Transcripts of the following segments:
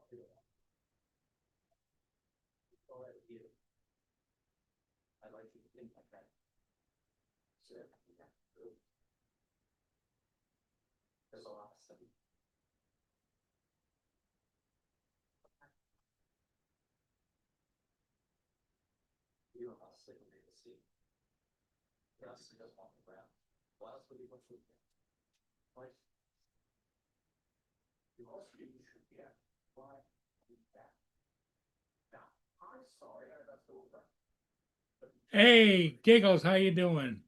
I like to think like that. There's a lot of stuff. You don't know how sick of to see. Yes, he doesn't want the ground. What else would he want to do? Like, you also should get why that. Now, I'm sorry, that's over. Hey, Giggles, how you doing?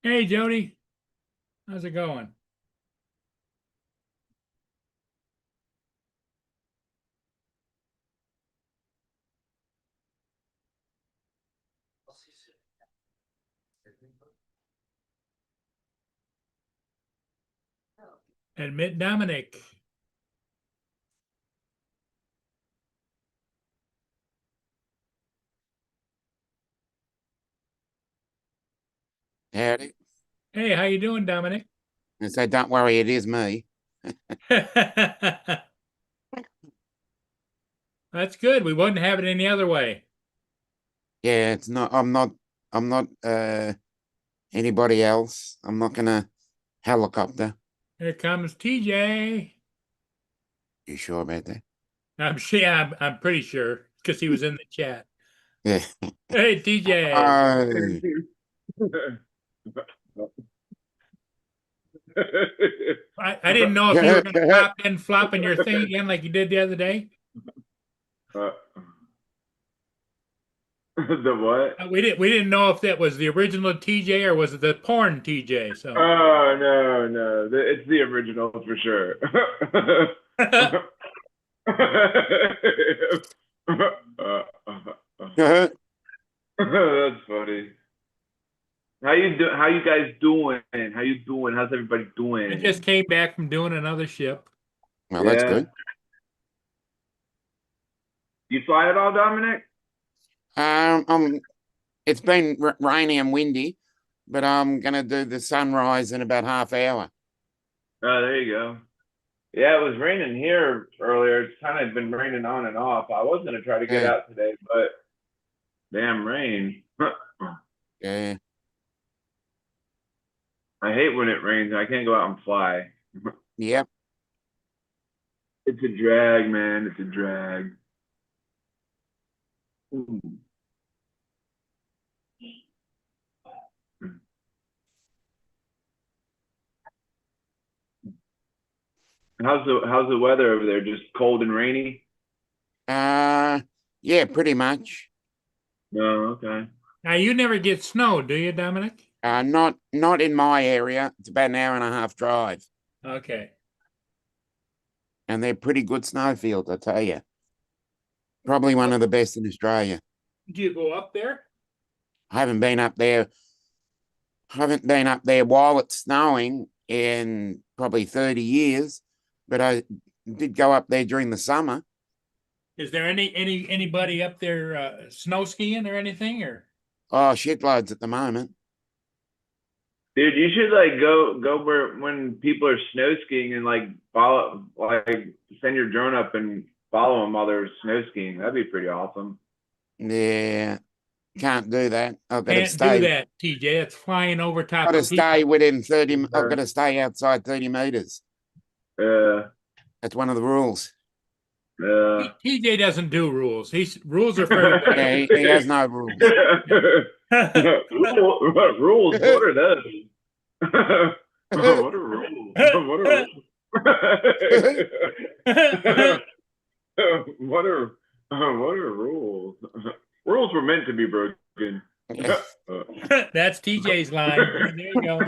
Hey, Jody, how's it going? Admit Dominic. Howdy. Hey, how you doing, Dominic? And so don't worry, it is me. That's good. We wouldn't have it any other way. Yeah, it's not I'm not anybody else. I'm not gonna helicopter. Here comes TJ. You sure about that? I'm sure. I'm pretty sure because he was in the chat. Yeah. Hey, TJ. I didn't know if you were going to pop in flopping your thing again like you did the other day. The what? We didn't know if that was the original TJ or was it the porn TJ. So. Oh no, it's the original for sure. That's funny. How you guys doing? How you doing? How's everybody doing? I just came back from doing another ship. Well, that's good. You fly at all, Dominic? It's been rainy and windy, but I'm gonna do the sunrise in about half hour. Oh, there you go. Yeah, it was raining here earlier. It's kind of been raining on and off. I was gonna try to get out today, but damn rain. Yeah. I hate when it rains. I can't go out and fly. Yep. It's a drag, man. It's a drag. Ooh. How's the weather over there? Just cold and rainy? Yeah, pretty much. No, okay. Now you never get snow, do you, Dominic? Not in my area. It's about an hour and a half drive. Okay. And they're pretty good snowfields, I tell you. Probably one of the best in Australia. Do you go up there? I haven't been up there. Haven't been up there while it's snowing in probably 30 years, but I did go up there during the summer. Is there anybody up there snow skiing or anything, or? Oh, shitloads at the moment. Dude, you should like go where when people are snow skiing and like follow, like send your drone up and follow them while they're snow skiing. That'd be pretty awesome. Yeah, can't do that. I've got to Can't stay. do that, TJ. It's flying over top. I've got to of people. stay within 30. I've got to stay outside 30 meters. That's one of the rules. TJ doesn't do rules. Rules are for yeah, he has no rules. Rules? What are those? What are rules? What are rules? What are rules? Rules were meant to be broken. That's TJ's line. There you go.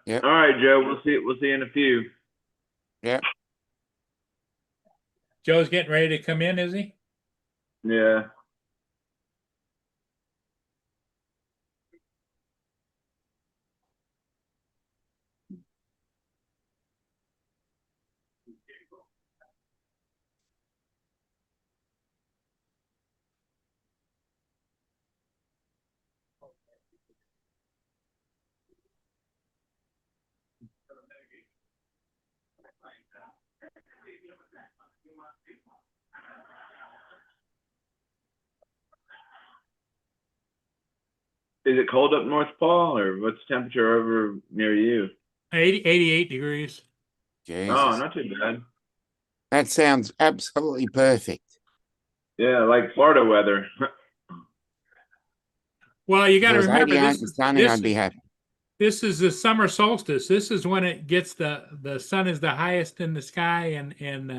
Yep. All right, Joe. We'll see you in a few. Yeah. Joe's getting ready to come in, is he? Yeah. Is it cold up north, Paul, or what's the temperature over near you? 88 degrees. Jesus. Oh, not too bad. That sounds absolutely perfect. Yeah, like Florida weather. Well, you got to If it was remember 88 this. and sunny, I'd be happy. This is the summer solstice. This is when it gets the sun is the highest in the sky and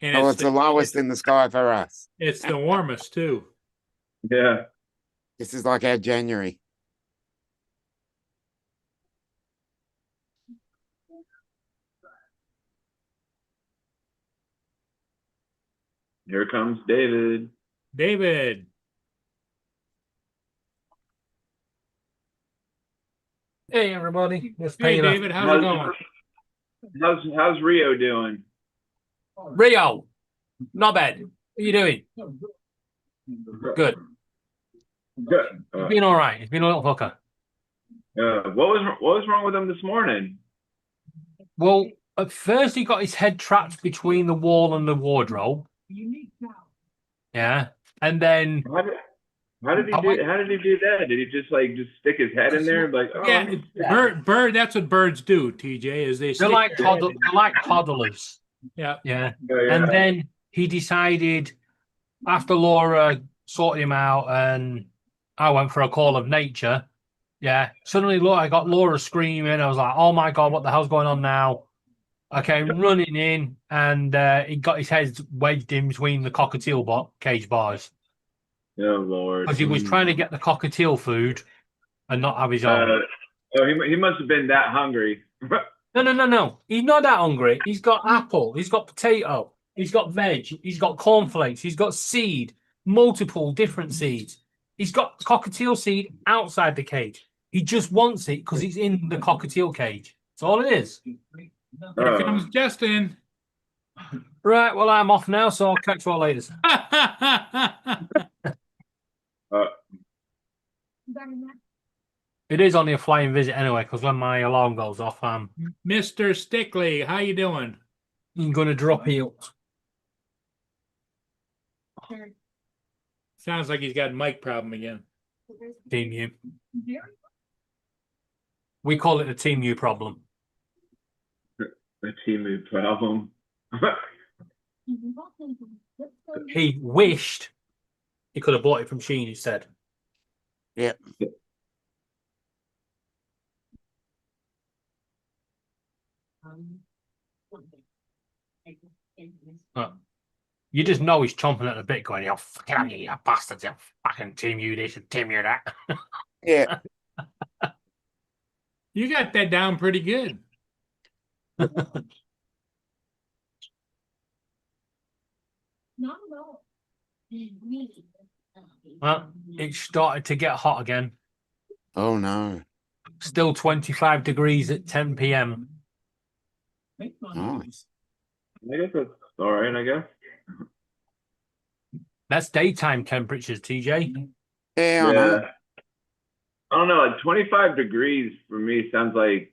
Oh, it's the lowest in the sky for us. it's the warmest too. Yeah. This is like our January. Here comes David. David, Hey everybody, it's hey Peter. David, how's it going? How's Rio doing? Rio, not bad. What are you doing? Good. Good. It's been all right. It's been a little hooker. What was wrong with him this morning? Well, at first he got his head trapped between the wall and the wardrobe. Yeah, and then How did he do that? Did he just stick his head in there and be like, oh, Yeah, bird. That's what birds do. TJ is they they're stick like their head in they're like toddlers. Yeah. Yeah, yeah. and then he decided after Laura sorted him out and I went for a call of nature. Yeah, suddenly look, I got Laura screaming. I was like, "Oh my god, what the hell's going on now?" I came running in, and he got his head wedged in between the cockatiel cage bars Oh Lord. because he was trying to get the cockatiel food and not have his own. So he must have been that hungry. No. He's not that hungry. He's got apple. He's got potato. He's got veg. He's got cornflakes. He's got seed, multiple different seeds. He's got cockatiel seed outside the cage. He just wants it because it's in the cockatiel cage. That's all it is. Here comes Justin. Right, well, I'm off now, so I'll catch you all later. It is only a flying visit anyway, because when my alarm goes off, I'm Mr. Stickley, how you doing? going to drop out. Sounds like he's got a mic problem again. Team U. We call it a Team U problem. The Timu problem. He wished he could have bought it from Shein instead. Yeah. You just know he's chomping at the bit going, "You fucking you bastards, you fucking Team U this and Team U that." Yeah. You got that down pretty good. Well, it started to get hot again. Oh no. Still 25 degrees at 10 p.m. Nice. I guess that's all right. I guess. That's daytime temperatures, TJ. Yeah, I know. I don't know. Like 25 degrees for me sounds like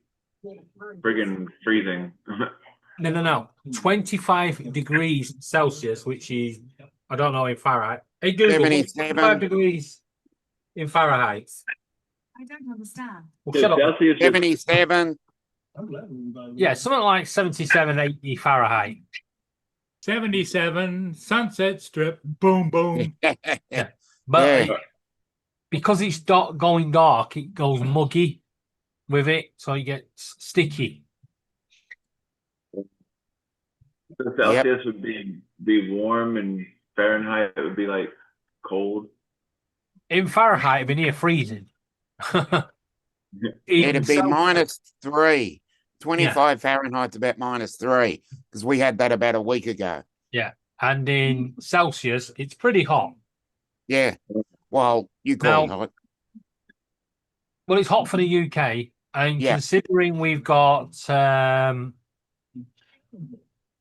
friggin' freezing. No. 25 degrees Celsius, which is, I don't know in Fahrenheit. Hey, Google, what's 77. 25 degrees in Fahrenheit. I don't understand. Well, shut up. Celsius is 77. Yeah, something like 77, 80 Fahrenheit. 77, Sunset Strip, boom, boom. But Yeah. because it's going dark, it goes muggy. with it, so it gets sticky. So Celsius would be warm and Fahrenheit would be like cold. In Fahrenheit, it'd be near freezing. It'd be Celsius- -3. 25 Fahrenheit's about -3 because we had that about a week ago. and in Celsius, it's pretty hot. Yeah. Well, you call it Now- hot. Well, it's hot for the UK, and Yeah. considering we've got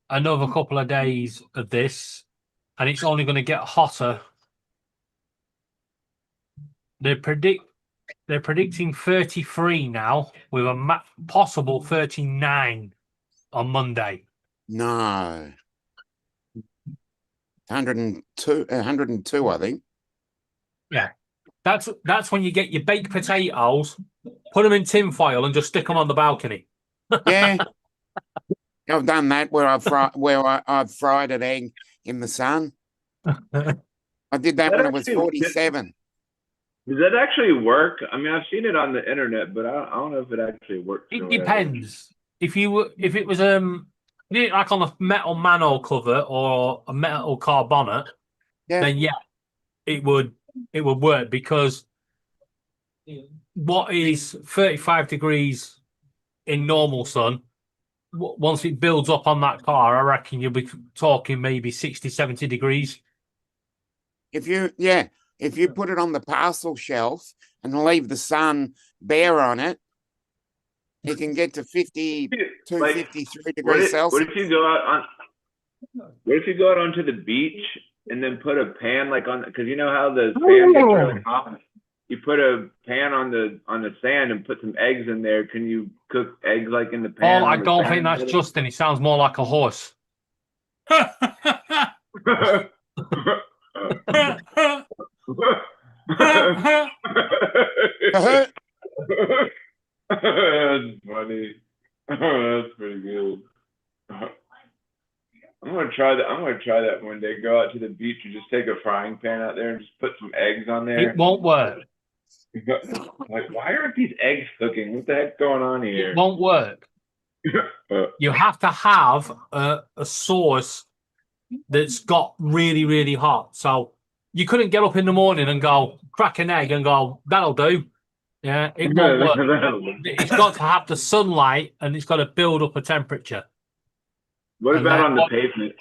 another couple of days of this, and it's only going to get hotter. They're predicting 33 now, with a possible 39 on Monday. No. 102, I think. That's when you get your baked potatoes, put them in tin foil, and just stick them on the balcony. Yeah. I've done that where I've fried an egg in the sun. I did that when it was 47. Does that actually work? I mean, I've seen it on the internet, but I don't know if it actually works. It or whatever. depends. If it was like on a metal manhole cover or a metal car bonnet, Yeah. then yeah, it would work, because what is 35 degrees in normal sun, once it builds up on that car, I reckon you'll be talking maybe 60, 70 degrees. If you put it on the parcel shelf and leave the sun bare on it, it can get to 52, Like, 53 What degrees if, Celsius. what if you go out onto the beach and then put a pan like on, because you know how the sand gets really hot. You put a pan on the sand and put some eggs in there. Can you cook eggs like in the pan? Oh, I on the don't sand? think that's Justin. It sounds more like a horse. That's funny. That's pretty good. I'm gonna try that one day. Go out to the beach and just take a frying pan out there and just put some eggs on there. It won't work. Like, why aren't these eggs cooking? What the heck's going on here? It won't work. You have to have a sauce that's got really, really hot. So you couldn't get up in the morning and go crack an egg and go, that'll do. Yeah, it won't work. It's got to have the sunlight, and it's got to build up a temperature. What And about that- on the pavement?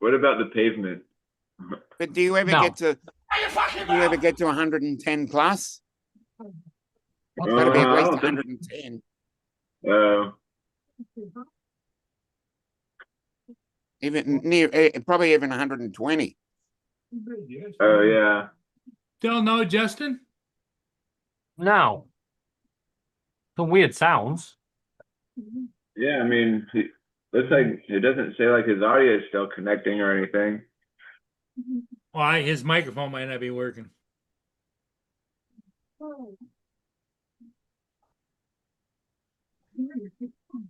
What about the pavement? But do you ever No. get to 110 plus? It's got to be I at least don't think- 110. Even near, probably even 120. Oh yeah. Still no, Justin? Now, some weird sounds. Yeah, I mean, looks like it doesn't say like his audio is still connecting or anything. Why his microphone might not be working.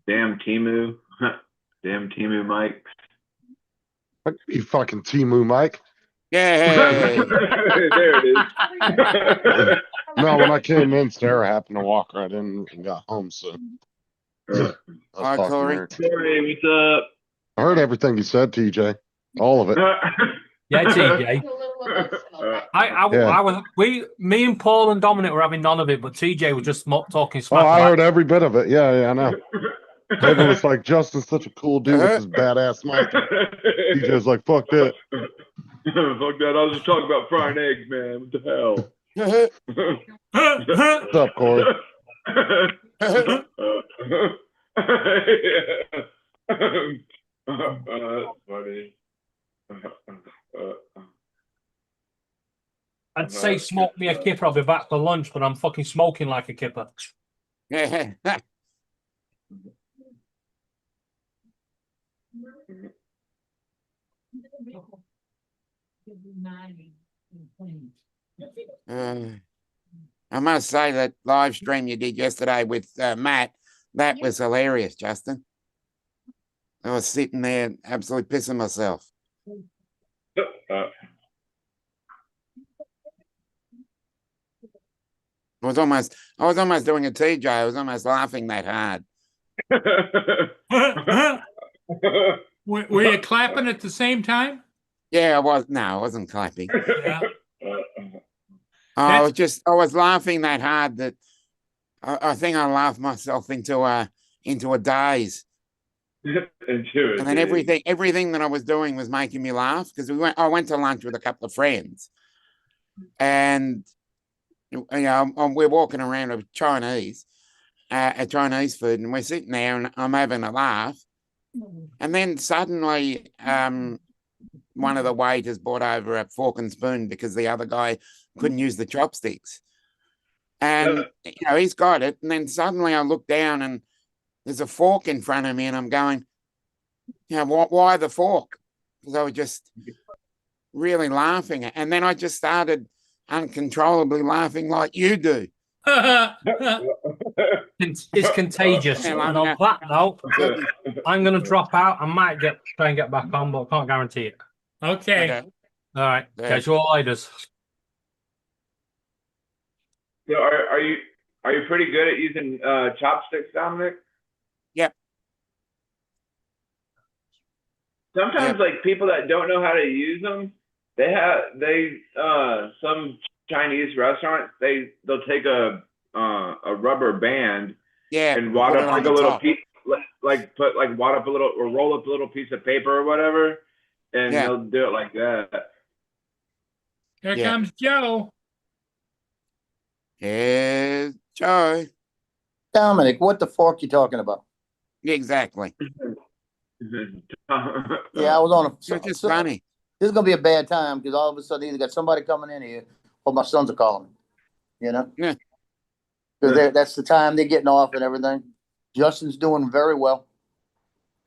Damn Timu. Damn Timu Mike. You fucking Timu, Mike. Yeah. There it is. No, when I came in, Sarah happened to walk right in and got home. So I was Hi, talking to Corey. her. Corey, what's I heard everything you said, TJ. All of it. up? Yeah, TJ. Me and Paul and Dominic were having none of it, but TJ was just talking Oh, smack. I about- heard every bit of it. Yeah, I know. David was like, Justin's such a cool dude with his badass mic. TJ's like, fuck that. Fuck that. I was just talking about frying eggs, man. What the hell? What's up, Corey? That's funny. I'd say smoke me a kipper, I'll be back for lunch, but I'm fucking smoking like a kipper. Yeah. I must say that live stream you did yesterday with Matt, that was hilarious, Justin. I was sitting there absolutely pissing myself. I was almost doing a TJ. I was almost laughing that hard. Were you clapping at the same time? Yeah, I was. No, I wasn't clapping. Yeah. I was laughing that hard that I think I laughed myself into a daze. And then everything that I was doing was making me laugh because I went to lunch with a couple of friends, and we're walking around with Chinese food, and we're sitting there, and I'm having a laugh, and then suddenly, one of the waiters brought over a fork and spoon because the other guy couldn't use the chopsticks, and he's got it, and then suddenly I look down and there's a fork in front of me, and I'm going, why the fork? Because I was just really laughing. And then I just started uncontrollably laughing like you do. It's contagious. Yeah, And on that note, I'm going to drop out. I might try and get back on, but I can't guarantee it. Okay. Okay. All right. Yeah. Catch you all later. So are you pretty good at using chopsticks, Dominic? Yep. Sometimes, like people that don't know how to use them, some Chinese restaurants they'll take a rubber band Yeah. and wad put it up on like the a little top. piece, wad up a little or roll up a little piece of paper or whatever, and Yeah. they'll do it like that. Here Yeah. comes Joe. Here's Joe. Dominic, what the fork you talking about? Exactly. Yeah, I was on a. It's just funny. This is gonna be a bad time because all of a sudden either got somebody coming in here or my sons are calling me. Yeah. Because that's the time they're getting off and everything. Justin's doing very well.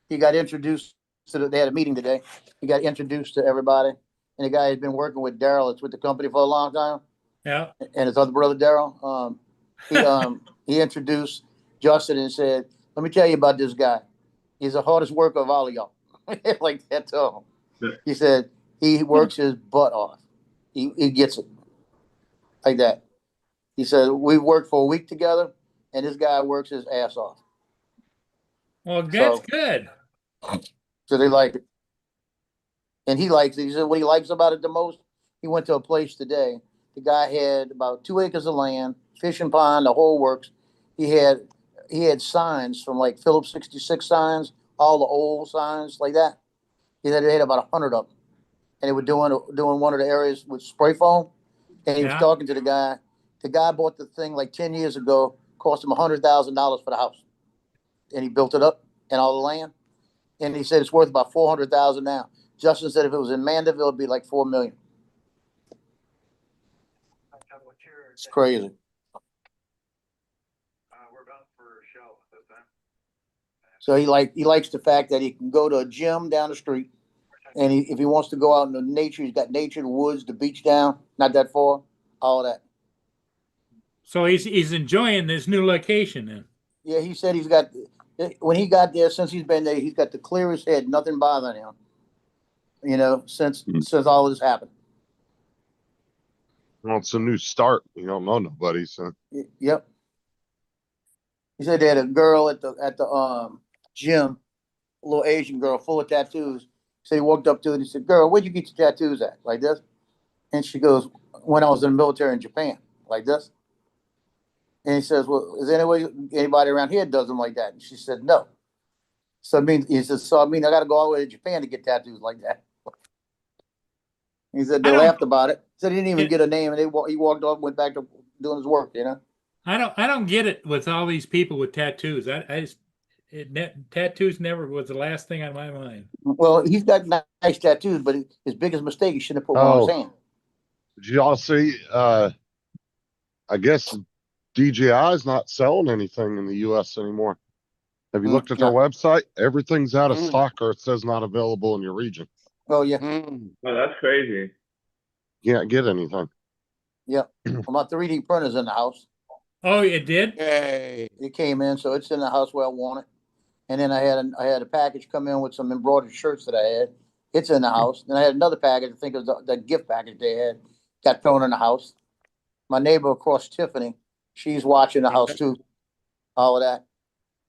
He got introduced they had a meeting today. He got introduced to everybody. And the guy has been working with Daryl. It's with the company for a long time. Yeah. And his other brother, Daryl. He introduced Justin and said, let me tell you about this guy. He's the hardest worker of all of y'all. Like that to him. He said he works his butt off. He gets it. Like that. He said, we worked for a week together, and this guy works his ass off. Well, that's good. So they like it. And he likes it. He said what he likes about it the most, he went to a place today. The guy had about 2 acres of land, fishing pond, the whole works. He had signs from like Phillips 66 signs, all the old signs like that. He said they had about 100 of them. And they were doing one of the areas with spray foam. And he was talking to the guy. The guy bought the thing like 10 years ago, cost him $100,000 for the house. And he built it up and all the land. And he said it's worth about $400,000 now. Justin said if it was in Mandeville, it'd be like $4 million. It's crazy. So he likes the fact that he can go to a gym down the street, and if he wants to go out in the nature, he's got nature, the woods, the beach down, not that far, all that. So he's enjoying this new location then. Yeah, he said when he got there, since he's been there, he's got the clearest head, nothing bothering him. Since all this happened. Well, it's a new start. You don't know nobody, so. Yep. He said they had a girl at the gym, a little Asian girl full of tattoos. So he walked up to her and he said, "Girl, where'd you get your tattoos at?" Like this. And she goes, "When I was in the military in Japan," like this. And he says, "Well, is there anybody around here that does them like that?" And she said, "No." So I got to go all the way to Japan to get tattoos like that. He said they laughed about it. Said he didn't even get a name, and he walked off, went back to doing his work. I don't get it with all these people with tattoos. Tattoos never was the last thing on my mind. Well, he's got nice tattoos, but his biggest mistake, he shouldn't have put one on his hand. Did y'all see, I guess DJI is not selling anything in the US anymore. Have you looked at their website? Everything's out of stock, or it says not available in your region. Oh, yeah. Mm. Oh, that's crazy. You can't get anything. Yeah. My 3D printer's in the house. Oh, it did? Yay. It came in, so it's in the house where I want it. And then I had a package come in with some embroidered shirts that I had. It's in the house. Then I had another package. I think it was the gift package they had. Got thrown in the house. My neighbor across Tiffany, She's watching the house too, all of that.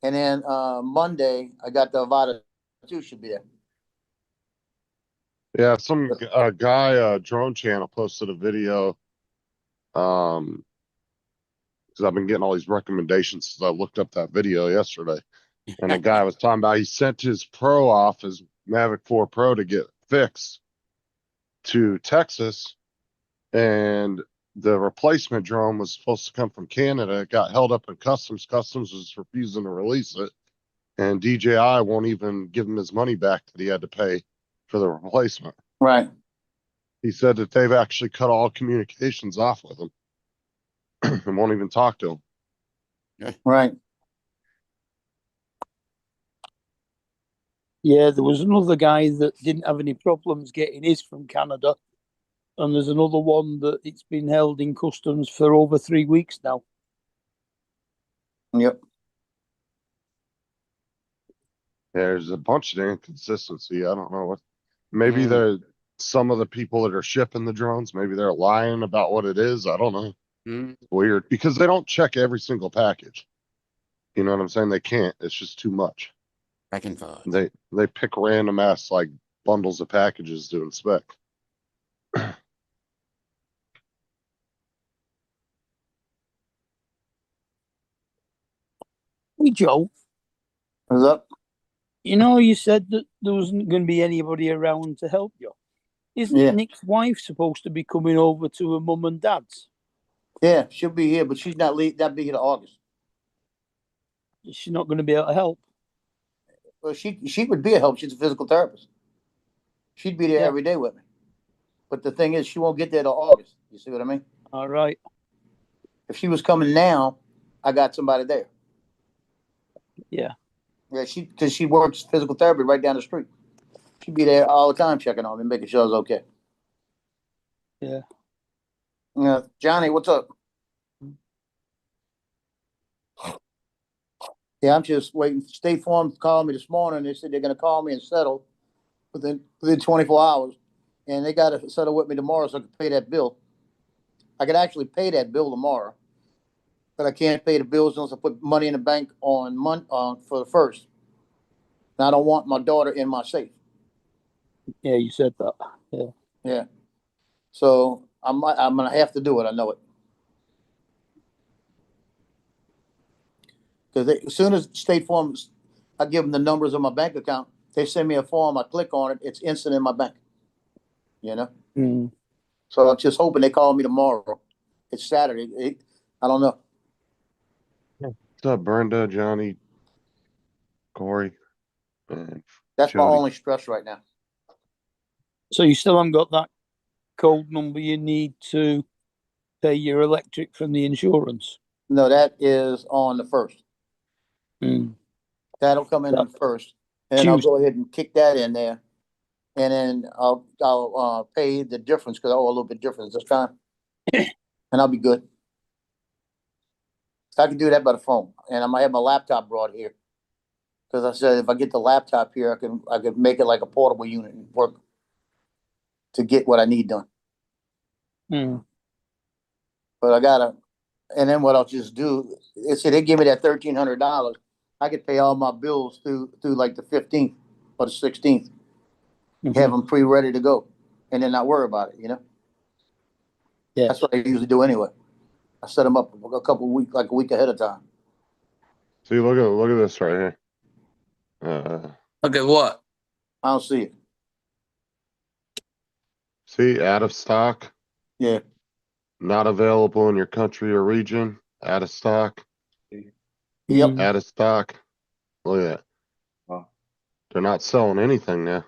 And then, Monday, I got the Avada too, should be there. Yeah, some guy, Drone Channel posted a video. Because I've been getting all these recommendations since I looked up that video yesterday. And the guy was talking about he sent his Pro off, his Mavic 4 Pro, to get fixed to Texas, and the replacement drone was supposed to come from Canada. It got held up in customs. Customs was refusing to release it, and DJI won't even give him his money back that he had to pay for the replacement. Right. He said that they've actually cut all communications off with him and won't even talk to him. Right. Yeah, there was another guy that didn't have any problems getting his from Canada. And there's another one that it's been held in customs for over 3 weeks now. Yep. There's a bunch of inconsistency. I don't know what. Maybe they're some of the people that are shipping the drones. Maybe they're lying about what it is. I don't know. Weird, because they don't check every single package. You know what I'm saying? They can't. It's just too much. Back and forth. They pick random ass like bundles of packages to inspect. Hey, Joe, What's up? you know, you said that there wasn't going to be anybody around to help you. Isn't Yeah. Nick's wife supposed to be coming over to her mum and dad's? Yeah, she'll be here, but she's not that be here to August. She's not going to be able to help. Well, she would be a help. She's a physical therapist. She'd be there Yeah. every day with me. But the thing is, she won't get there till August. You see what I mean? All right. If she was coming now, I got somebody there. Yeah. Yeah, because she works physical therapy right down the street. She'd be there all the time checking on me, making sure I was okay. Yeah. Yeah, Johnny, what's up? Yeah, I'm just waiting. State Farm called me this morning. They said they're going to call me and settle within 24 hours. And they got to settle with me tomorrow so I can pay that bill. I could actually pay that bill tomorrow, but I can't pay the bills unless I put money in the bank on for the first. And I don't want my daughter in my safe. Yeah, you said that. Yeah. Yeah. So I'm going to have to do it. I know it. Because as soon as State Farm, I give them the numbers of my bank account, they send me a form, I click on it, it's instant in my bank. You know? Mm. So I'm just hoping they call me tomorrow. It's Saturday. I don't know. What's up, Brenda, Johnny, Corey? And That's my Jody. only stress right now. So you still haven't got that code number you need to pay your electric from the insurance? No, that is on the first. Mm. That'll come in on the first. And I'll Tuesday. go ahead and kick that in there. And then I'll pay the difference because I owe a little bit difference this time. And I'll be good. So I can do that by the phone. And I might have my laptop brought here. Because I said if I get the laptop here, I can make it like a portable unit and work to get what I need done. Mm. But I gotta, and then what I'll just do, they give me that $1,300. I could pay all my bills through like the 15th or the 16th. Have them pre-ready to go, and then not worry about it. You know. Yeah. That's what I usually do anyway. I set them up a week ahead of time. See, look at this right here. Look at what? I don't see it. See, out of stock. Yeah. Not available in your country or region. Out of stock. Yep. Out of stock. Look at that. Wow. They're not selling anything now.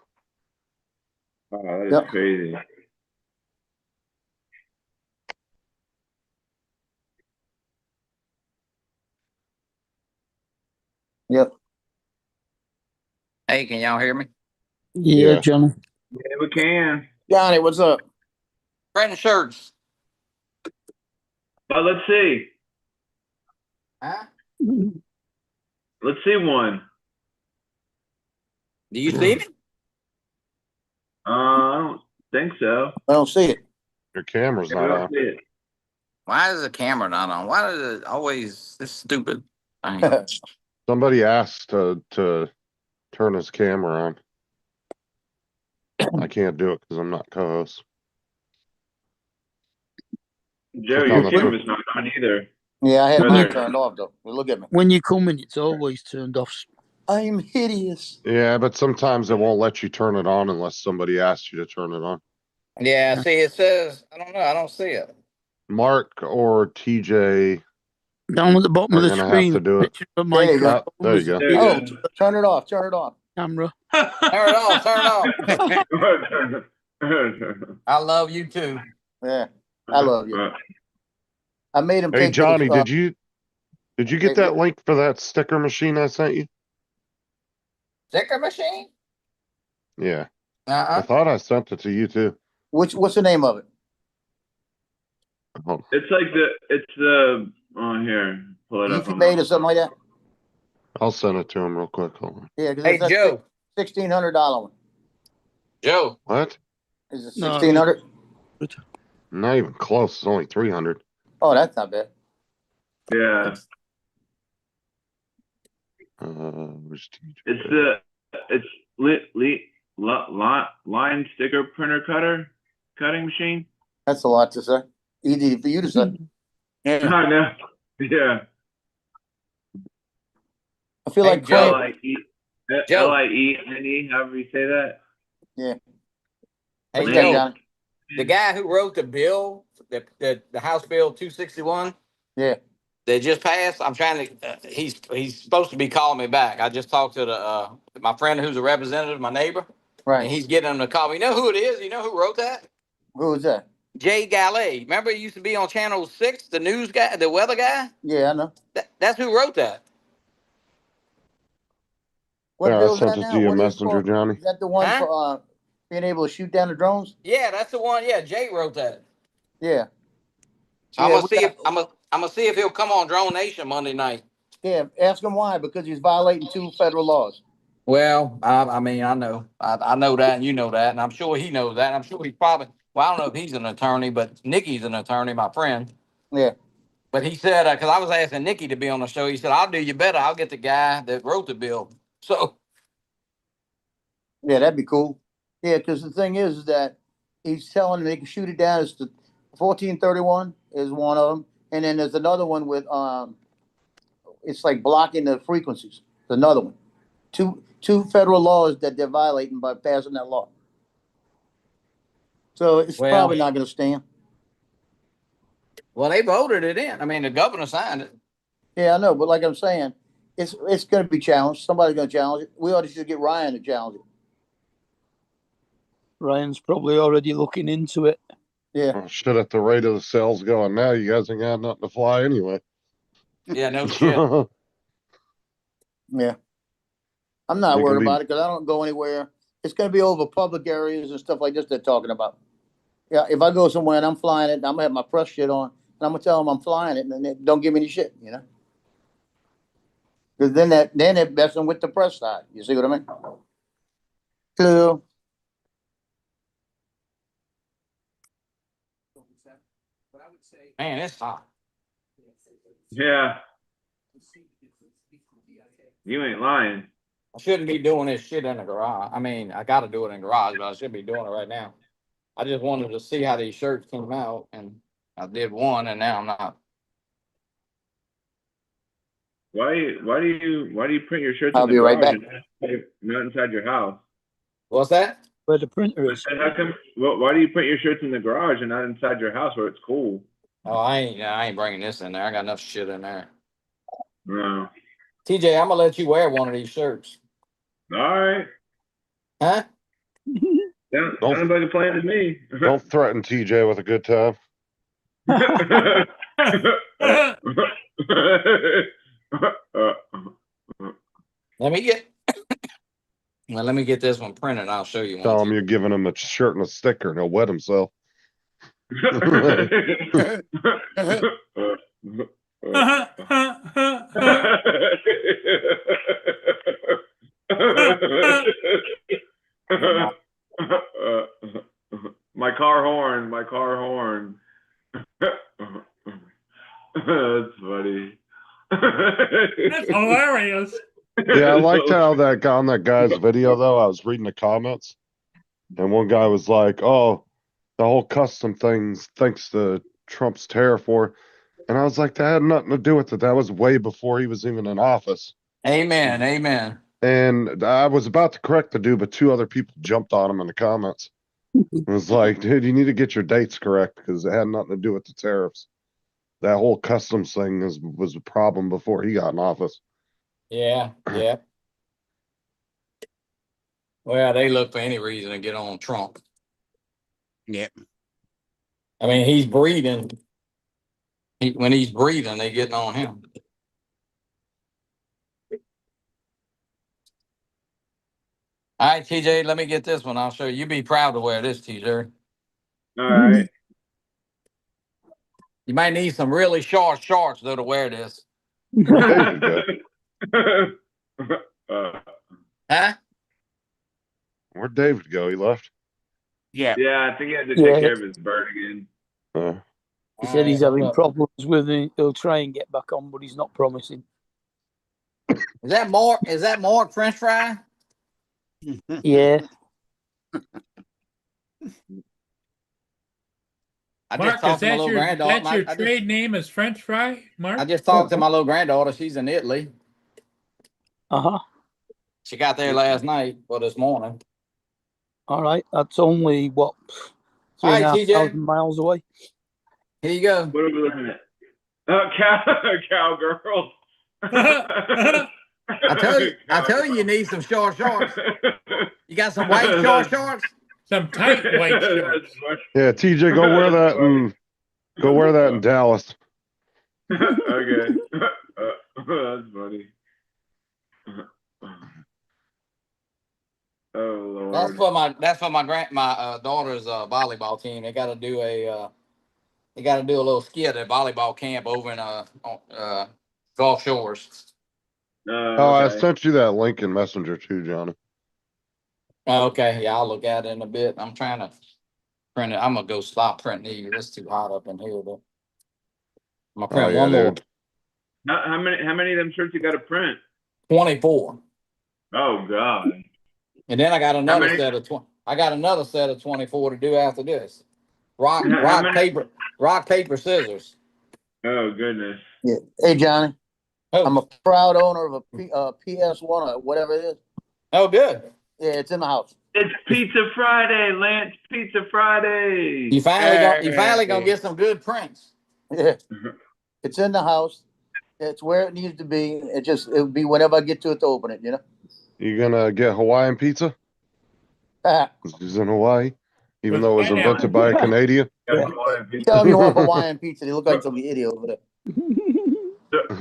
Wow, that is Yep. crazy. Yep. Hey, can y'all hear me? Yeah, Yeah. Johnny. Yeah, we can. Johnny, what's up? Brandon shirts. Well, let's see. Huh? Let's see one. Do you see me? I don't think so. I don't see it. Your camera's I not don't on. see it. Why is the camera not on? Why does it always this stupid thing? Somebody asked to turn his camera on. I can't do it because I'm not co-host. Joe, Click on your the camera's not on either. Yeah, I had No, mine there- turned off though. Well, look at me. When you come in, it's always turned off. I'm hideous. Yeah, but sometimes it won't let you turn it on unless somebody asks you to turn it on. Yeah, see, it says, I don't know, I don't see it. Mark or TJ Down at the bottom of are the gonna have screen. to do it. Picture of There you go. microphone There you with go. There you Oh, go. turn it off. Turn it off. camera. Turn it off, turn it off. I love you too. Yeah, I love you. I made him Hey take Johnny, those, did you get that link for that sticker machine I sent you? Sticker machine? Yeah. I Uh-uh. thought I sent it to you too. what's the name of it? Hold on. It's the oh here. Pull it up. Easy Made or something like that? I'll send it to him real quick. Hold on. Yeah, because Hey, it's that Joe. $1,600 one. Joe. What? Is it No, 1,600? Not even close. It's only 300. Oh, that's not bad. Yeah. Where's TJ? It's line sticker printer cutting machine. That's a lot to say. Easy for you to say. Yeah. I know. Yeah. I feel Hey, like Joe. Frank. Joe. Liene, however you say that. Hey, What's that, Joe, Johnny? the guy who wrote the bill, the House Bill 261, Yeah. that just passed. I'm trying to. He's supposed to be calling me back. I just talked to my friend who's a representative, my neighbor, and Right. he's getting him to call me. You know who it is? You know who wrote that? Who was that? Jay Gallet. Remember, he used to be on Channel 6, the news guy, the weather guy. Yeah, I know. That's who wrote that. What Yeah, I bill's sent that it now? to you, What is it Messenger, for? Johnny. Is that the one Huh? for being able to shoot down the drones? Yeah, that's the one. Yeah, Jay wrote that. Yeah. I'm Yeah, gonna we see got- if I'm gonna see if he'll come on Drone Nation Monday night. Yeah, ask him why. Because he's violating 2 federal laws. Well, I mean, I know that, and you know that, and I'm sure he knows that. And I'm sure he's probably. Well, I don't know if he's an attorney, but Nikki's an attorney, my friend. Yeah. But he said, because I was asking Nikki to be on the show, he said, "I'll do you better. I'll get the guy that wrote the bill." So Yeah, that'd be cool. Yeah, because the thing is that he's telling them they can shoot it down. It's the 1431 is one of them, and then there's another one with it's like blocking the frequencies. There's another one. Two federal laws that they're violating by passing that law. So it's Well- probably not going to stand. well, they voted it in. I mean, the governor signed it. Yeah, I know, but like I'm saying, it's going to be challenged. Somebody's going to challenge it. We ought to just get Ryan to challenge it. Ryan's probably already looking into it. Yeah. Oh, shit, at the rate of the sales going now, you guys ain't got nothing to fly anyway. Yeah, no shit. Yeah. I'm not You can worried be- about it because I don't go anywhere. It's going to be over public areas and stuff like this they're talking about. Yeah, if I go somewhere and I'm flying it, I'm going to have my press shit on, and I'm going to tell them I'm flying it, and then they don't give me any shit, you know? Because then they're messing with the press side. You see what I mean? Hello. Man, it's hot. Yeah. You ain't lying. I shouldn't be doing this shit in the garage. I mean, I got to do it in the garage, but I should be doing it right now. I just wanted to see how these shirts came out, and I did one, and now I'm not. Why do you print your shirts I'll in the be right garage back. and not inside your house? What's that? Where the printer is. And how come? Why do you print your shirts in the garage and not inside your house where it's cool? Oh, I ain't bringing this in there. I got enough shit in there. No. TJ, I'm gonna let you wear one of these shirts. All right. Huh? Sounds like a plan to me. Don't threaten TJ with a good time. Let me get. Well, let me get this one printed. I'll show you Tell one. him you're giving him a shirt and a sticker and he'll wet himself. My car horn. That's hilarious. Yeah, I liked how that guy on that guy's video though. I was reading the comments, and one guy was like, "Oh, the whole custom things thanks to Trump's tariff war," and I was like, "That had nothing to do with it. That was way before he was even in office." Amen. Amen. And I was about to correct the dude, but two other people jumped on him in the comments. It was like, dude, you need to get your dates correct because it had nothing to do with the tariffs. That whole customs thing was a problem before he got in office. Yeah. Yeah. Well, they look for any reason to get on Trump. Yep. I mean, he's breathing. When he's breathing, they getting on him. All right, TJ, let me get this one. I'll show you. You be proud to wear this, TJ. All right. You might need some really short shorts though to wear this. There you go. Huh? Where'd David go? He left. Yeah. Yeah, I think he had to Yeah. take care of his bird again. He said he's having Look. problems with it. He'll try and get back on, but he's not promising. Is that Mark? Is that Mark French fry? Yeah. I Mark, just is talked to my that little your, granddaughter. that's your trade name is French fry, Mark? I just talked to my little granddaughter. She's in Italy. Uh-huh. She got there last night or this morning. All right. That's only, what, All right, 3,500 TJ. miles away? Here you go. What are we looking at? Cowgirl. I tell you, you need some short shorts. You got some white short shorts? Some tight white shorts. Yeah, TJ, go wear that and go wear that in Dallas. Okay. That's funny. Oh Lord. That's for my daughter's volleyball team. They got to do a little skit at volleyball camp over in Gulf Shores. Oh, I Okay. sent you that link in Messenger too, Johnny. Okay, yeah, I'll look at it in a bit. I'm trying to print it. I'm gonna go stop printing these. It's too hot up in here, but I'm gonna print one more. dude. How many of them shirts you got to print? 24. Oh God. And then I got another many? set of 20. I got another set of 24 to do after this. Rock, How rock, many? paper, scissors. Oh goodness. Yeah. Hey, Johnny, Oh, I'm a proud owner of a PS1 or whatever it is. oh, good. Yeah, it's in the house. It's Pizza Friday, Lance. Pizza Friday. You finally gonna get some good prints. Yeah. It's in the house. It's where it needs to be. It'll be whenever I get to it to open it, you know? You gonna get Hawaiian pizza? Ah, 'Cause he's in Hawaii, even With though it was pineapple. invented by a Canadian. tell them you want Hawaiian pizza. They look like some idiot over there.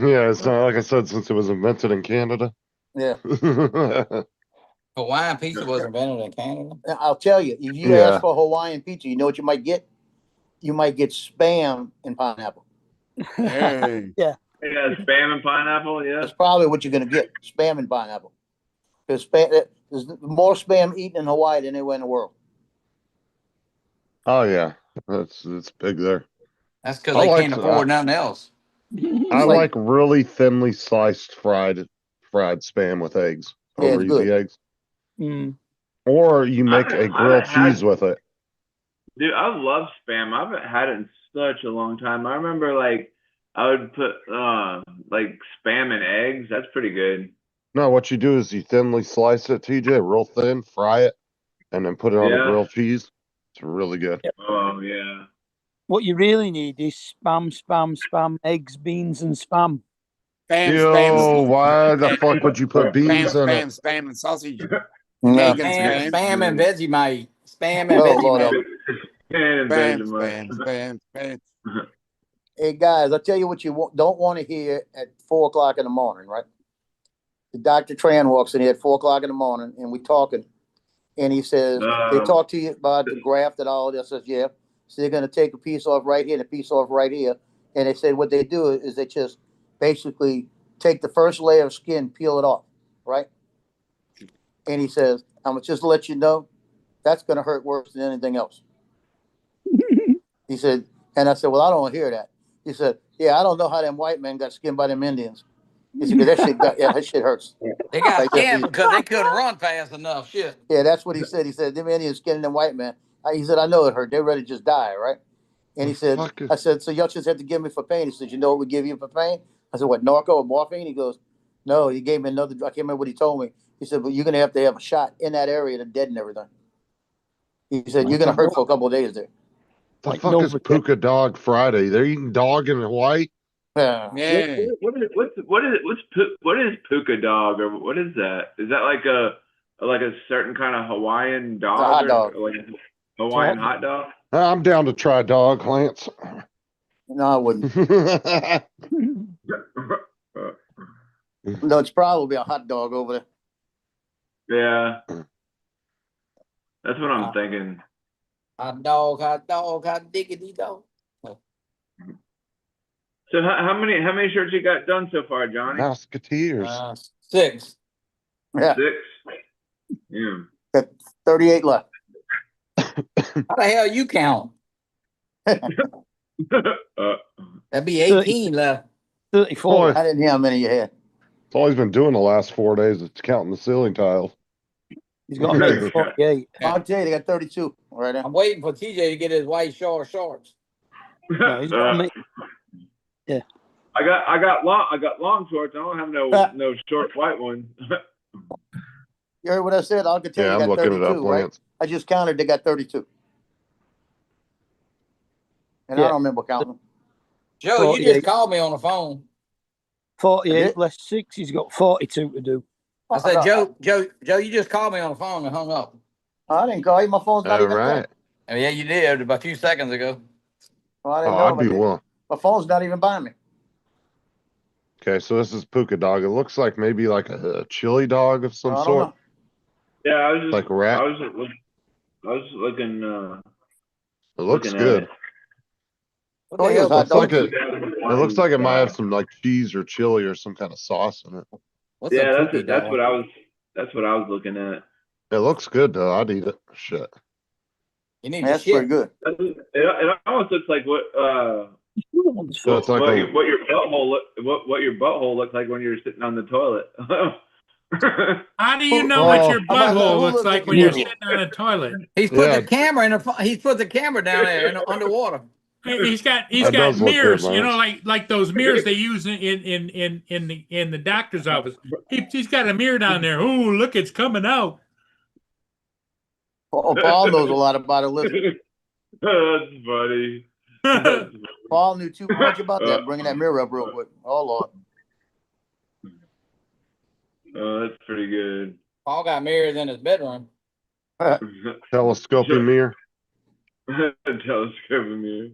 Yeah, it's not like I said, since it was invented in Canada. Yeah. Hawaiian pizza was invented in Canada. I'll tell you, if you Yeah. ask for Hawaiian pizza, you know what you might get? You might get Spam and pineapple. Hey. Yeah. Yeah, Spam and pineapple. Yeah. That's probably what you're going to get. Spam and pineapple. Because there's more Spam eaten in Hawaii than anywhere in the world. Oh yeah, it's big there. That's because I they like can't to- afford nothing else. I like- like really thinly sliced fried Spam with eggs Yeah, over it's easy good. eggs, Mm. or you make a I grilled had- cheese with it. Dude, I love Spam. I haven't had it in such a long time. I remember like I would put like Spam and eggs. That's pretty good. No, what you do is you thinly slice it, TJ, real thin, fry it, and then put it on a Yeah. grilled cheese. It's really good. Oh yeah. What you really need is spam, eggs, beans, and spam. Spam, Yo, spam, why the fuck would you put beans in it? spam, and sausage. No. Egg and Spam, spam. spam and Vegemite. Spam and Oh, Vegemite. Lord, And Spam, Vegemite. spam, spam, spam. Hey, guys, I'll tell you what you don't want to hear at 4 o'clock in the morning, right? Dr. Tran walks in here at 4 o'clock in the morning, and we talking. And he says, they talk to you about the graft and all this. I says, yeah. So they're going to take a piece off right here and a piece off right here. And they said what they do is they just basically take the first layer of skin, peel it off, right? And he says, I'm going to just let you know, that's going to hurt worse than anything else. He said, and I said, well, I don't want to hear that. He said, yeah, I don't know how them white men got skinned by them Indians. He said, 'Cause that shit got, yeah, that shit hurts. They got Like that, scammed he- because they couldn't run fast enough. Shit. Yeah, that's what he said. He said, them Indians skinning them white men. He said, I know it hurt. They're ready to just die, right? And he said, Fuck is- I said, so y'all just have to give me for pain. He said, you know what we give you for pain? I said, what, narco or morphine? He goes, no, he gave me another, I can't remember what he told me. He said, but you're going to have a shot in that area to deaden everything. He said, you're going to hurt for a couple of days there. The Like fuck is Novocaine. Puka Dog Friday? They're eating dog in Hawaii? Yeah. Yeah. What is puka dog or what is that? Is that like a certain kind of Hawaiian dog? hot dog. Or like a Hawaiian hot dog? I'm down to try dog, Lance. No, I wouldn't. No, it's probably a hot dog over there. Yeah. That's what I'm thinking. Hot dog, hot diggity dog. So how many shirts you got done so far, Johnny? Musketeers. 6. Yeah, 6? Yeah. got 38 left. How the hell you count? Uh, That'd be 18 left. 34. I didn't hear how many you had. That's all he's been doing the last 4 days is counting the ceiling tiles. He's got to make 48. I'll tell you, they got 32 right there. I'm waiting for TJ to get his white shorts. No, he's got to make. I got long shorts. I don't have no short white ones. You heard what I said? I'll tell Yeah, you, I'm got looking it 32, up, right? Lance. I just counted, they got 32. And I Yeah. don't remember counting. Joe, you just called me on the phone. 48 less 6. He's got 42 to do. I said, Joe, you just called me on the phone and hung up. I didn't call you. My phone's not All even right. Oh, yeah, you did about a few seconds ago. Well, I Oh, didn't know I'd if be I did. willing. My phone's not even by me. Okay, so this is Puka Dog. It looks like maybe like a chili dog of some I don't sort. know. Yeah, I was just Like a rat. I was looking. It looks looking at good. it. What Oh, the yeah, hell? hot Looks like dog. it looks like it might have some like cheese or chili or some kind of sauce in it. What's a Yeah, cookie that's dog? what I was. That's what I was looking at. It looks good though. I'd eat it. Shit. You need That's to pretty shit. good. It almost looks like what So it's like a, what your butthole looks like when you're sitting on the toilet. How do you know what your How about that? butthole Who looks looks like at when the you're middle? sitting on a toilet? He's put Yeah. the camera in the. He's put the camera down there in the underwater. He's got That does look good, mirrors, you know, Lance. like those mirrors they use in the doctor's office. He's got a mirror down there. Oh, look, it's coming out. Oh, Paul knows a lot about it. Listen, That's funny. Paul knew too much about that. Bringing that mirror up real quick. Oh, Lord. Oh, that's pretty good. Paul got mirrors in his bedroom. telescoping mirror. Telescoping mirror.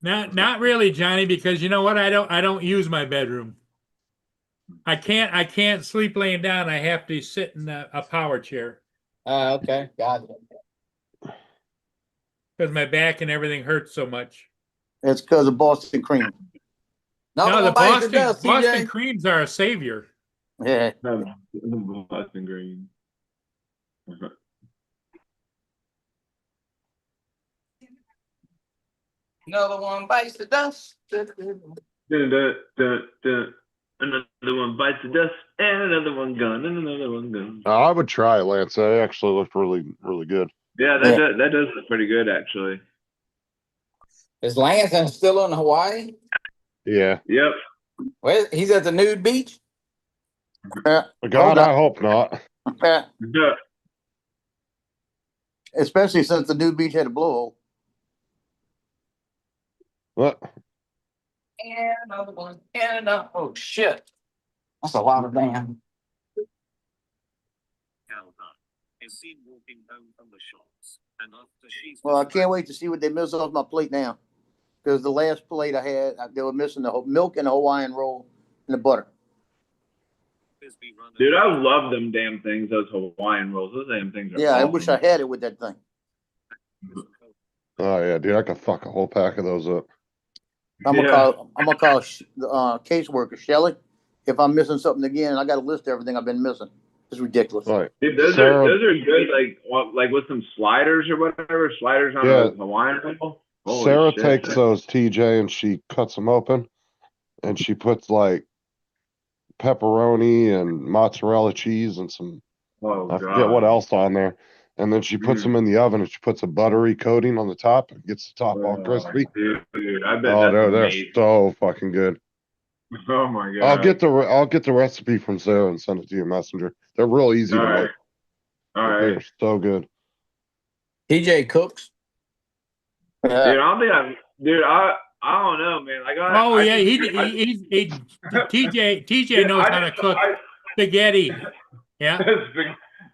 Not really, Johnny, because you know what? I don't use my bedroom. I can't sleep laying down. I have to sit in a power chair Okay, got it. because my back and everything hurts so much. It's because of Boston cream. No, the bites the dust, Boston TJ. creams are a savior. Yeah. Boston green. Another one bites the dust. Dun, dun, dun, dun. Another one bites the dust, and another one gone, and another one gone. I would try it, Lance. That actually looked really, really good. Yeah, Yeah. that does look pretty good, actually. Is Lance still in Hawaii? Yeah. Yep. He's at the nude beach. God, Hold I up. hope not. Yeah. Yeah. Especially since the new beach had a blowhole. What? And another one. And another. Oh shit! That's a lot of damn. Well, I can't wait to see what they miss off my plate now. Because the last plate I had, they were missing the milk and the Hawaiian roll and the butter. Dude, I love them damn things, those Hawaiian rolls. Those damn things are Yeah, I awesome. wish I had it with that thing. Oh yeah, dude, I could fuck a whole pack of those up. I'm Yeah. gonna call caseworker Shelly. If I'm missing something again, I got a list of everything I've been missing. It's ridiculous. Right. Dude, those Sarah- are good, like with some sliders or whatever. Sliders on Yeah. a Hawaiian roll. Holy Sarah shit. takes those TJ and she cuts them open, and she puts like pepperoni and mozzarella cheese and some, Oh, I forget what God. else on there. And then she puts Mm. them in the oven and she puts a buttery coating on the top and gets the top all Oh, crispy. dude, I bet Oh, that's they're amazing. so fucking good. Oh my God. I'll get the recipe from Sarah and send it to you, Messenger. They're real easy All to right. make. All But right. they're so good. TJ cooks. Dude, I don't think I don't know, man. Oh yeah, TJ knows how to cook spaghetti. Yeah,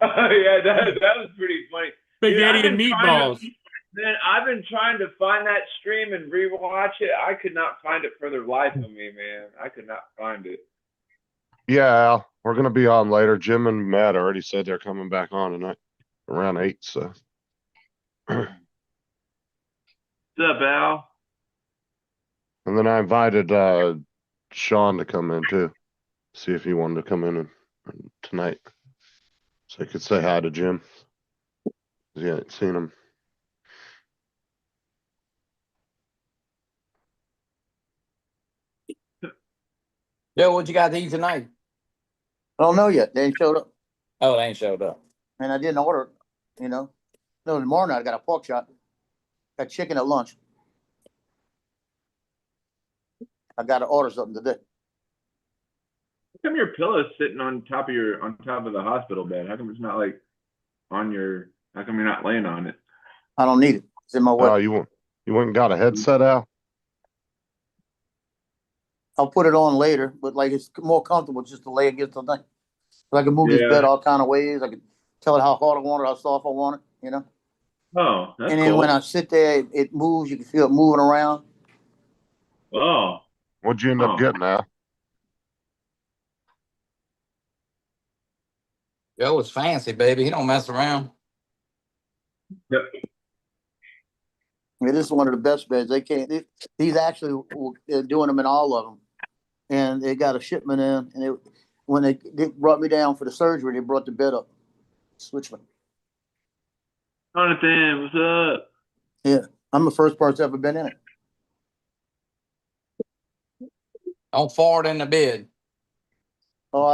Oh yeah, that was pretty funny. Dude, spaghetti and meatballs. Man, I've been trying to find that stream and rewatch it. I could not find it for the life of me, man. I could not find it. Yeah, we're gonna be on later. Jim and Matt already said they're coming back on tonight around 8. So What's up, Al? and then I invited Sean to come in too. See if he wanted to come in and tonight. So he could say hi to Jim. He hadn't seen him. Joe, what you got to eat tonight? I don't know yet. They ain't showed up. Oh, they ain't showed up. And I didn't order, you know. No, tomorrow night I got a pork chop. Got chicken at lunch. I got to order something today. How come your pillow's sitting on top of the hospital bed? How come it's not like on your? How come you're not laying on it? I don't need it. It's in my way. Oh, you went and got a headset out? I'll put it on later, but like it's more comfortable just to lay against the thing. So I can move this Yeah. bed all kind of ways. I can tell it how hard I want it, how soft I want it, you know. Oh, that's And then cool. when I sit there, it moves. You can feel it moving around. Oh, What'd you end up getting, Al? Joe is fancy, baby. He don't mess around. yep. I mean, this is one of the best beds. They can't. These actually, they're doing them in all of them, and they got a shipment in. And when they brought me down for the surgery, they brought the bed up. Switchman. Jonathan, what's up? Yeah, I'm the first person ever been in it. Don't fart in the bed. Oh,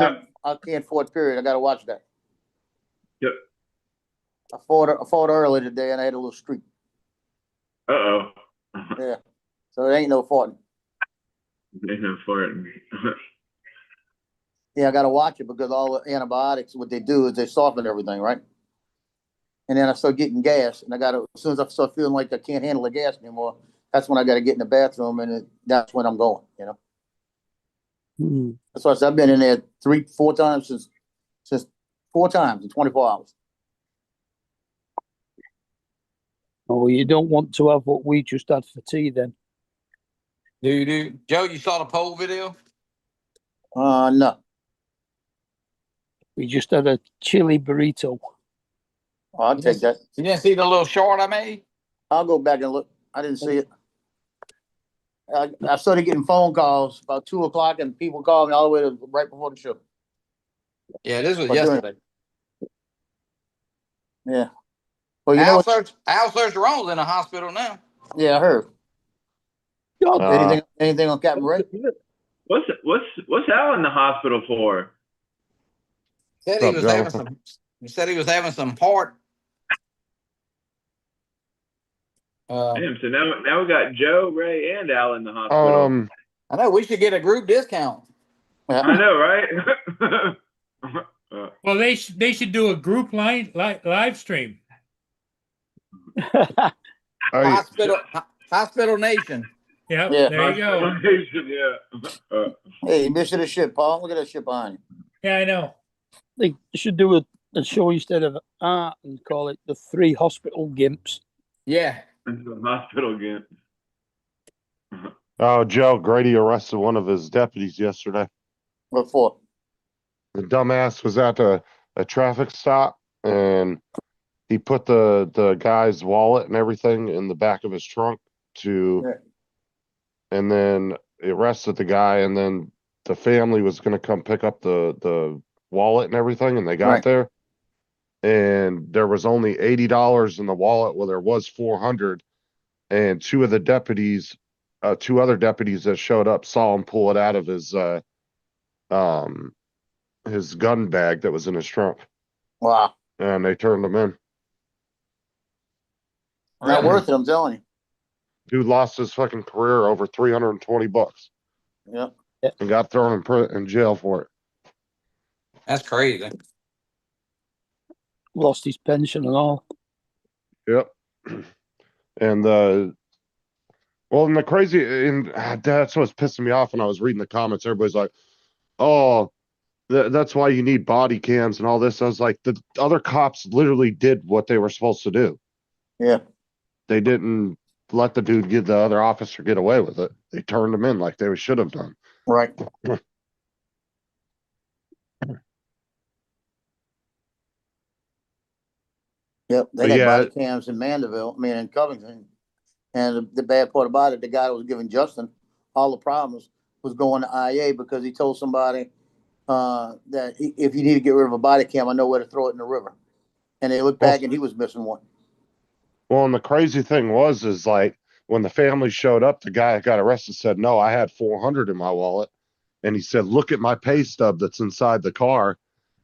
I can't afford. Period. I got to watch that. Yep. I fought early today, and I had a little streak. Uh-oh. Yeah, so it ain't no farting. Ain't no farting. Yeah, I got to watch it because all the antibiotics, what they do is they soften everything, right? And then I start getting gas, and as soon as I start feeling like I can't handle the gas anymore, that's when I got to get in the bathroom, and that's when I'm going, you know. That's why I said I've been in there 3-4 times since 4 times in 24 hours. Oh, you don't want to have what we just had for tea then. Do. Joe, you saw the poll video? No. We just had a chili burrito. Oh, I'll take that. You didn't see the little short I made? I'll go back and look. I didn't see it. I started getting phone calls about 2 o'clock, and people called me all the way to right before the show. Yeah, this was But during- yesterday. Yeah. Well, you know, Al Sergeron's in the hospital now. yeah, I heard. Anything on Captain Ray? What's Al in the hospital for? Said he was having some. He said he was having some heart. Damn, so now we got Joe, Ray, and Al in the hospital. I know we should get a group discount. I know, right? Well, they should do a group live stream. Hospital Nation. Yep, Yeah. there you go. Yeah. Hey, you missing a ship, Paul. Look at that ship behind you. Yeah, I know. They should do a show instead of art and call it the 3 Hospital Gimps. Yeah. Hospital again. Oh, Joe, Grady arrested one of his deputies yesterday. What for? The dumbass was at a traffic stop and he put the guy's wallet and everything in the back of his trunk and then he arrested the guy, and then the family was going to come pick up the wallet and everything, and they got there and there was only $80 in the wallet where there was $400, and 2 other deputies that showed up saw him pull it out of his his gun bag that was in his trunk, Wow. and they turned him in. Not Really? worth it, I'm telling you. Dude lost his fucking career over $320 Yep. and got thrown in jail for it. That's crazy. Lost his pension and all. Yep. And well, and the crazy, and that's what's pissing me off when I was reading the comments. Everybody's like, "Oh, that's why you need body cams and all this." I was like, the other cops literally did what they were supposed to do. Yeah. They didn't let the dude get the other officer get away with it. They turned him in like they should have done. Right. Yep. They But got yeah, body cams in Mandeville, I mean, in Covington. And the bad part about it, the guy that was giving Justin all the problems was going to IA because he told somebody that if you need to get rid of a body cam, I know where to throw it in the river. And they looked back and he was missing one. well, and the crazy thing is like when the family showed up, the guy that got arrested said, "No, I had 400 in my wallet." And he said, "Look at my pay stub that's inside the car."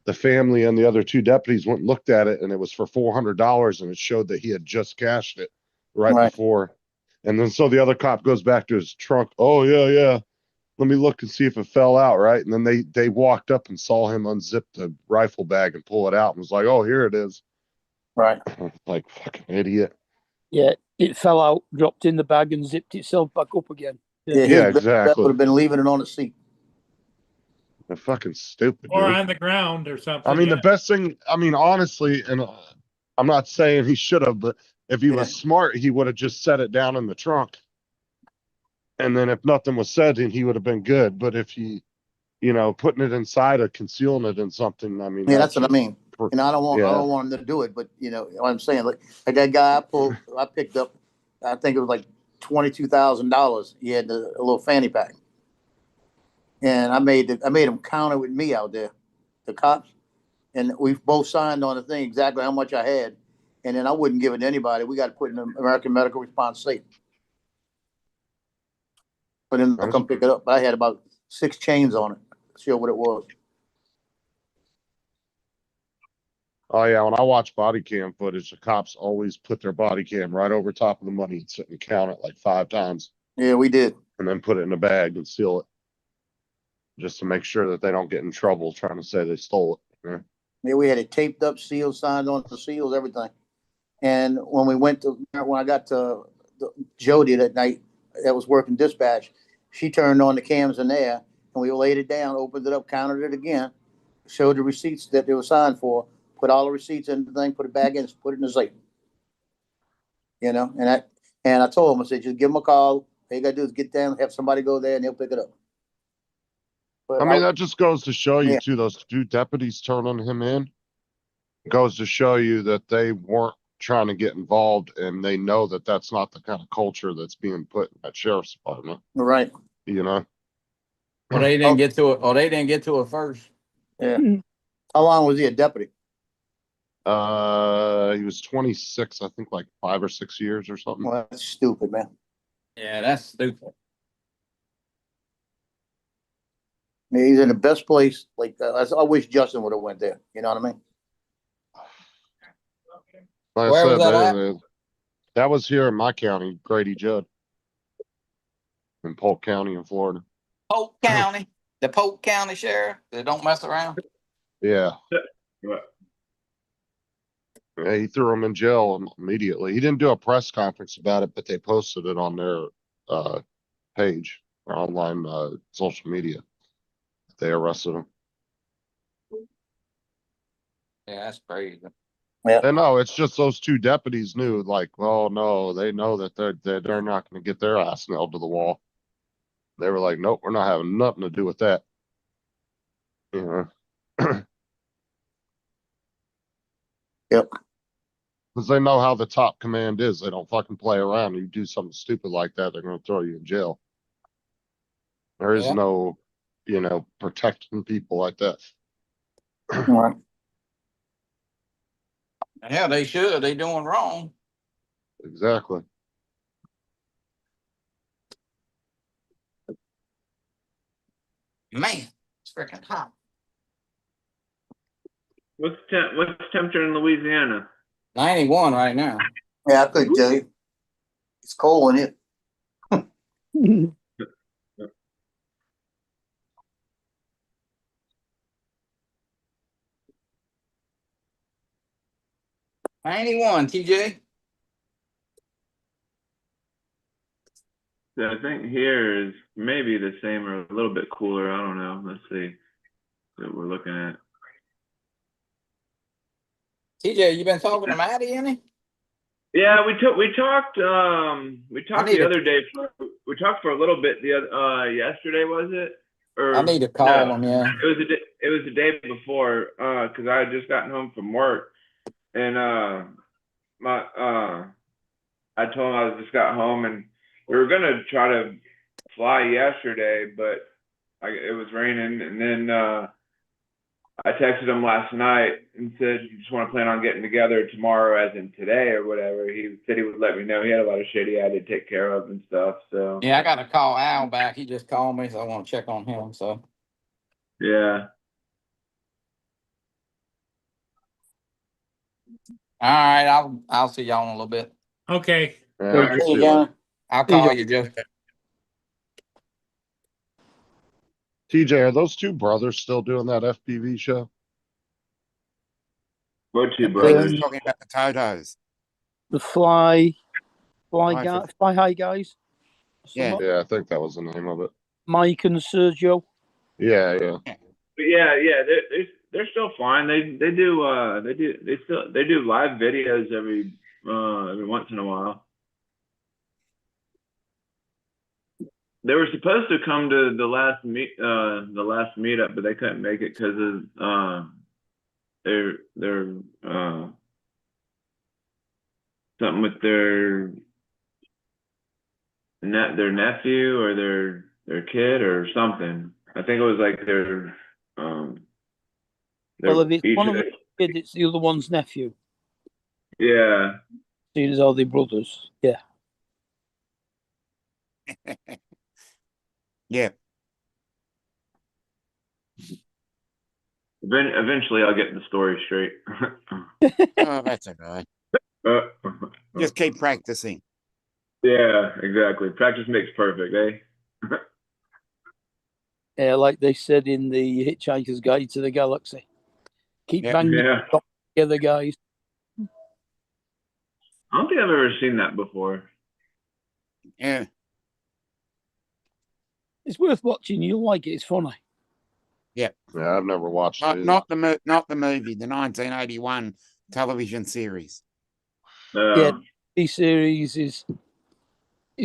The family and the other two deputies went and looked at it, and it was for $400, and it showed that he had just cashed it right before. And then so the other cop goes back to his trunk. "Oh yeah. Let me look and see if it fell out, right?" And then they walked up and saw him unzip the rifle bag and pull it out and was like, "Oh, here it is." Right. Like, fucking idiot. Yeah, it fell out, dropped in the bag, and zipped itself back up again. Yeah, exactly. That would have been leaving it on the seat. They're fucking stupid, Or dude. on the ground or something. I mean, yeah. the best thing, I mean, honestly, and I'm not saying he should have, but if he was smart, he would have just set it down in the trunk. And then if nothing was said, then he would have been good. But if he, putting it inside or concealing it in something, I mean, Yeah, that's what I mean. And I don't Yeah. want him to do it, but what I'm saying, like that guy I picked up, I think it was like $22,000. He had a little fanny pack. And I made him counter with me out there, the cops. And we both signed on the thing exactly how much I had. And then I wouldn't give it to anybody. We got to put in the American Medical Response Safe. But then I'll come pick it up. But I had about 6 chains on it. Show what it was. Oh yeah, when I watch body cam footage, the cops always put their body cam right over top of the money and sit and count it like 5 times. Yeah, we did. And then put it in a bag and seal it. Just to make sure that they don't get in trouble trying to say they stole it. Yeah. Yeah, we had it taped up, sealed, signed on the seals, everything. And when I got to Jody that night that was working dispatch, she turned on the cams in there and we laid it down, opened it up, counted it again, showed the receipts that they were signed for, put all the receipts in the thing, put it back in, put it in the safe. And I told him, I said, just give him a call. All you gotta do is get down, have somebody go there and they'll pick it up. But I mean, that just goes to show you too, those 2 deputies turning him in. It goes to show you that they weren't trying to get involved and they know that that's not the kind of culture that's being put in that sheriff's department. Right. Well, they didn't get to it. Oh, they didn't get to it first. Yeah. How long was he a deputy? He was 26, I think, like 5 or 6 years or something. Well, that's stupid, man. Yeah, that's stupid. He's in the best place. Like I wish Justin would have went there. You know what I mean? Like Where I was said, that that was here in my county, Grady Judd, in Polk County in Florida. Polk County, the Polk County Sheriff. They don't mess around. Yeah. Yeah, he threw him in jail immediately. He didn't do a press conference about it, but they posted it on their page or online social media. They arrested him. Yeah, that's crazy. Yeah. And no, it's just those 2 deputies knew, like, oh no, they know that they're not going to get their ass nailed to the wall. They were like, nope, we're not having nothing to do with that. Yep. Because they know how the top command is. They don't fucking play around. You do something stupid like that, they're going to throw you in jail. There is no, protecting people like that. Right. Yeah, they should. They doing wrong. Exactly. Man, freaking hot. What's temperature in Louisiana? 91 right now. Yeah, I couldn't tell you. It's cold in it. '91, TJ. So I think here is maybe the same or a little bit cooler. I don't know. Let's see what we're looking at. TJ, you been talking to Maddie any? Yeah, we talked need the to- other day. We talked for a little bit the other yesterday, was it? Or I need to call no, him, yeah. It was the day before because I had just gotten home from work and I told him I just got home and we were gonna try to fly yesterday, but it was raining and then I texted him last night and said, you just want to plan on getting together tomorrow as in today or whatever. He said he would let me know. He had a lot of shit he had to take care of and stuff. So Yeah, I got to call Al back. He just called me, so I want to check on him. So yeah. all right, I'll see y'all in a little bit. Okay. Yeah, See you, Johnny. I'll call you, Joe. TJ, are those two brothers still doing that FPV show? What two I think brothers? he's talking about the Totos. The fly Fly high guys. Yeah. Somewhat. Yeah, I think that was the name of it. Mike and Sergio. Yeah, yeah. But yeah, they're still fine. They do live videos every once in a while. They were supposed to come to the last meetup, but they couldn't make it because of their something with their nephew or their kid or something. I think it was like their Well, if it's each one of of the kids, it's the other one's nephew. yeah. These are the brothers. Yeah. Yeah. Eventually, I'll get the story straight. Oh, that's okay. Just keep practicing. Yeah, exactly. Practice makes perfect, eh? Yeah, like they said in the Hitchhiker's Guide to the Galaxy. Keep Yep. banging Yeah. together, guys. I don't think I've ever seen that before. Yeah. It's worth watching. You'll like it. It's funny. Yeah, I've never watched it. Not the movie, the 1981 television series. Yeah, the series is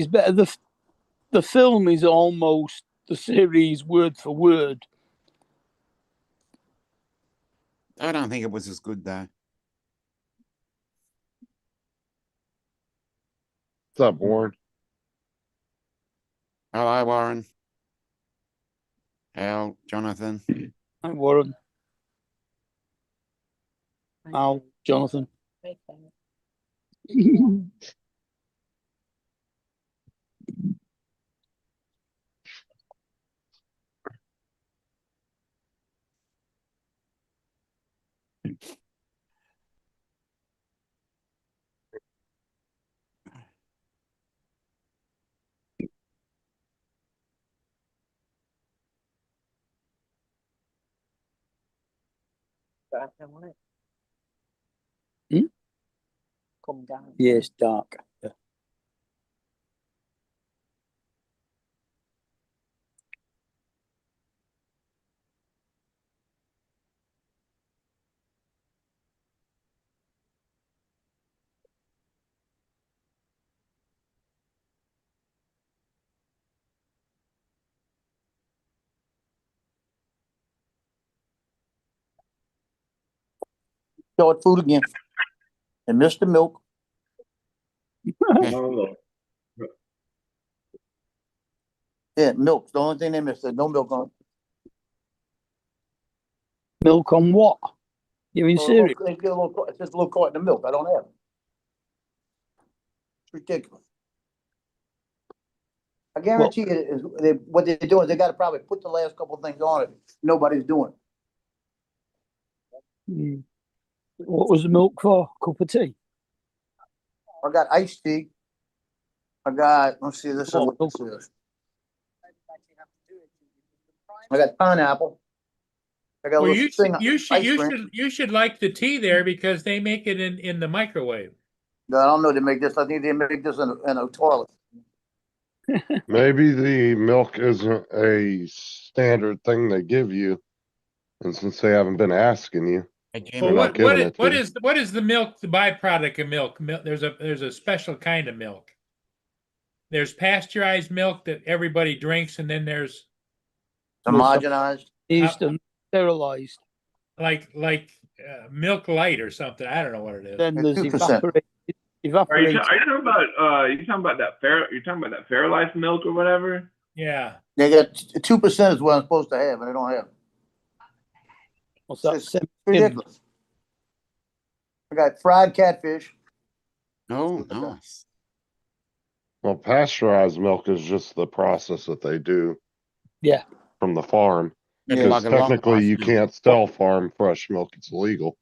better. The film is almost the series word for word. I don't think it was as good though. What's up, Warren? Hello, Warren. Al, Jonathan. Hi, Warren. Al, Jonathan. Hmm? Come down. Yes, dark. Yeah. Short food again. And Mr. Milk. Oh, Yeah, milk's the only thing they missed. There's no milk on it. Milk on what? You mean Oh, cereal? look, it's just a little carton of milk. I don't have it. It's ridiculous. I guarantee you, what they're doing, they gotta probably put the last couple of things on it. Nobody's doing it. Mm. What was the milk for? Cup of tea? I got iced tea. I got, let's see, this is what Milk. this is. I got pineapple. I got a Well, little thing, ice cream. you should like the tea there because they make it in the microwave. No, I don't know, they make this, I think they make this in a toilet. Maybe the milk isn't a standard thing they give you. And since they haven't been asking you, Hey, Jim, Well, They're not giving it to you. what is the milk, the byproduct of milk? There's a special kind of milk. There's pasteurized milk that everybody drinks, and then there's Homogenized. Used and sterilized. like Milk Light or something. I don't know what it is. Then there's 2%. Are you evaporated. talking about that Fairlife milk or whatever? Yeah. They got 2% is what I'm supposed to have, and they don't have. What's that? It's ridiculous. I got fried catfish. oh, nice. well, pasteurized milk is just the process that they do. Yeah. From the farm. It's Because like a long technically you life can't sell farm fresh milk. It's illegal.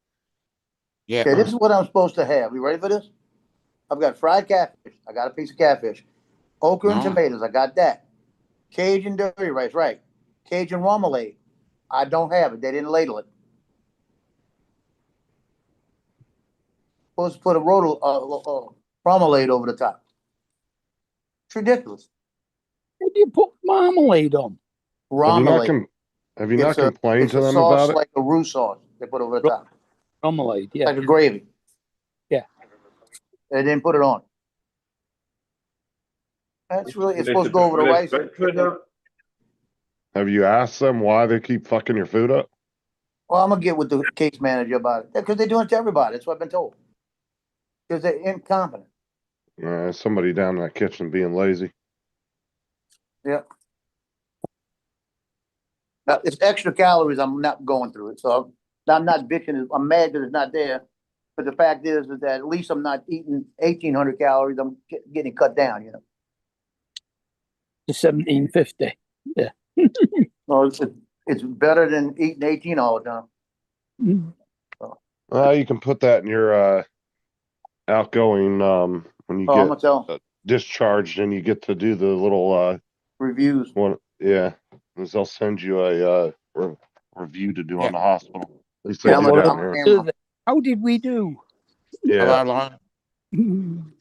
Yeah. Okay, this is what I'm supposed to have. You ready for this? I've got fried catfish. I got a piece of catfish. Okra and Nice. tomatoes. I got that. Cajun dirty rice, right? Cajun remoulade. I don't have it. They didn't ladle it. Supposed to put a remoulade over the top. It's ridiculous. What do you put marmalade on? Remoulade. Have you not complained It's to a them sauce about it? like a roux sauce they put over the top. Marmalade, yeah. Like a gravy. Yeah. They didn't put it on. That's really, it's supposed to go over the rice. Have you asked them why they keep fucking your food up? Well, I'm gonna get with the case manager about it. Because they're doing it to everybody. That's what I've been told. Because they're incompetent. Somebody down in that kitchen being lazy. Yeah. Now, it's extra calories. I'm not going through it. So I'm not bitching. I'm mad that it's not there. But the fact is that at least I'm not eating 1,800 calories. I'm getting cut down, you know. To 1750. Yeah. No, it's better than eating 18 all the time. Mm. You can put that in your outgoing when you Oh, I'm get gonna tell discharged and you get to do the little reviews. one. Yeah, is they'll send you a review to do on the hospital. At least they Yeah, do I'm down gonna- here. How did we do? Yeah. Hello, Lon.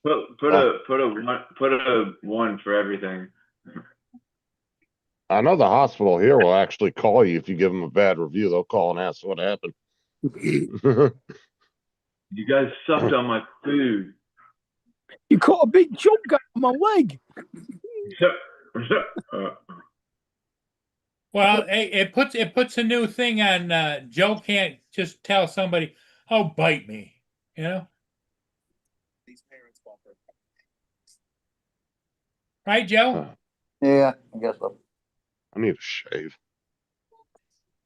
Put a one for everything. I know the hospital here will actually call you if you give them a bad review. They'll call and ask what happened. You guys sucked on my food. You caught a big chunk out of my leg. Well, it puts a new thing on. Joe can't just tell somebody, "Oh, bite me," you know. Right, Joe? Yeah, I guess so. I need a shave.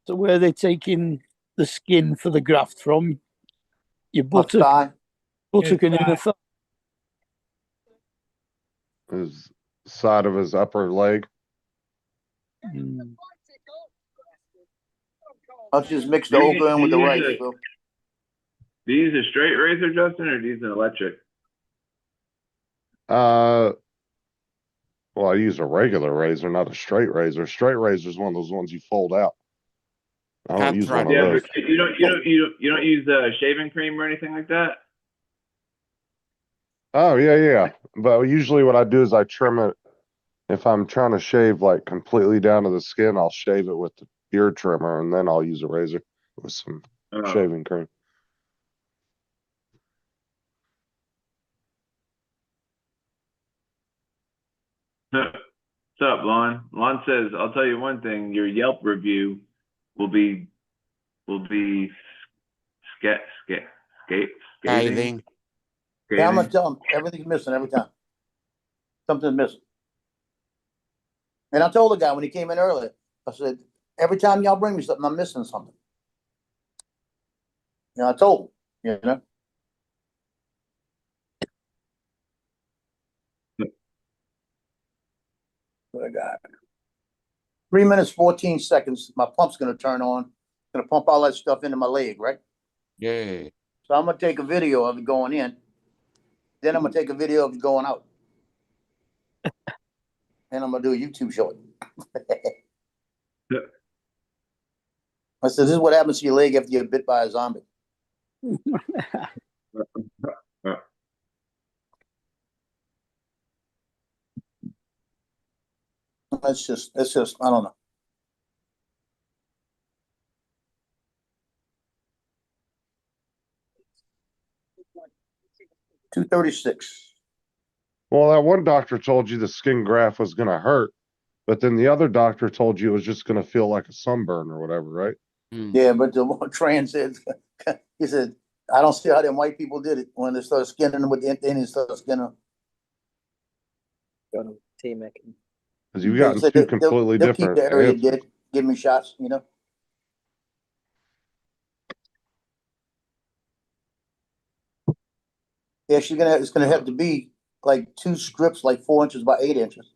So where are they taking the skin for the graft from? Your Left buttock, thigh. buttock and inner thigh. His side of his upper leg. Mm. I'll just mix the okra in with the rice. So. Do you use a straight razor, Justin, or do you use an electric? Well, I use a regular razor, not a straight razor. Straight razor is one of those ones you fold out. I don't That's use right. one of Yeah, those. but you don't use shaving cream or anything like that. Oh yeah. But usually what I do is I trim it. If I'm trying to shave like completely down to the skin, I'll shave it with the beard trimmer, and then I'll use a razor with some Oh. shaving cream. What's up, Lon? Lon says, "I'll tell you one thing. Your Yelp review will be scathing. Scathing. Yeah, I'm gonna tell them everything's missing every time. Something's missing. And I told the guy when he came in earlier, I said, every time y'all bring me something, I'm missing something. You know, I told him, you know. What I got? 3 minutes, 14 seconds. My pump's gonna turn on. Gonna pump all that stuff into my leg, right? Yeah. So I'm gonna take a video of it going in. Then I'm gonna take a video of it going out. And I'm gonna do a YouTube short. I said, this is what happens to your leg after you get bit by a zombie. That's just, I don't know. $236. Well, that one doctor told you the skin graft was gonna hurt, but then the other doctor told you it was just gonna feel like a sunburn or whatever, right? Yeah, but the one trans said, he said, I don't see how them white people did it when they started skinning them with the Indians started skinning them. Got a T-making. Because you've gotten two completely they'll keep different the area answers. dead, give me shots, you know. Yeah, it's gonna have to be like 2 strips, like 4 inches by 8 inches.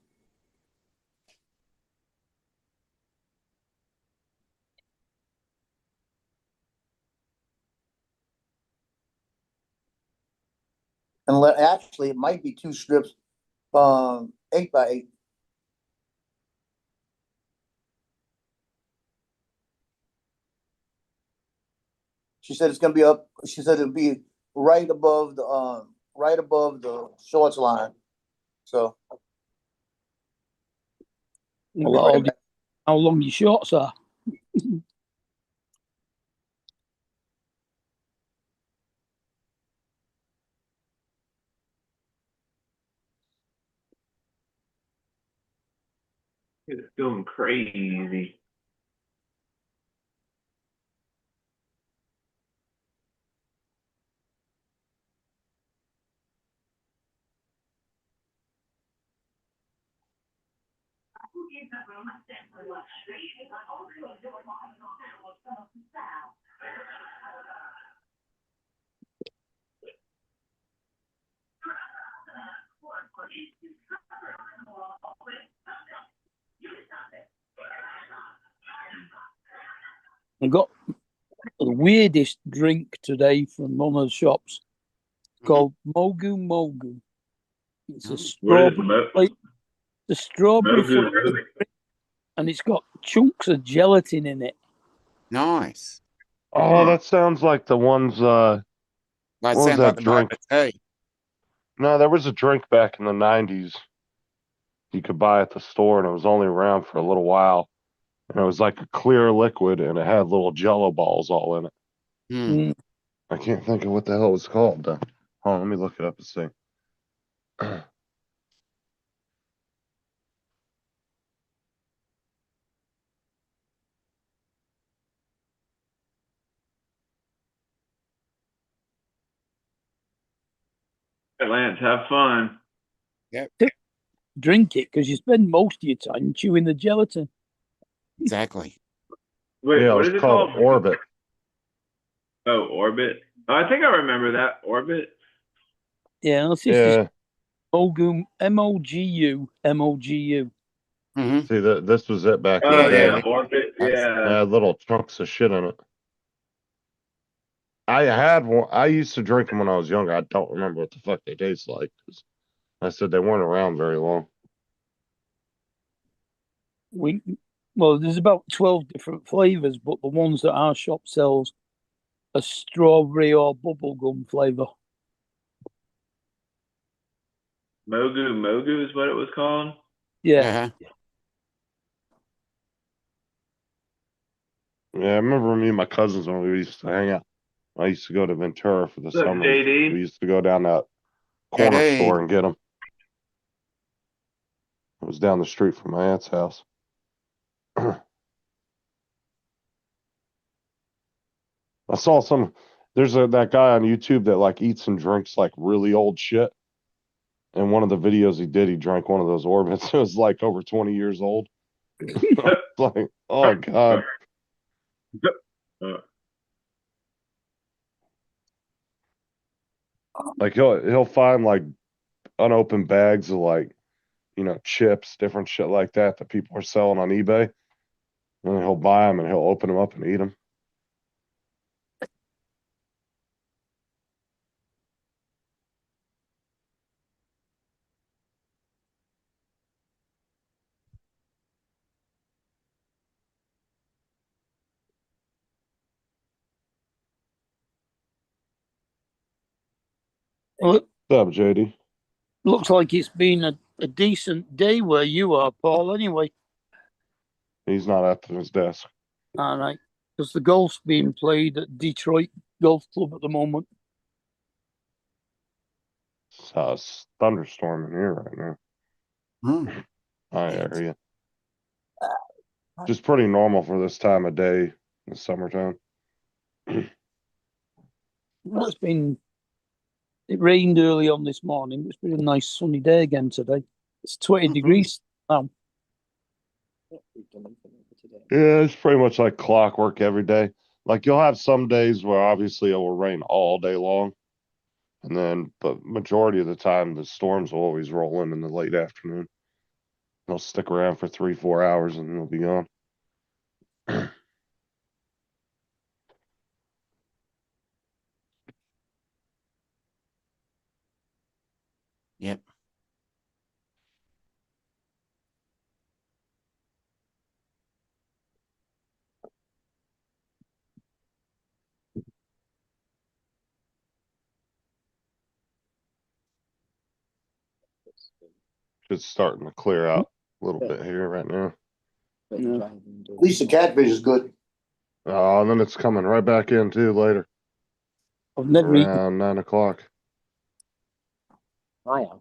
And actually, it might be 2 strips, 8 by 8. She said it's gonna be up. She said it'll be right above the shorts line. So Well, how long your shorts are. It's going crazy. I got the weirdest drink today from one of the shops. It's called Mogu Mogu. It's a What is strawberry, the strawberry Mogu flavour, Mogu? and it's got chunks of gelatin in it. Nice. Oh, that sounds like the ones. That what was sounds that like the drink? Hey. No, there was a drink back in the 90s you could buy at the store, and it was only around for a little while. And it was like a clear liquid, and it had little Jello balls all in it. Mm. I can't think of what the hell it's called. Though. Hold on, let me look it up and see. Lance, have fun. Yep. Drink it because you spend most of your time chewing the gelatin. Exactly. Wait, Yeah, it what was is it called called? Orbit. Oh, Orbit. Oh, I think I remember that. Orbit. Yeah, that's just Yeah. Mogu, Mogu, Mogu. Mm-hmm. See, this was it back in Oh the day. yeah, Orbit. It Yeah. had little chunks of shit in it. I had one. I used to drink them when I was younger. I don't remember what the fuck they taste like. 'Cause I said they weren't around very long. Well, there's about 12 different flavors, but the ones that our shop sells are strawberry or bubblegum flavor. Mogu Mogu is what it was called. Yeah. Yeah, I remember me and my cousins when we used to hang out. I used to go to Ventura for the What's up, summer. JD? We used to go down that corner JD. store and get them. It was down the street from my aunt's house. I saw there's that guy on YouTube that like eats and drinks like really old shit. And one of the videos he did, he drank one of those Orbits. It was like over 20 years old. Like, oh God. Like he'll find like unopened bags of like chips, different shit like that people are selling on eBay. And he'll buy them and he'll open them up and eat them. Well, What's up, JD? looks like it's been a decent day where you are, Paul, anyway. He's not at his desk. All right. Because the golf's being played at Detroit Golf Club at the moment. It's thunderstorming here right now. I hear you. Just pretty normal for this time of day in the summertime. Well, it rained early on this morning, but it's been a nice sunny day again today. It's 20 degrees now. Yeah, it's pretty much like clockwork every day. Like you'll have some days where obviously it will rain all day long. But majority of the time, the storms will always roll in the late afternoon. They'll stick around for 3-4 hours and they'll be gone. Yep. It's starting to clear out a little bit here right now. Yeah. At least the catfish is good. And then it's coming right back in too later. I've never eaten. Around 9 o'clock. I am.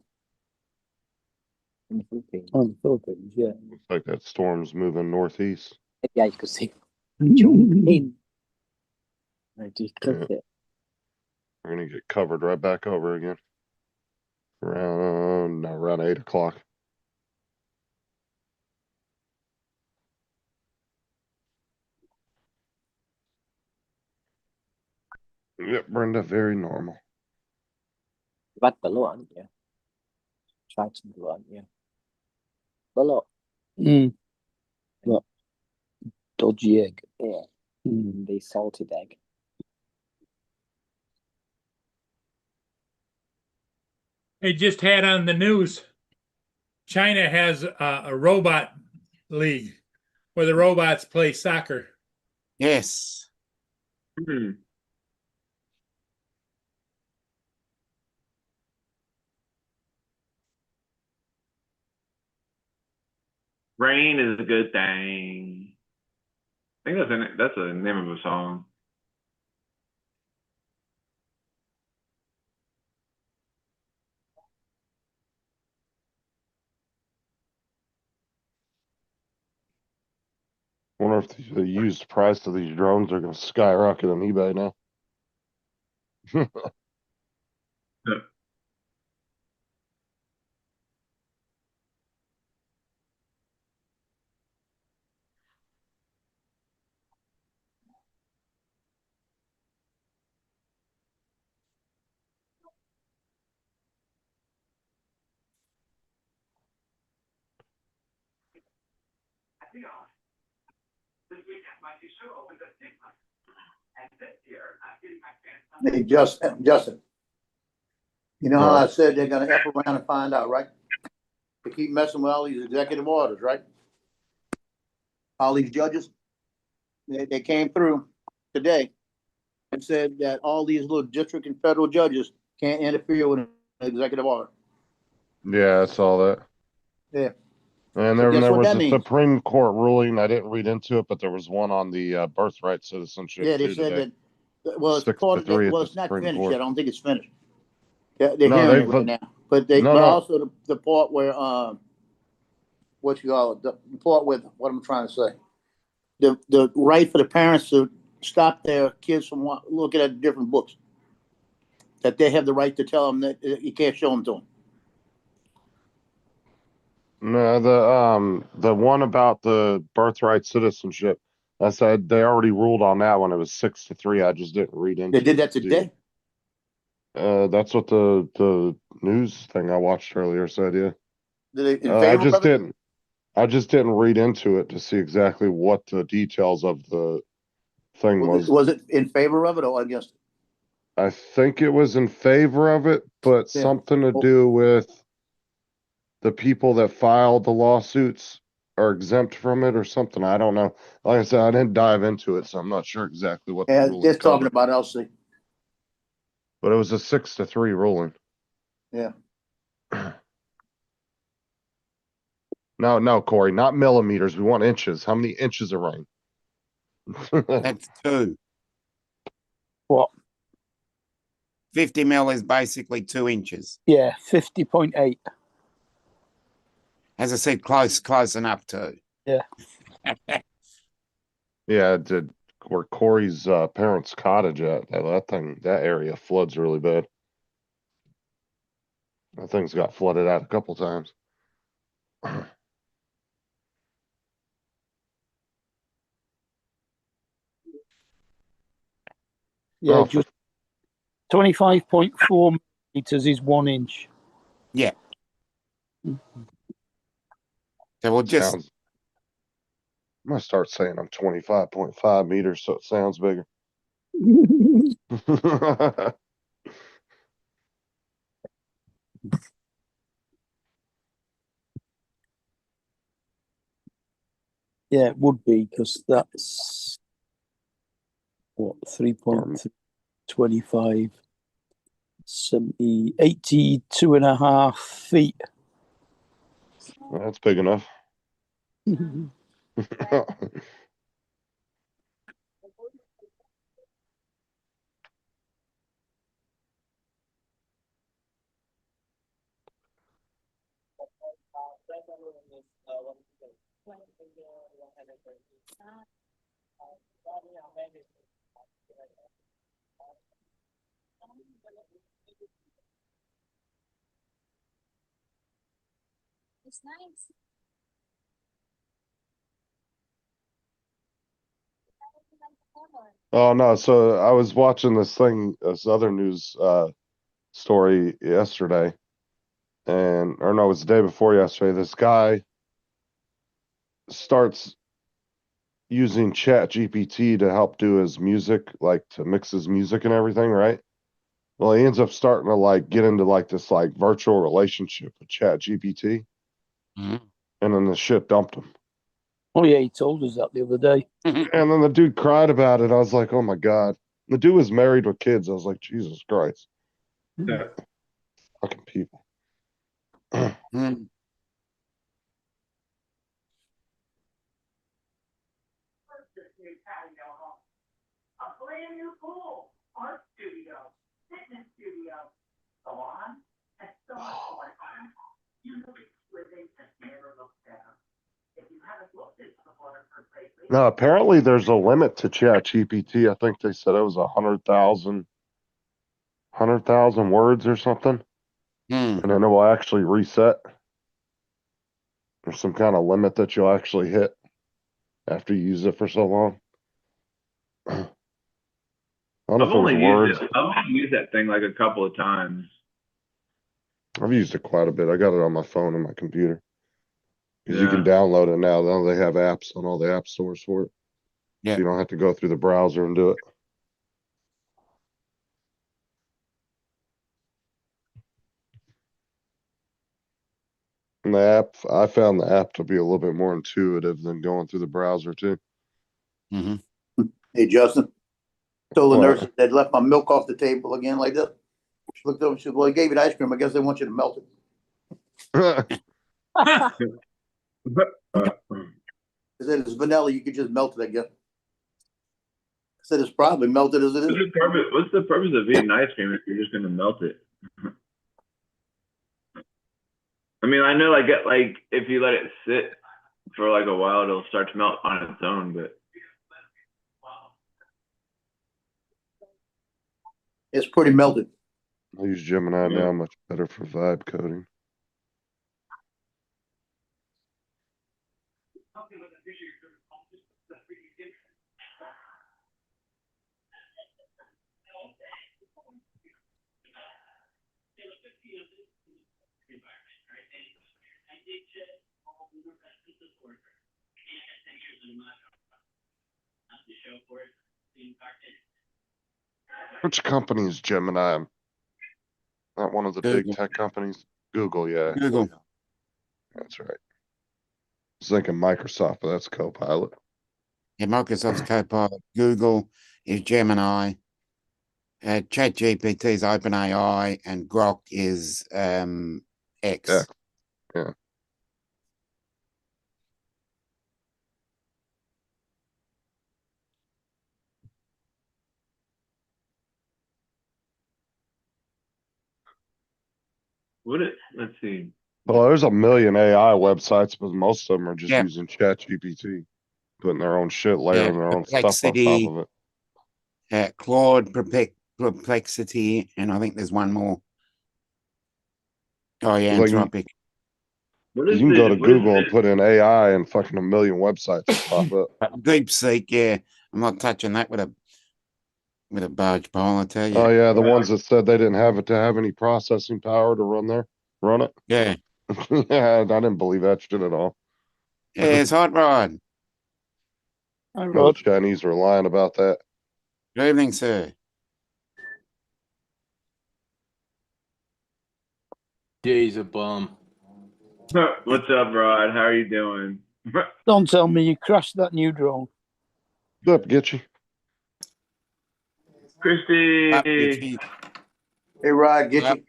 In the Philippines. Oh, the Philippines, yeah. Looks like that storm's moving northeast. Yeah, you could see. Jump in. I just clipped it. We're gonna get covered right back over again. Around 8 o'clock. Yep, Brenda, very normal. Bắt below, aren't you? Try to below, aren't you? Below. What? Dodgy egg. Yeah. The salted egg. They just had on the news, China has a robot league where the robots play soccer. Yes. Rain is a good thing. I think that's the name of a song. Wonder if the used price of these drones are going to skyrocket on eBay now. Hey, Justin. You know how I said they're gonna F around and find out, right? They keep messing with all these executive orders, right? All these judges, they came through today and said that all these little district and federal judges can't interfere with an executive order. Yeah, I saw that. Yeah. And So guess there what was that a means? Supreme Court ruling. I didn't read into it, but there was one on the birthright citizenship. Yeah, they too said today. that, well, it's 6-3 part at of, well, the it's not Supreme finished Court. yet. I don't think it's finished. They're No, hearing it they've- right now. But No. also the part where, what you call it, the part with, what I'm trying to say. The right for the parents to stop their kids from looking at different books. That they have the right to tell them that you can't show them to them. No, the one about the birthright citizenship. I said they already ruled on that one. It was 6-3. I just didn't read into. They did that it. today? That's what the news thing I watched earlier said. Yeah. Did they in I favor just of it? didn't. I just didn't read into it to see exactly what the details of the thing was. Was it in favor of it or against it? I think it was in favor of it, but Yeah. something to Well- do with the people that filed the lawsuits are exempt from it or something. I don't know. Like I said, I didn't dive into it, so I'm not sure exactly what the Yeah, ruling just talking covered. about LC. But it was a 6-3 ruling. Yeah. No, Corey, not millimeters. We want inches. How many inches of rain? That's 2. What? 50 mil is basically 2 inches. Yeah, 50.8. As I said, close enough too. Yeah. Yeah, it did where Corey's parents' cottage at. That area floods really bad. That thing's got flooded out a couple times. Yeah, Oh, just 25.4 meters is 1 inch. Yeah. So we'll just sounds. I'm gonna start saying I'm 25.5 meters, so it sounds bigger. Yeah, it would be because that's what 3.25 70 82.5 feet. That's big enough. It's nice. Oh no, so I was watching this other news story yesterday, or no, it was the day before yesterday. This guy starts using Chat GPT to help do his music, like to mix his music and everything, right? Well, he ends up starting to like get into like this like virtual relationship with Chat GPT, Mhm. and then the shit dumped him. Oh yeah, he told us that the other day. And then the dude cried about it. I was like, oh my God. The dude was married with kids. I was like, Jesus Christ. Yeah. Fucking people. Mm. A brand new pool, art studio, fitness studio, salon, and so much more fun. You look exquisite and never look better. If you haven't looked at the Waterford lately. No, apparently there's a limit to Chat GPT. I think they said it was 100,000 words or something. Mm. And then it will actually reset. There's some kind of limit that you'll actually hit after you use it for so long. I don't know I've if it was only words. I've only used that thing like a couple of times. I've used it quite a bit. I got it on my phone and my computer. Because you can Yeah. download it now. Now they have apps on all the app stores for it. Yeah. So you don't have to go through the browser and do it. And the app, I found the app to be a little bit more intuitive than going through the browser too. Mhm. Hey, Justin. Told the What? nurse they'd left my milk off the table again like this. She looked over, she said, well, I gave you the ice cream. I guess they want you to melt it. I said, it's vanilla. You could just melt it, I guess. I said, it's probably melted as it is. What's the purpose of eating ice cream if you're just gonna melt it? I mean, I know like if you let it sit for like a while, it'll start to melt on its own, but It's pretty melted. I use Gemini Yeah. now, much better for vibe coding. Which company is Gemini? Not one of the big Google. tech companies. Google, yeah. Google. That's right. I was thinking Microsoft, but that's Copilot. Yeah, Microsoft's Copilot. Google is Gemini. ChatGPT is OpenAI, and Grok is X. Yeah. Yeah. Let's see. Well, there's a million AI websites, but most of them are just Yeah. using ChatGPT, putting their own shit, layering their own stuff on top Perplexity, of it. Claude, Perplexity, and I think there's one more. Oh yeah, Like, Anthropic. What you is can go to what is Google and put in AI, and fucking a million websites will pop up. DeepSeek, yeah. I'm not touching that with a barge pole, I tell you. Oh yeah, the ones that said they didn't have it to have any processing power to run it. Yeah. Yeah, I didn't believe that shit at all. Yeah, it's hot rod. Hi, The Rod. Chinese were lying about that. Good evening, sir. Jay's a bum. What's up, Rod? How are you doing? Don't tell me you crashed that new drone. What's up, Gitchy? Christy. Hey, Rod, get Yep. you.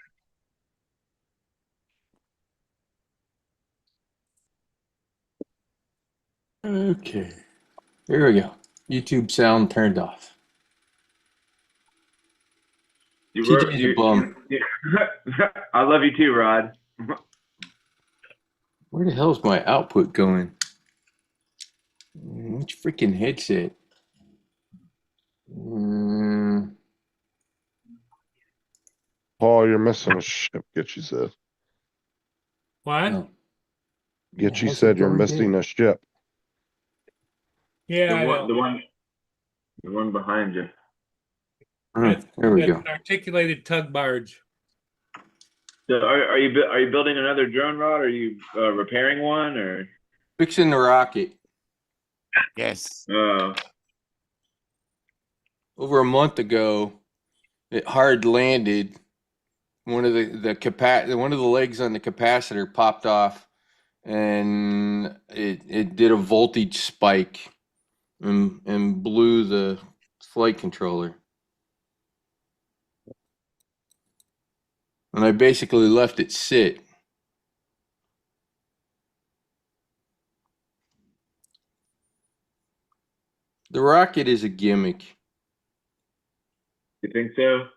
Okay. Here we go. YouTube sound turned off. TJ's a bum. I love you too, Rod. Where the hell's my output going? Which freaking headset? Paul, you're missing a ship, Gitchy said. What? No. Gitchy how's said it you're going missing there? a ship. Yeah, I know. The one behind you. There we That's go. an articulated tug barge. So are you building another drone, Rod? Are you repairing one or? Fixing the rocket. Yes. Over a month ago, it hard landed. One of the legs on the capacitor popped off, and it did a voltage spike and blew the flight controller. And I basically left it sit. The rocket is a gimmick. You think so?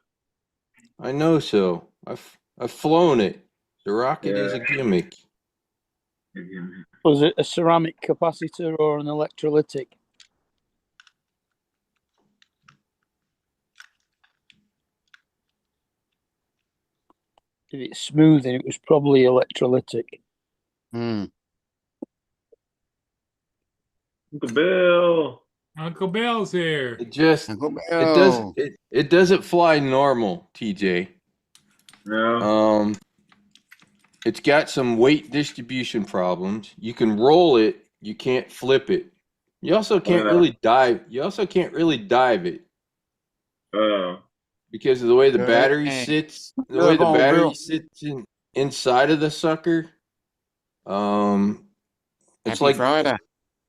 I know so. I've flown it. The rocket is a gimmick. Was it a ceramic capacitor or an electrolytic? If it's smooth, then it was probably electrolytic. Uncle Bill. Uncle Bill's here. It doesn't fly normal, TJ. No. It's got some weight distribution problems. You can roll it, you can't flip it. You also can't really dive. You also can't really dive it. Because of the way the battery sits. The way the battery sits inside of the sucker.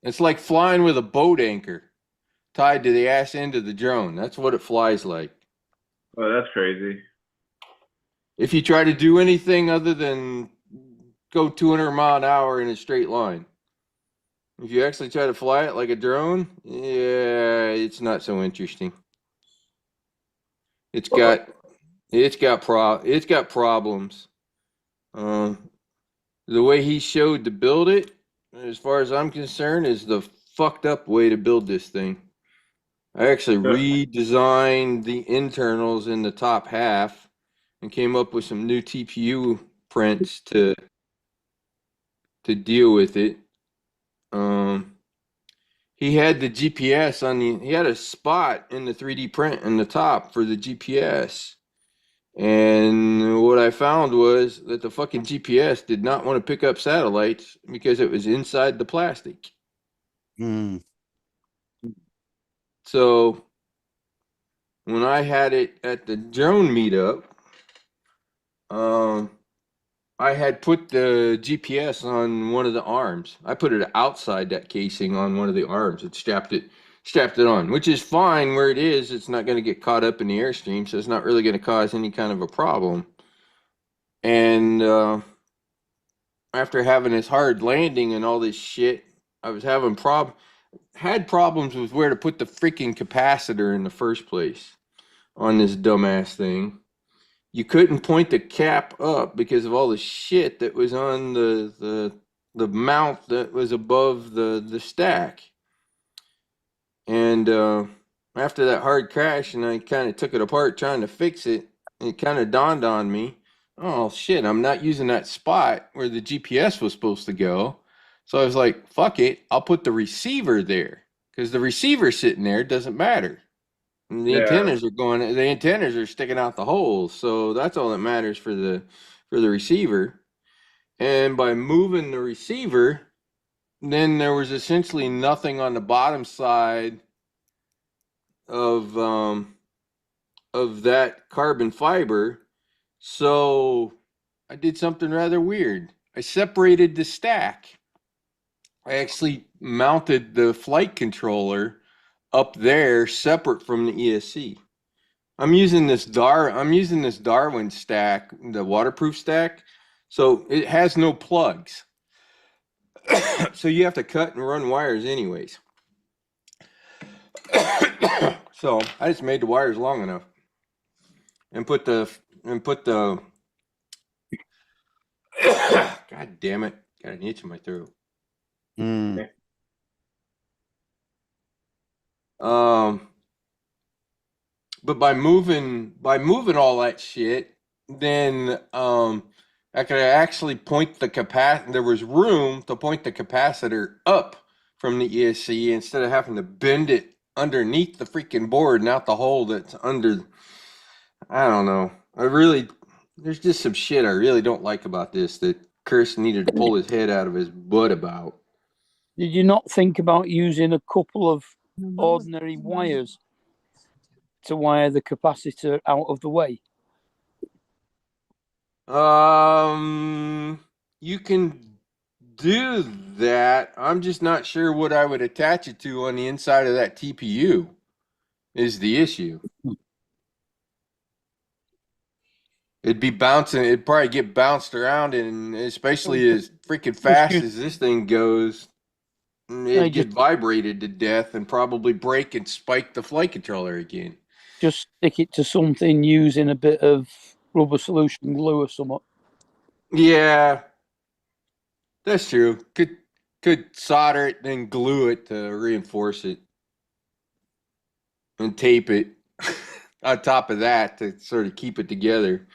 It's like flying with a boat anchor tied to the ass end of the drone. That's what it flies like. Oh, that's crazy. If you try to do anything other than go 200 mile an hour in a straight line, if you actually try to fly it like a drone, yeah, it's not so interesting. It's got problems. The way he showed to build it, as far as I'm concerned, is the fucked up way to build this thing. I actually redesigned the internals in the top half and came up with some new TPU prints to deal with it. He had the GPS he had a spot in the 3D print in the top for the GPS. And what I found was that the fucking GPS did not want to pick up satellites because it was inside the plastic. Mm. So when I had it at the drone meetup, I had put the GPS on one of the arms. I put it outside that casing on one of the arms and strapped it on, which is fine where it is. It's not going to get caught up in the airstream, so it's not really going to cause any kind of a problem. And after having this hard landing and all this shit, I was having had problems with where to put the freaking capacitor in the first place on this dumbass thing. You couldn't point the cap up because of all the shit that was on the mount that was above the stack. And after that hard crash, and I kind of took it apart trying to fix it, it kind of dawned on me, oh shit, I'm not using that spot where the GPS was supposed to go. So I was like, fuck it, I'll put the receiver there, because the receiver sitting there doesn't matter. And the antennas are sticking out the holes, so that's all that matters for the receiver. And by moving the receiver, then there was essentially nothing on the bottom side of that carbon fiber. So I did something rather weird. I separated the stack. I actually mounted the flight controller up there separate from the ESC. I'm using this Darwin stack, the waterproof stack. So it has no plugs. So you have to cut and run wires anyways. So I just made the wires long enough and put the God damn it, got an itch in my throat. Mm. But by moving all that shit, then I could actually point the capacitor. There was room to point the capacitor up from the ESC instead of having to bend it underneath the freaking board and out the hole that's under. I don't know. There's just some shit I really don't like about this that Chris needed to pull his head out of his butt about. Did you not think about using a couple of ordinary wires to wire the capacitor out of the way? You can do that. I'm just not sure what I would attach it to on the inside of that TPU is the issue. It'd be bouncing. It'd probably get bounced around, and especially as freaking fast as this thing goes, it'd get vibrated to death and probably break and spike the flight controller again. Just stick it to something using a bit of rubber solution glue or something. Yeah, that's true. Could solder it, then glue it to reinforce it, and tape it on top of that to sort of keep it together.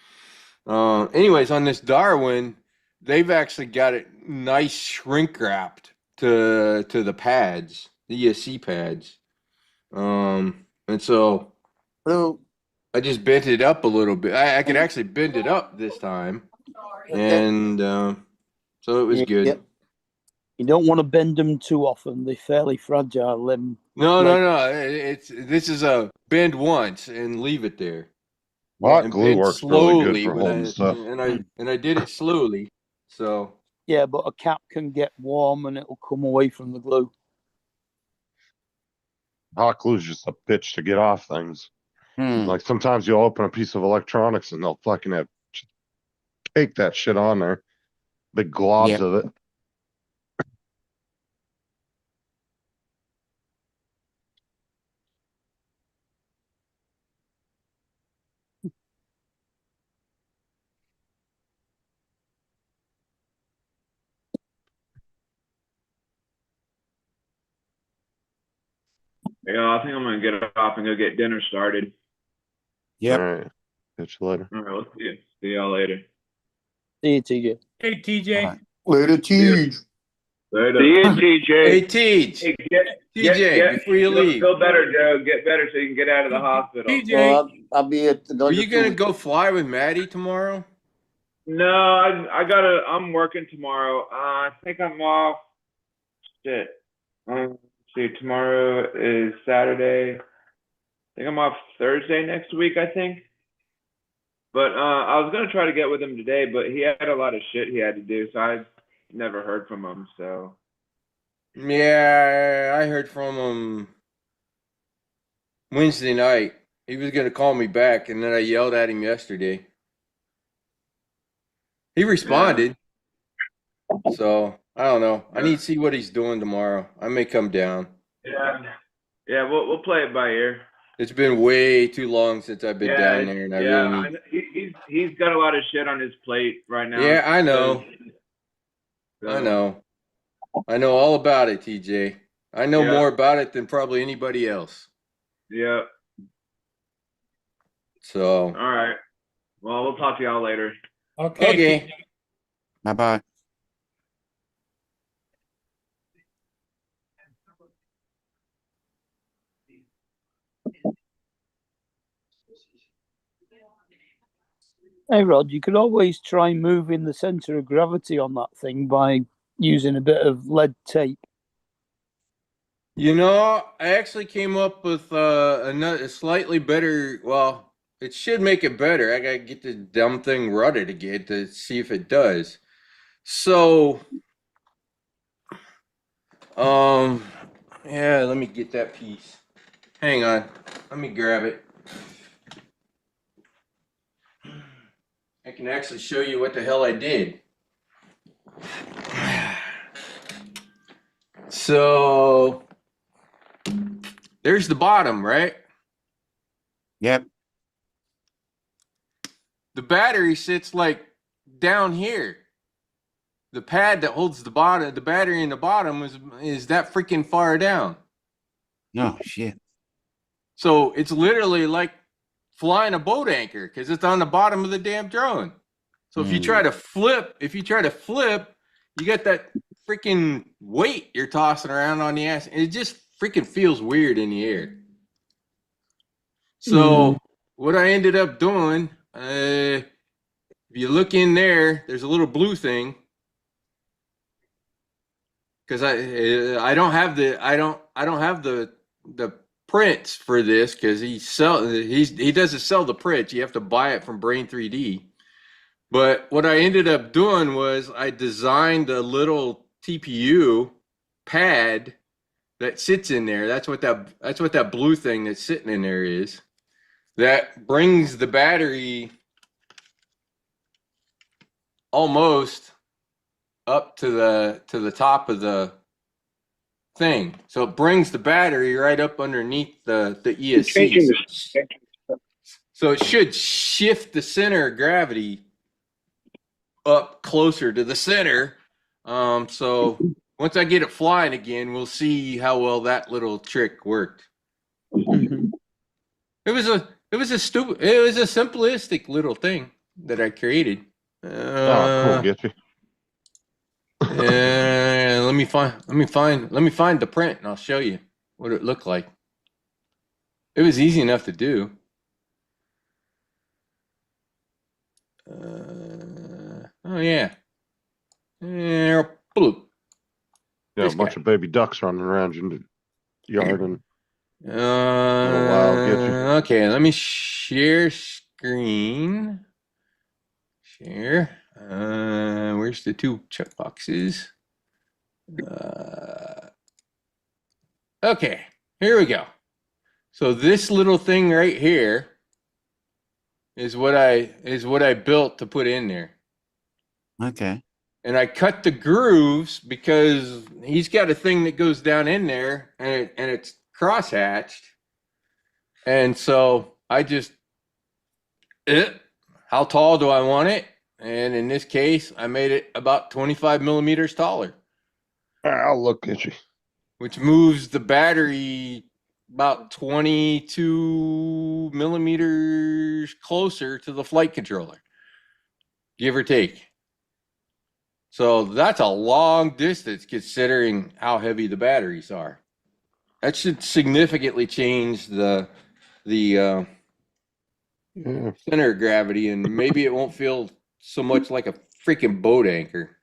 Anyways, on this Darwin, they've actually got it nice shrink wrapped to the pads, the ESC pads. And so I just bent it up a little bit. I could actually bend it up this time, and so it was good. Yep. You don't want to bend them too often; they're fairly fragile. No. This is a bend once and leave it there. Hot glue works really good for holding stuff. And I did it slowly. So yeah, but a cap can get warm and it'll come away from the glue. Hot glue is just a bitch to get off things. Like sometimes you'll open a piece of electronics and they'll fucking have take that shit on there. Big globs of it. Yeah, I think I'm gonna get off and go get dinner started. Yep. All right. Catch you later. All right, we'll see y'all later. See you, TJ. Hey, TJ. Later, TJ. See you, TJ. Hey, Teach. Hey, TJ, before you leave, Feel better, Joe. Get better so you can get out of the hospital. TJ, Well, I'll be at the. are you gonna go fly with Maddie tomorrow? No, I'm working tomorrow. I think I'm off. Shit. Let's see, tomorrow is Saturday. I think I'm off Thursday next week, I think. But I was gonna try to get with him today, but he had a lot of shit he had to do, so I never heard from him. So Yeah, I heard from him Wednesday night. He was gonna call me back, and then I yelled at him yesterday. He responded. So I don't know. I need to see what he's doing tomorrow. I may come down. yeah, we'll play it by ear. It's been way too long since I've been down there, and I really need. He's got a lot of shit on his plate right now. Yeah, I know. So, I know. I know all about it, TJ. I know Yeah. more about it than probably anybody else. Yeah. So All right. Well, we'll talk to y'all later. okay. Bye bye. Hey Rod, you could always try moving the center of gravity on that thing by using a bit of lead tape. You know, I actually came up with a slightly better. Well, it should make it better. I gotta get the dumb thing rutted again to see if it does. So, yeah, let me get that piece. Hang on, let me grab it. I can actually show you what the hell I did. So there's the bottom, right? Yep. The battery sits like down here. The pad that holds the bottom, the battery in the bottom is that freaking far down. Oh shit. So it's literally like flying a boat anchor because it's on the bottom of the damn drone. So if you try to flip, you get that freaking weight you're tossing around on the ass. And it just freaking feels weird in the air. So what I ended up doing, if you look in there, there's a little blue thing. Because I don't have the prints for this because he doesn't sell the prints. You have to buy it from Brain 3D. But what I ended up doing was I designed a little TPU pad that sits in there. That's what that blue thing that's sitting in there is. That brings the battery almost up to the top of the thing. So it brings the battery right up underneath the ESC. So it should shift the center of gravity up closer to the center. So once I get it flying again, we'll see how well that little trick worked. It was a simplistic little thing that I created. Oh, cool, get you. Let me find the print and I'll show you what it looked like. It was easy enough to do. Oh yeah. Bloop. Yeah, a bunch of baby ducks running around in the yard and okay, let me share screen. Share. Where's the two check boxes? Okay, here we go. So this little thing right here is what I built to put in there. Okay. And I cut the grooves because he's got a thing that goes down in there and it's cross-hatched. And so I just, how tall do I want it? And in this case, I made it about 25 millimeters taller. I'll look at you. Which moves the battery about 22 millimeters closer to the flight controller, give or take. So that's a long distance considering how heavy the batteries are. That should significantly change the Yeah. center of gravity, and maybe it won't feel so much like a freaking boat anchor.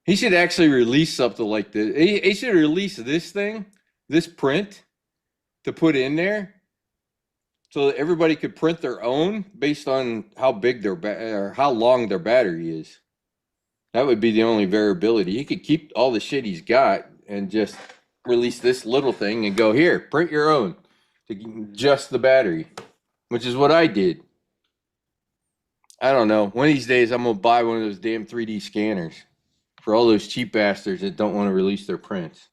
He should actually release something like this. He should release this thing, this print, to put in there, so that everybody could print their own based on how big their or how long their battery is. That would be the only variability. He could keep all the shit he's got and just release this little thing and go, here, print your own to just the battery, which is what I did. I don't know. One of these days, I'm going to buy one of those damn 3D scanners for all those cheap bastards that don't want to release their prints.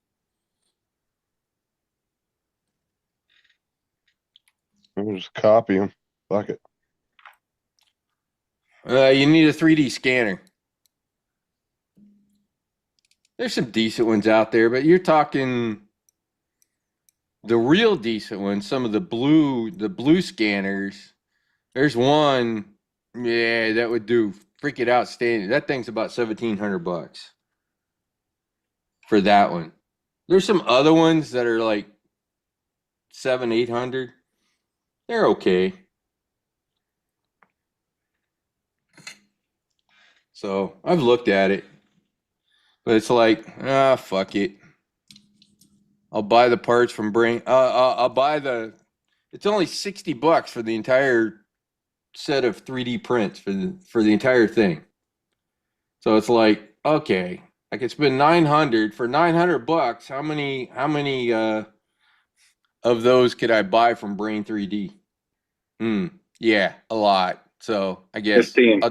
We'll just copy them. Fuck it. You need a 3D scanner. There's some decent ones out there, but you're talking the real decent ones, some of the blue scanners. There's one, yeah, that would do freaking outstanding. That thing's about $1,700 for that one. There's some other ones that are like $700-800. They're okay. So I've looked at it, but it's like, fuck it. I'll buy the parts from Brain. I'll buy it's only $60 for the entire set of 3D prints for the entire thing. So it's like, okay, I could spend $900 for $900. How many of those could I buy from Brain 3D? Yeah, a lot. So I guess 15.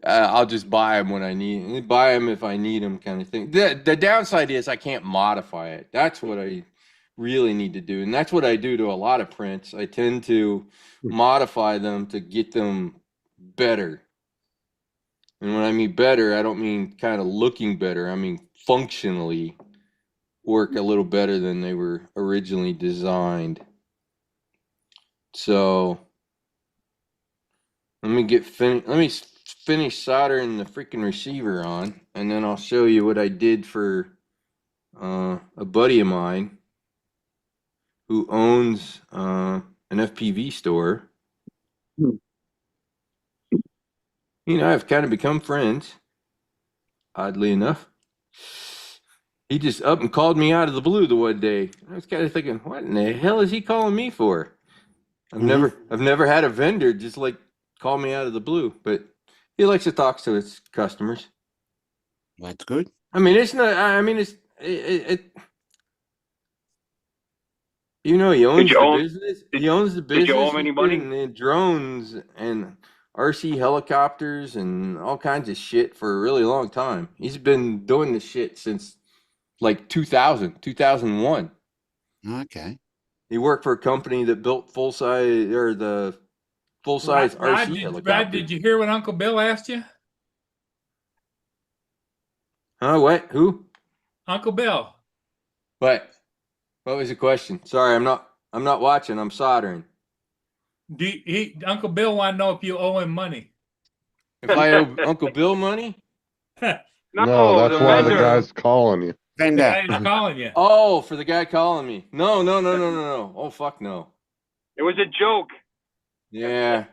I'll just buy them when I buy them if I need them, kind of thing. The downside is I can't modify it. That's what I really need to do, and that's what I do to a lot of prints. I tend to modify them to get them better. And when I mean better, I don't mean kind of looking better. I mean functionally work a little better than they were originally designed. So let me finish soldering the freaking receiver on, and then I'll show you what I did for a buddy of mine who owns an FPV store. He and I have kind of become friends, oddly enough. He just up and called me out of the blue the one day. I was kind of thinking, what in the hell is he calling me for? I've never had a vendor just like call me out of the blue, but he likes to talk to his customers. That's good. I mean, it's not. I mean, it you know, he owns the business. He owns the business. Did you owe him any money? And drones and RC helicopters and all kinds of shit for a really long time. He's been doing this shit since like 2001. Okay. He worked for a company that built full-size RC helicopter. Brad, did you hear what Uncle Bill asked you? Huh? What? Who? Uncle Bill. What? What was the question? Sorry, I'm not watching. I'm soldering. Uncle Bill want to know if you owe him money. If I owe Uncle Bill money? No, that's why the guy's calling you. The guy's calling you. Oh, for the guy calling me. No. Oh, fuck no. It was a joke. Yeah.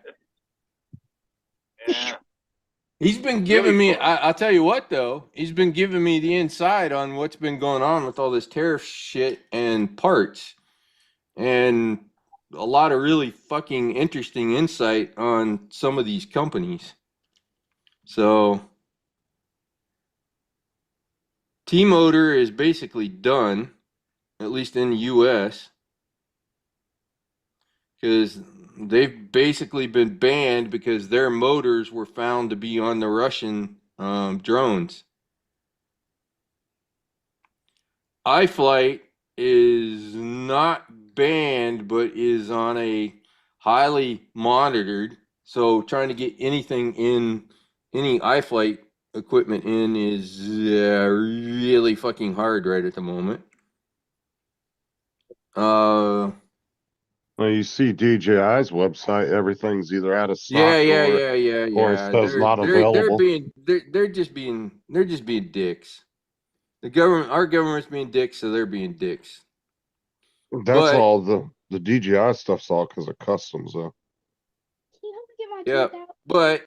Yeah. He's been giving me, I'll tell you what, though. He's been giving me the inside on what's been going on with all this tariff shit and parts. And a lot of really fucking interesting insight on some of these companies. So T-Motor is basically done, at least in the US, because they've basically been banned because their motors were found to be on the Russian drones. iFlight is not banned, but is on a highly monitored. So trying to get anything in, any iFlight equipment in is really fucking hard right at the moment. Well, Well, you see DJI's website, everything's either out of stock Yeah, yeah, or, yeah, yeah, or it yeah. says not They're available. being they're just being dicks. The government, our government's being dicks, so they're being dicks. That's But all the DJI stuff's all because of customs, though. yeah, but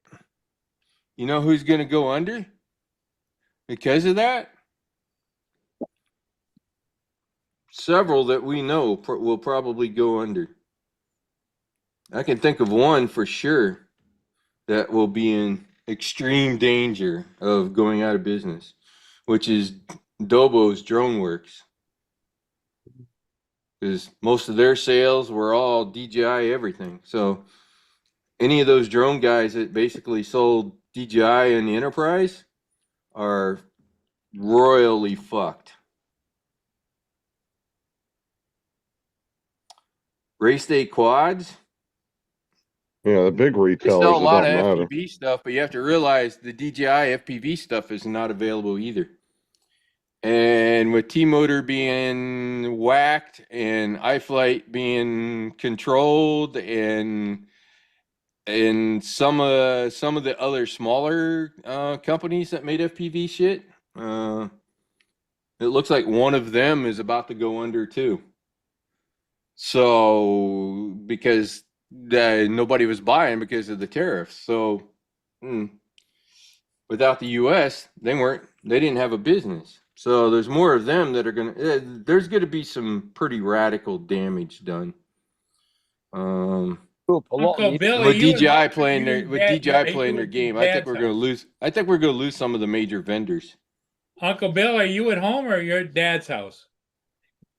you know who's gonna go under because of that? Several that we know will probably go under. I can think of one for sure that will be in extreme danger of going out of business, which is Dobo's Drone Works. Because most of their sales were all DJI everything. So any of those drone guys that basically sold DJI and the Enterprise are royally fucked. Race day quads. Yeah, the big They retailers, sell a it lot don't of matter. FPV stuff, but you have to realize the DJI FPV stuff is not available either. And with T-Motor being whacked and iFlight being controlled and some of the other smaller companies that made FPV shit, it looks like one of them is about to go under too. So because nobody was buying because of the tariffs. So without the U.S., they didn't have a business. So there's more of them that are there's gonna be some pretty radical damage done. Uncle Billy, With you DJI playing your their game, I think dad's we're gonna house. lose. I think we're gonna lose some of the major vendors. Uncle Bill, are you at home or your dad's house?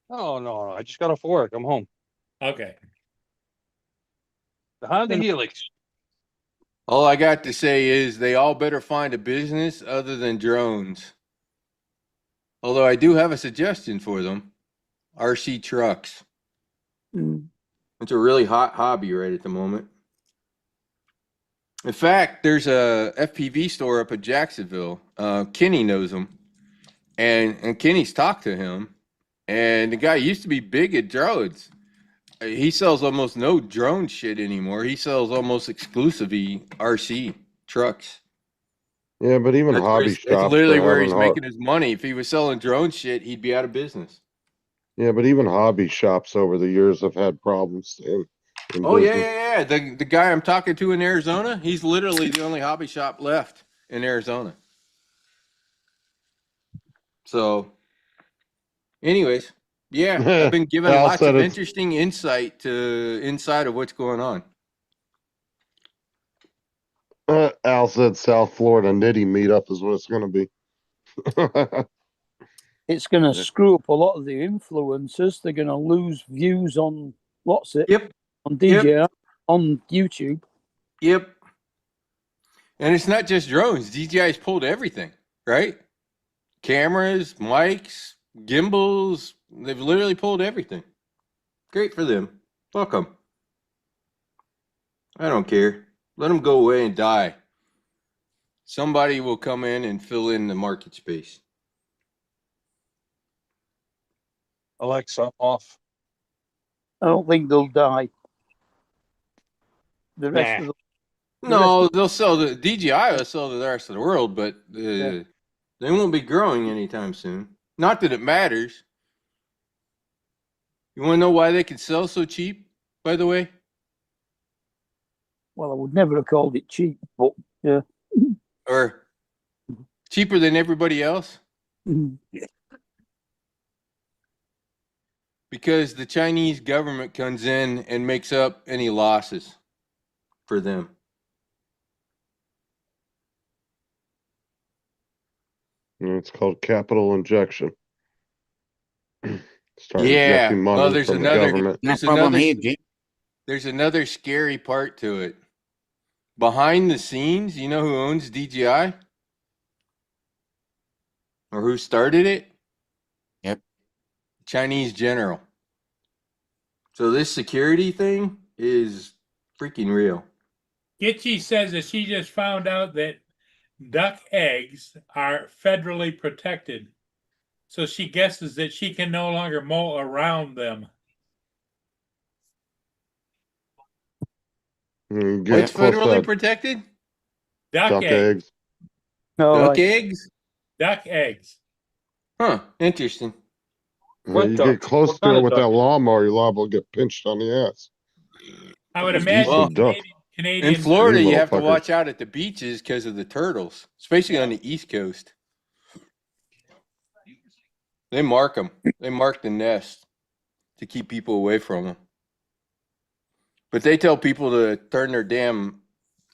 Oh no, I just got off work. I'm home. Okay. The Honda Helix. All I got to say is they all better find a business other than drones. Although I do have a suggestion for them. RC trucks. It's a really hot hobby right at the moment. In fact, there's a FPV store up at Jacksonville. Kenny knows him. And Kenny's talked to him. And the guy used to be big at drones. He sells almost no drone shit anymore. He sells almost exclusively RC trucks. Yeah, but even hobby shops. That's literally are where having he's making his money. If he was selling drone shit, he'd be out of business. Yeah, but even hobby shops over the years have had problems in Oh business. yeah. The guy I'm talking to in Arizona, he's literally the only hobby shop left in Arizona. So, anyways, yeah, I've been given Al lots said of it's- interesting insight to inside of what's going on. Al said South Florida Nitty meetup is what it's going to be. It's going to screw up a lot of the influencers. They're going to lose views on what's it? Yep. On DJI, on YouTube. Yep. And it's not just drones. DJI's pulled everything, right? Cameras, mics, gimbals. They've literally pulled everything. Great for them. Fuck them. I don't care. Let them go away and die. Somebody will come in and fill in the market space. Alexa off. I don't think they'll die. The rest of the No, they'll sell the DJI will sell to the rest of the world, but they won't be growing anytime soon. Not that it matters. You want to know why they can sell so cheap, by the way? Well, I would never have called it cheap, but yeah. Or cheaper than everybody else? Because the Chinese government comes in and makes up any losses for them. It's called capital injection. Start Yeah. injecting money Well, there's from the another. government. There's another scary part to it. Behind the scenes, you know who owns DJI? Or who started it? Yep. Chinese general. So this security thing is freaking real. Gitchy says that she just found out that duck eggs are federally protected. So she guesses that she can no longer mow around them. Get What's close federally to protected? Duck, duck eggs. eggs. No, Duck right. eggs? Duck eggs. Huh. Interesting. What You duck? get close What to kind it of with duck? that lawnmower, you're liable to get pinched on the ass. I would Those imagine decent duck. In Canadians. Florida, you little have to fuckers. watch out at the beaches because of the turtles, especially on the East Coast. They mark them. They mark the nest to keep people away from them. But they tell people to turn their damn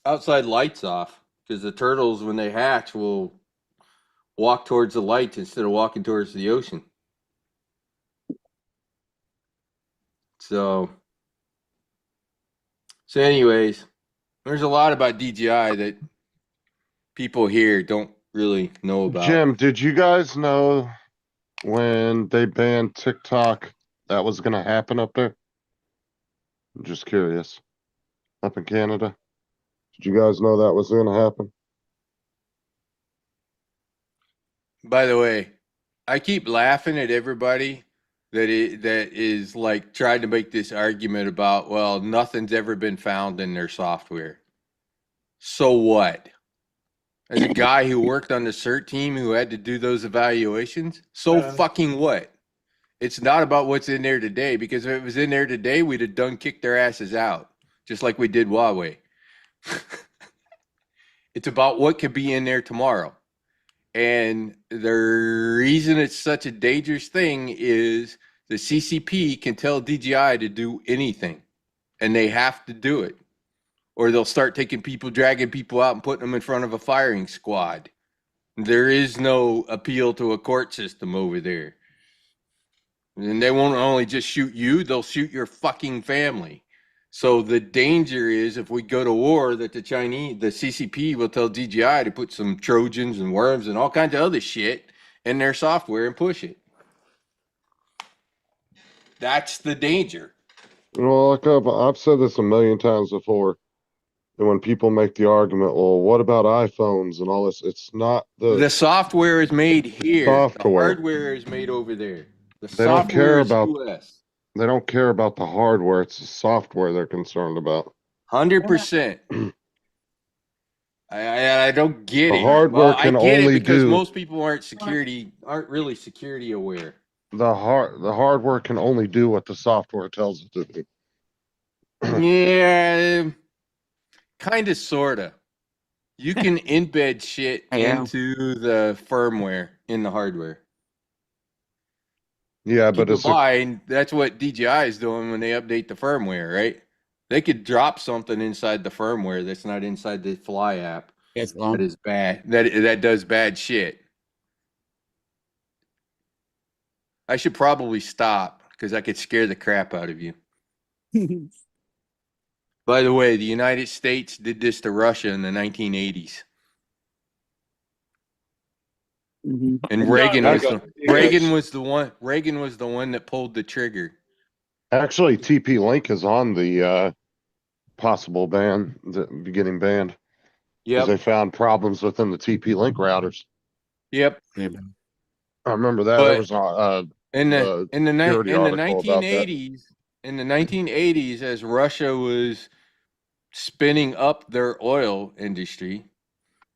outside lights off because the turtles, when they hatch, will walk towards the lights instead of walking towards the ocean. So anyways, there's a lot about DJI that people here don't really know about. Jim, did you guys know when they banned TikTok that was going to happen up there? I'm just curious. Up in Canada, did you guys know that was going to happen? By the way, I keep laughing at everybody that is like trying to make this argument about, well, nothing's ever been found in their software. So what? As a guy who worked on the CERT team who had to do those evaluations, so fucking what? It's not about what's in there today, because if it was in there today, we'd have done kicked their asses out, just like we did Huawei. It's about what could be in there tomorrow. And the reason it's such a dangerous thing is the CCP can tell DJI to do anything, and they have to do it, or they'll start taking people, dragging people out and putting them in front of a firing squad. There is no appeal to a court system over there. And they won't only just shoot you, they'll shoot your fucking family. So the danger is if we go to war that the CCP will tell DJI to put some Trojans and worms and all kinds of other shit in their software and push it. That's the danger. Well, like I've said this a million times before. And when people make the argument, well, what about iPhones and all this? It's not The software is made here. Software. The hardware is made over there. The They don't care software is about US. They don't care about the hardware. It's the software they're concerned about. 100%. I don't get The it. hardware Well, can I get only it because do- most people aren't really security aware. The hardware can only do what the software tells it to do. Yeah, kind of, sort of. You can embed shit Yeah. into the firmware in the hardware. Yeah, Keep but in it's mind, that's what DJI is doing when they update the firmware, right? They could drop something inside the firmware that's not inside the Fly app. Yes, That is bad. That does bad shit. I should probably stop because I could scare the crap out of you. By the way, the United States did this to Russia in the 1980s. Mhm. And Reagan I was got- Reagan was the one that pulled the trigger. actually TP-Link is on the possible ban, the beginning banned. 'Cause Yep. they found problems within the TP-Link routers. Yep. I remember that. But There was in the security article about that. 1980s, as Russia was spinning up their oil industry,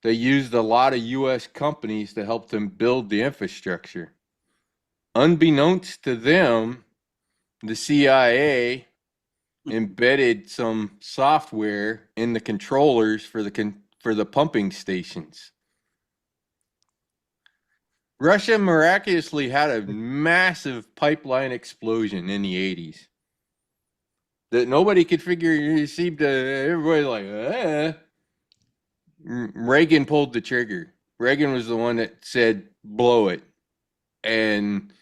they used a lot of US companies to help them build the infrastructure. Unbeknownst to them, the CIA embedded some software in the controllers for the pumping stations. Russia miraculously had a massive pipeline explosion in the 80s that nobody could figure. You seemed to everybody like, Reagan pulled the trigger. Reagan was the one that said, blow it. And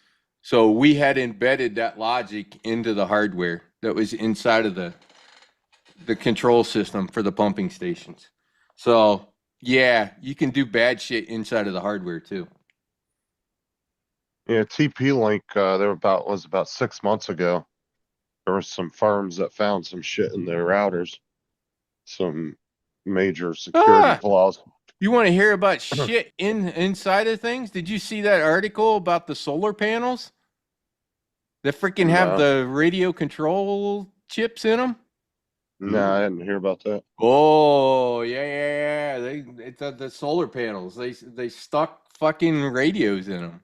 so we had embedded that logic into the hardware that was inside of the control system for the pumping stations. So yeah, you can do bad shit inside of the hardware too. Yeah, TP-Link, was about 6 months ago. There were some firms that found some shit in their routers. Some major security flaws. You want to hear about shit inside of things? Did you see that article about the solar panels that freaking have No. the radio control chips in them? No, I didn't hear about that. Oh, yeah. It's the solar panels. They stuck fucking radios in them.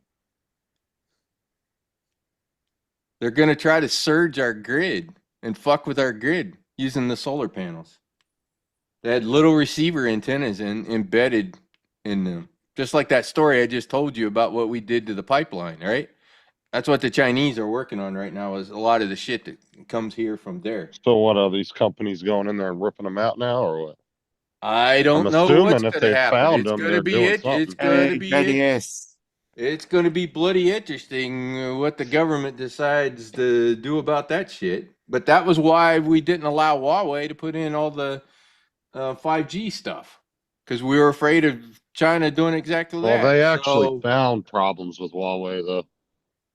They're gonna try to surge our grid and fuck with our grid using the solar panels. They had little receiver antennas embedded in them, just like that story I just told you about what we did to the pipeline, right? That's what the Chinese are working on right now. Is a lot of the shit that comes here from there. So what are these companies going in there and ripping them out now, or what? I don't I'm know what's assuming if gonna they happen. found It's them, gonna they're be doing it. something. It's gonna be it. Yes. It's going to be bloody interesting what the government decides to do about that shit. But that was why we didn't allow Huawei to put in all the 5G stuff, because we were afraid of China doing exactly Well, that. they actually So, found problems with Huawei, though.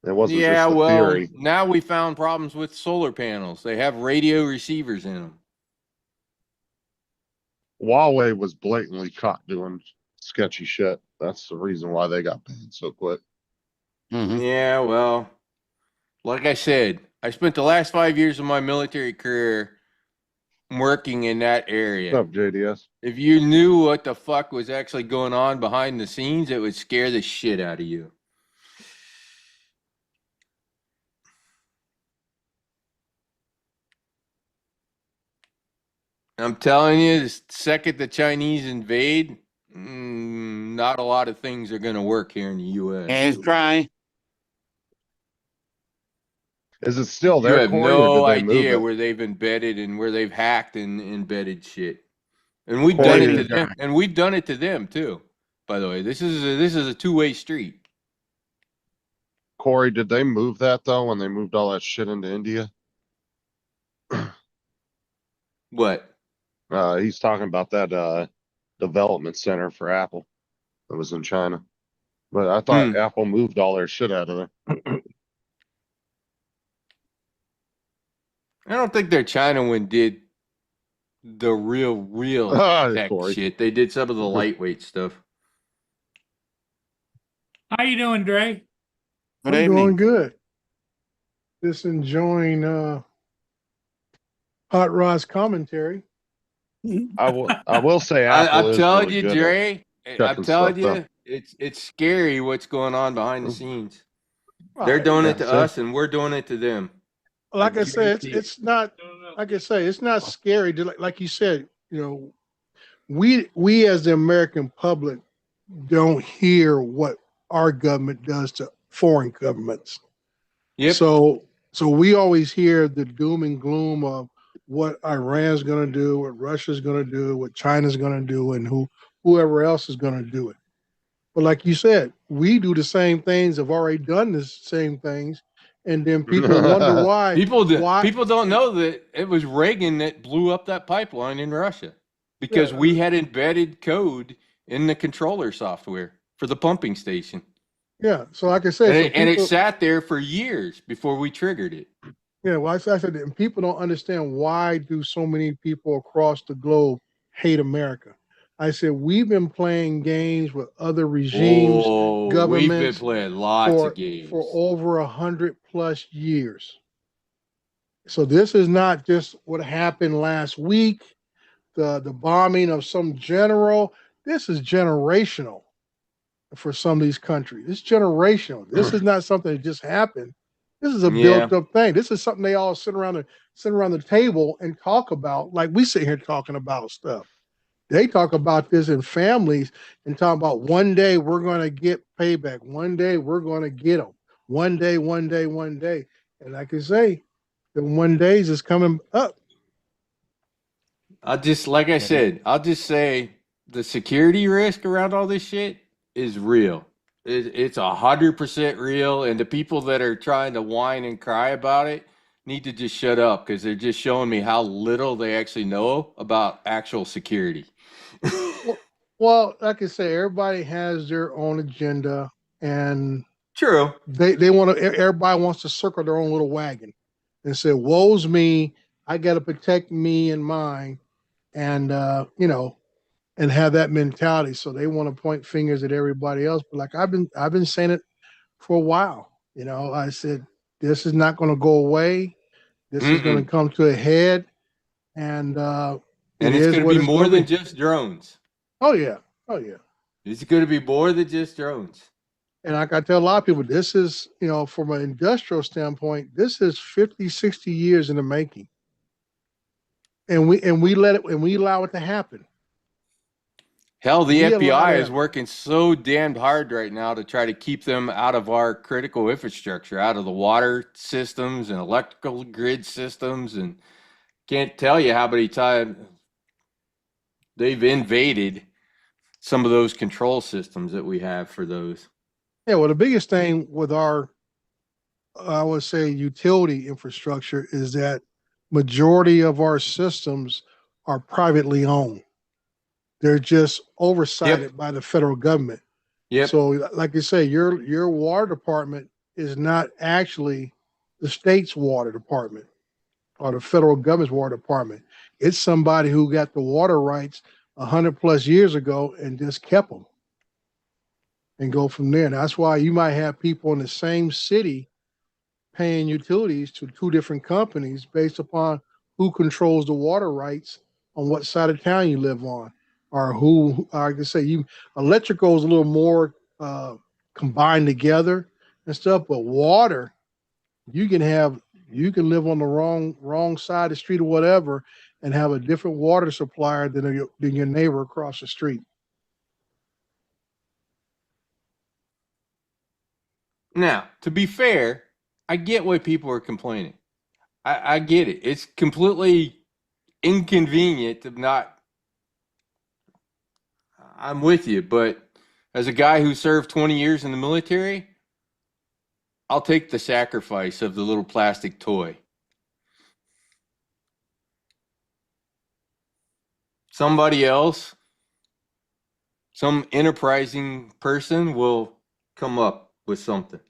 It wasn't yeah, just a well, theory. now we found problems with solar panels. They have radio receivers in them. Huawei was blatantly caught doing sketchy shit. That's the reason why they got banned so quick. Yeah, well, like I said, I spent the last 5 years of my military career working in that area. What's up, JDS? If you knew what the fuck was actually going on behind the scenes, it would scare the shit out of you. I'm telling you, the second the Chinese invade, not a lot of things are going to work here in the U.S. It's dry. Is it still You there, have Corey, or no did they move idea it? where they've embedded and where they've hacked and embedded shit. And we've Corey, done it to did- them, and we've done it to them too. By the way, this is a two-way street. Corey, did they move that though when they moved all that shit into India? What? He's talking about that development center for Apple that was in China. But I thought Apple moved all their shit out of there. I don't think their China one did the real tech Corey. shit. They did some of the lightweight stuff. How you doing, Dre? Good I'm evening. doing good. Just enjoying Hot Rod's commentary. I will say Apple I'm is telling really you, good at Dre. I'm checking telling stuff you, up. it's scary what's going on behind the scenes. Right. They're doing it to That's it. us, and we're doing it to them. Like I said, it's not like I say, it's not scary. Like you said, you know, we as the American public don't hear what our government does to foreign governments. Yep. So we always hear the doom and gloom of what Iran's going to do, what Russia's going to do, what China's going to do, and whoever else is going to do it. But like you said, we do the same things, have already done the same things, and then people wonder why. People don't know that it was Reagan that blew up that pipeline in Russia because we had embedded code in the controller software for the pumping station. Yeah. So like I said, And it sat there for years before we triggered it. Yeah, well, I said, and people don't understand why do so many people across the globe hate America. I said we've been playing games with other regimes, We've been governments playing lots of games. for over 100+ years. So this is not just what happened last week, the bombing of some general. This is generational for some of these countries. It's generational. This is not something that just happened. This is a built-up thing. This is something they all sit around the table and talk about, like we sit here talking about stuff. They talk about this in families and talk about one day we're going to get payback. One day we're going to get them. One day. And like I say, the one days is coming up. I'll just say the security risk around all this shit is real. It's 100% real, and the people that are trying to whine and cry about it need to just shut up because they're just showing me how little they actually know about actual security. Well, like I say, everybody has their own agenda, and true, they want to. Everybody wants to circle their own little wagon and say, "Woe's me! I got to protect me and mine," and and have that mentality. So they want to point fingers at everybody else. But like I've been saying it for a while. I said this is not going to go away. This is going to come to a head, and And it it's is going to what be it's more gonna than be. just drones. Oh yeah, oh yeah. It's going to be more than just drones. And like I tell a lot of people, this is, from an industrial standpoint, this is 50, 60 years in the making. And we allow it to happen. Hell, the We allow FBI is that. working so damned hard right now to try to keep them out of our critical infrastructure, out of the water systems and electrical grid systems. And can't tell you how many times they've invaded some of those control systems that we have for those. Yeah, well, the biggest thing with our, I would say, utility infrastructure is that majority of our systems are privately owned. They're just oversighted by the federal government. Yep. So, like you say, your water department is not actually the state's water department or the federal government's water department. It's somebody who got the water rights 100+ years ago and just kept them and go from there. And that's why you might have people in the same city paying utilities to two different companies based upon who controls the water rights on what side of town you live on, or who, like I say, electrical is a little more combined together and stuff, but water, you can live on the wrong side of the street or whatever and have a different water supplier than your neighbor across the street. Now, to be fair, I get why people are complaining. I get it. It's completely inconvenient to not. I'm with you, but as a guy who served 20 years in the military, I'll take the sacrifice of the little plastic toy. Somebody else, some enterprising person will come up with something.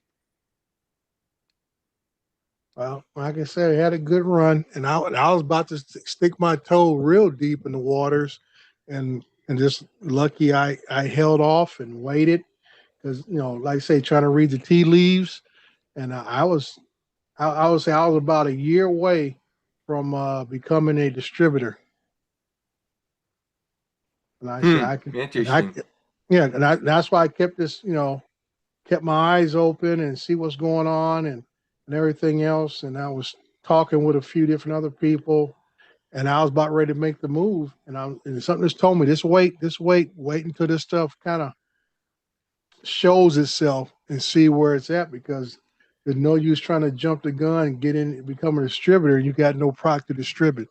Well, like I said, I had a good run, and I was about to stick my toe real deep in the waters, and just lucky I held off and waited because like I say, trying to read the tea leaves, and I would say I was about a year away from becoming a distributor. And I said I can, Interesting. that's why I kept this, kept my eyes open and see what's going on and everything else. And I was talking with a few different other people, and I was about ready to make the move. And something just told me, wait until this stuff kind of shows itself and see where it's at, because there's no use trying to jump the gun and get in and become a distributor. And you got no product to distribute.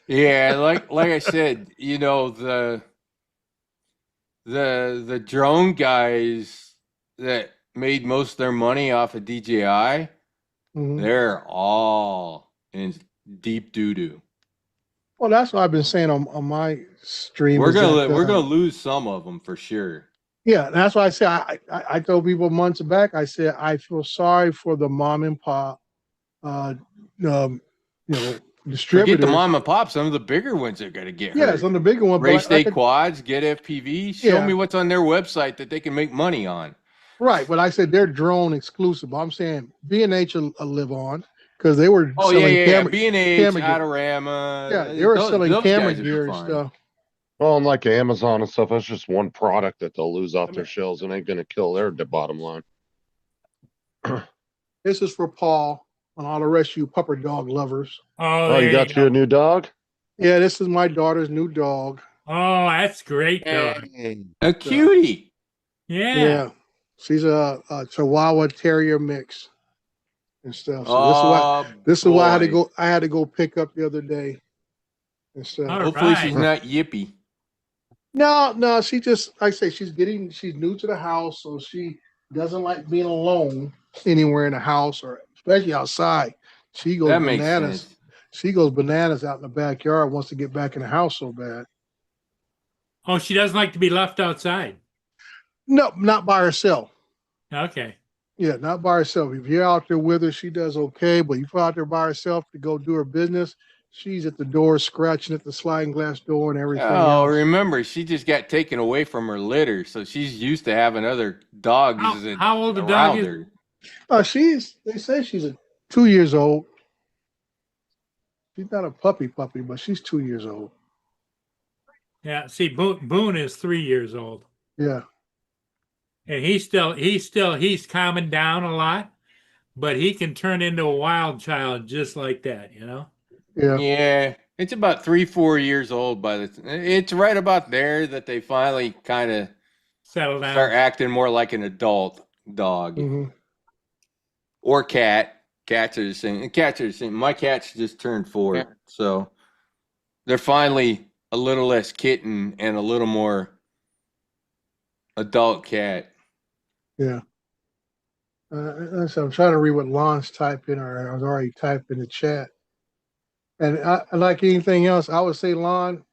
Yeah, like I said, the drone guys that made most of their money off of DJI, they're all in deep doo-doo. Well, that's what I've been saying on my stream. We're gonna lose some of them for sure. Yeah, that's why I say I told people months back. I said I feel sorry for the mom and pop, distributors. Forget the mom and pop. Some of the bigger ones are gonna get hurt. Yeah, some of the bigger ones. Race Day Quads, Get FPV. Show me what's on their website that they can make money on. Right, but I said they're drone exclusive. I'm saying B&H will live on because they were selling camera. B&H, Adorama. Yeah, they were selling camera gear and stuff. Well, and like Amazon and stuff, that's just one product that they'll lose off their shelves and ain't gonna kill their bottom line. This is for Paul and all the rest of you pupper dog lovers. Oh, you got you a new dog? Yeah, this is my daughter's new dog. Oh, that's great, dog. A cutie. Yeah. She's a Chihuahua Terrier mix and stuff. So this is why I had to go pick up the other day and stuff. Hopefully she's not yippy. No, she just, like I say, she's new to the house, so she doesn't like being alone anywhere in the house or especially outside. She goes bananas. She goes bananas out in the backyard, wants to get back in the house so bad. Oh, she doesn't like to be left outside. No, not by herself. Okay. Yeah, not by herself. If you're out there with her, she does okay. But if you're out there by herself to go do her business, she's at the door scratching at the sliding glass door and everything. Oh, remember, she just got taken away from her litter, so she's used to having other dogs. How old the dog is? They say she's 2 years old. She's not a puppy, but she's 2 years old. Yeah. See, Boone is 3 years old, Yeah. and he's calming down a lot, but he can turn into a wild child just like that, you know? Yeah. Yeah, it's about 3-4 years old by the. It's right about there that they finally kind of Settle down. start acting more like an adult dog Mhm. or cat. Cats are the same. Cats are the same. My cat's just turned 4, Yeah. so they're finally a little less kitten and a little more adult cat. Yeah. So I'm trying to read what Lon's typed in, or I was already typed in the chat. And like anything else, I would say, Lon,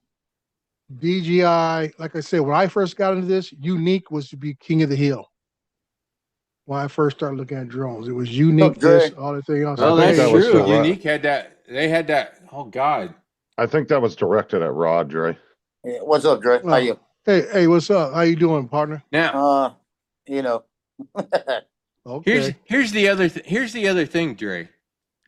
DJI, like I said, when I first got into this, Unique was to be king of the hill. When I first started looking at drones, it was Unique, this, all the thing else. Well, I think that's that was true. direct. Unique had that. They had that. Oh God. I think that was directed at Rod, Dre. Yeah, what's up, Dre? How you? Hey, what's up? How you doing, partner? Now, you know. Okay. here's the other thing, Dre.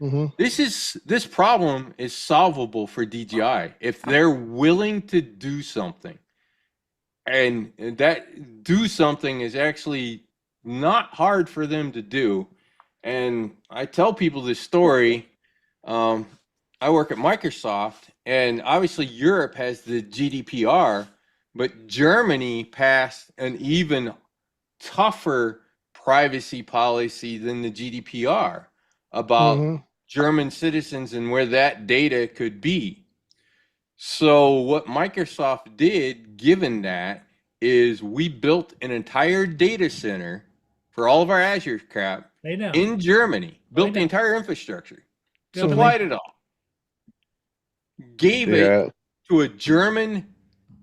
Mm-hmm. This problem is solvable for DJI if they're willing to do something, and that do something is actually not hard for them to do. And I tell people this story. I work at Microsoft, and obviously Europe has the GDPR, but Germany passed an even tougher privacy policy than the GDPR about German citizens and where that data could be. So what Microsoft did, given that, is we built an entire data center for all of our Azure crap in Germany, built the entire infrastructure, supplied it all, gave it to a German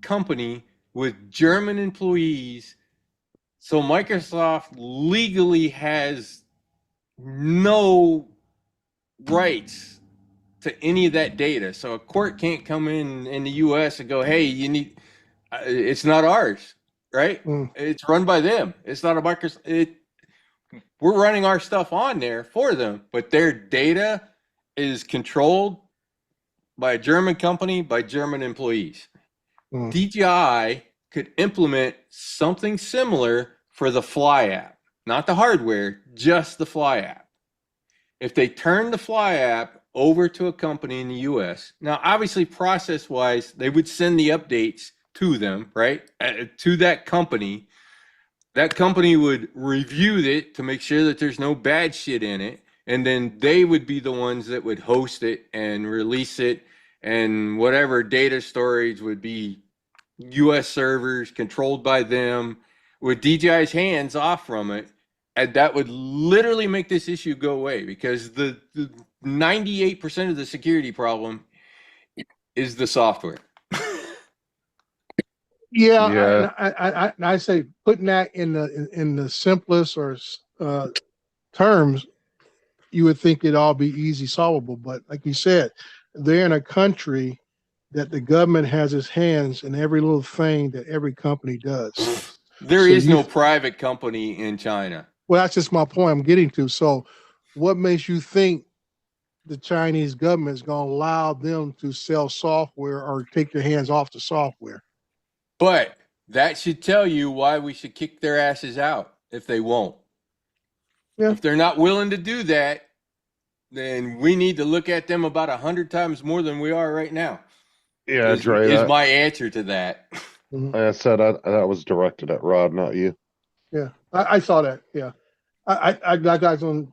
company with German employees. So Microsoft legally has no rights to any of that data. So a court can't come in the US and go, hey, you need, it's not ours, right? It's run by them. It's not a Microsoft. We're running our stuff on there for them, but their data is controlled by a German company, by German employees. DJI could implement something similar for the Fly app, not the hardware, just the Fly app. If they turn the Fly app over to a company in the US, now obviously process-wise, they would send the updates to them, right? To that company. That company would review it to make sure that there's no bad shit in it. And then they would be the ones that would host it and release it. And whatever data storage would be US servers controlled by them with DJI's hands off from it. And that would literally make this issue go away, because the 98% of the security problem is the software. Yeah. I say putting that in the simplest or terms, you would think it'd all be easy solvable. But like you said, they're in a country that the government has its hands in every little thing that every company does. There is no private company in China. Well, that's just my point I'm getting to. So what makes you think the Chinese government is going to allow them to sell software or take their hands off the software? But that should tell you why we should kick their asses out if they won't. Yeah. If they're not willing to do that, then we need to look at them about 100 times more than we are right now. Yeah, Dre. Is my answer to that. Like I said, that was directed at Rod, not you. Yeah, I saw that. Yeah, I got to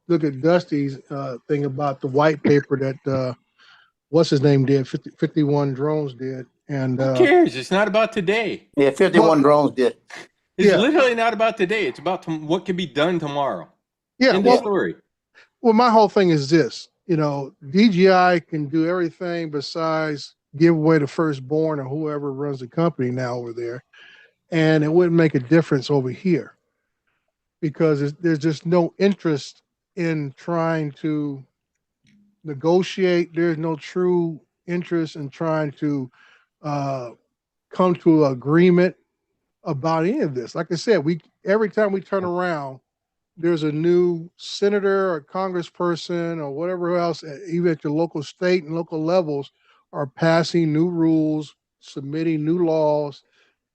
look at Dusty's thing about the white paper that what's his name did, 51 Drones did, and who cares? It's not about today. Yeah, 51 Drones did. It's literally not about today. It's about what can be done tomorrow. Yeah, In the story. Well, my whole thing is this: DJI can do everything besides give away the firstborn or whoever runs the company now over there, and it wouldn't make a difference over here because there's just no interest in trying to negotiate. There's no true interest in trying to come to an agreement about any of this. Like I said, every time we turn around, there's a new senator or congressperson or whatever else, even at your local state and local levels, are passing new rules, submitting new laws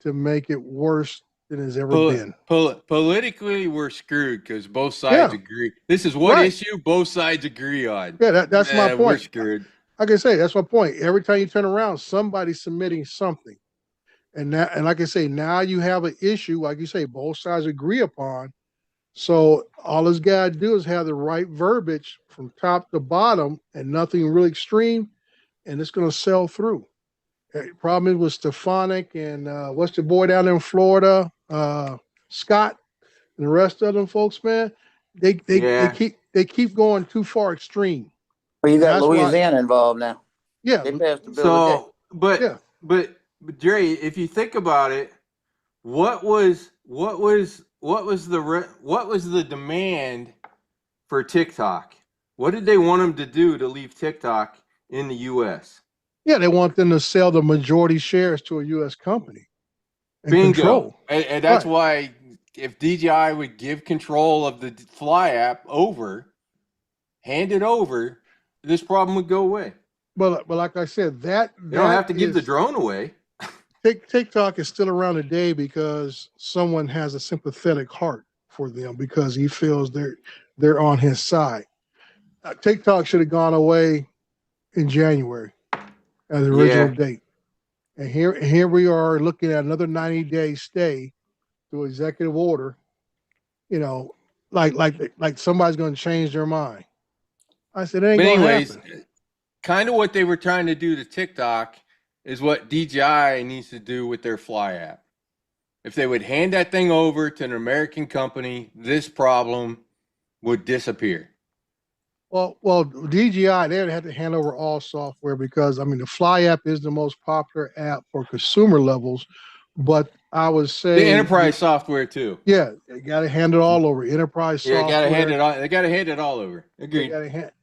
to make it worse than it's ever been. Politically, we're screwed because both sides agree. This is what Right. issue both sides agree on. Yeah, that's my point. We're screwed. Like I say, that's my point. Every time you turn around, somebody's submitting something. And like I say, now you have an issue, like you say, both sides agree upon. So all it's got to do is have the right verbiage from top to bottom and nothing really extreme, and it's going to sell through. Problem is with Stefanik and what's the boy down in Florida, Scott, and the rest of them folks, man. They keep going too far extreme. Well, you got That's why- Louisiana involved now. Yeah, They passed the bill today. But Dre, if you think about it, what was the demand for TikTok? What did they want them to do to leave TikTok in the U.S.? Yeah, they want them to sell the majority shares to a U.S. company. And Bingo. control. And that's Right. why if DJI would give control of the Fly app hand it over, this problem would go away. But like I said, that You don't have to give the drone away. TikTok is still around today because someone has a sympathetic heart for them because he feels they're on his side. TikTok should have gone away in January as the original date. And here we are looking at another 90-day stay through executive order. You know, like somebody's going to change their mind. I said, it ain't going to happen. Kind of what they were trying to do to TikTok is what DJI needs to do with their Fly app. If they would hand that thing over to an American company, this problem would disappear. Well, DJI, they would have to hand over all software because, I mean, the Fly app is the most popular app for consumer levels, but I would say... The enterprise software, too. Yeah, they got to hand it all over. Enterprise software. They got to hand it all over. Agreed.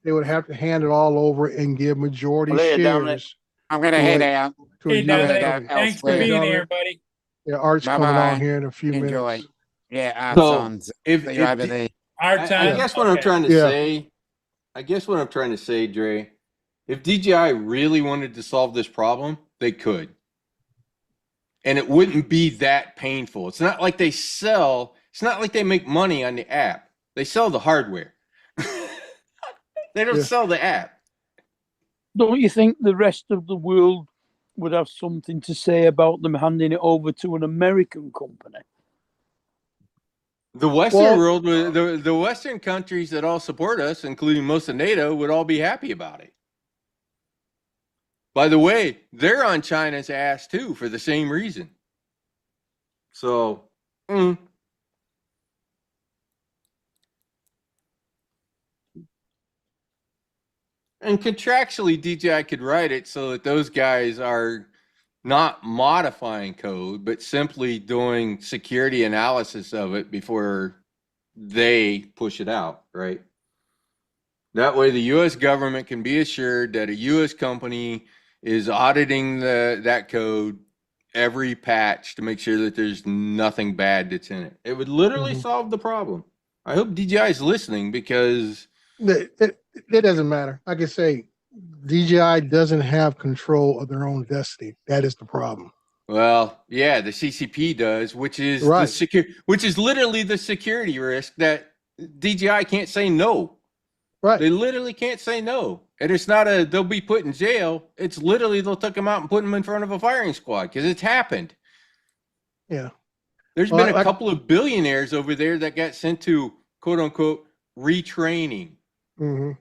They would have to hand it all over and give majority Well, there, Dominic. shares. I'm going to head out. to a Hey, US Dominic, company. thanks for being here, buddy. Yeah, Art's coming Bye-bye. on here in a few Enjoy. minutes. Yeah, Art's So, on. if See you over there. Our I time. guess what I'm trying to say, Dre, if DJI really wanted to solve this problem, they could. And it wouldn't be that painful. It's not like it's not like they make money on the app. They sell the hardware. They don't sell the app. Don't you think the rest of the world would have something to say about them handing it over to an American company? The Western world, the Western countries that all support us, including most of NATO, would all be happy about it. By the way, they're on China's ass too for the same reason. So, and contractually, DJI could write it so that those guys are not modifying code, but simply doing security analysis of it before they push it out, right? That way the U.S. government can be assured that a U.S. company is auditing that code every patch to make sure that there's nothing bad that's in it. It would literally solve the problem. I hope DJI is listening because... It doesn't matter. Like I say, DJI doesn't have control of their own destiny. That is the problem. Well, yeah, the CCP does, which is which is literally the security risk that DJI can't say no. Right. They literally can't say no. And it's not they'll be put in jail. It's literally they'll take them out and put them in front of a firing squad because it's happened. Yeah. There's been a couple of billionaires over there that got sent to quote unquote retraining. Mm-hmm.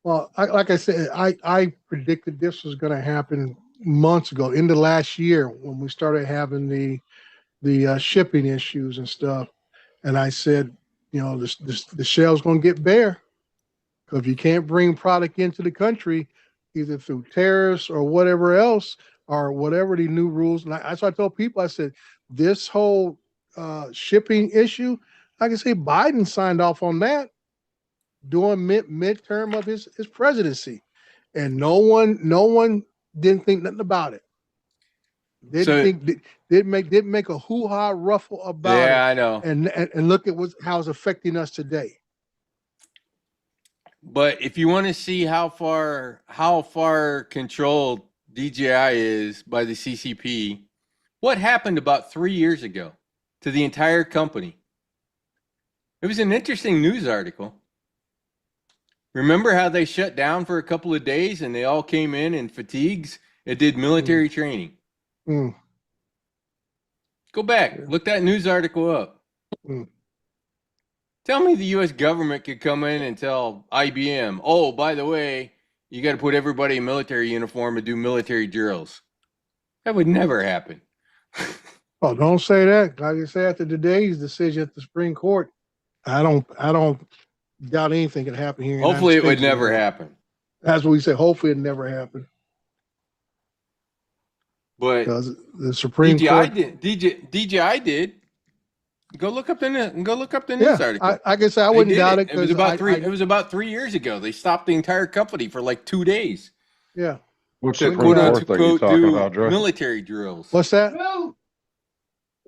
Well, like I said, I predicted this was going to happen months ago, into last year when we started having the shipping issues and stuff. And I said, you know, the shelves going to get bare. Because if you can't bring product into the country, either through tariffs or whatever else, or whatever the new rules. And that's why I told people, I said, this whole shipping issue, like I say, Biden signed off on that during midterm of his presidency. And no one didn't think nothing about it. Didn't make a hoo-ha ruffle about it. Yeah, I know. And look at how it's affecting us today. But if you want to see how far controlled DJI is by the CCP, what happened about 3 years ago to the entire company? It was an interesting news article. Remember how they shut down for a couple of days and they all came in fatigues and did military training? Mm. Go back, look that news article up. Mm. Tell me the U.S. government could come in and tell IBM, oh, by the way, you got to put everybody in military uniform and do military drills. That would never happen. Oh, don't say that. Like I said, after today's decision at the Supreme Court, I don't doubt anything could happen here. Hopefully, it would never happen. That's what we say. Hopefully, it never happened. But because the Supreme Court DJI did. Go look up the news article. I guess I wouldn't doubt it. It was about it was about 3 years ago. They stopped the entire company for like 2 days. Yeah. What's to the quote Supreme Court thing you talking do about, Dre? military drills. What's that?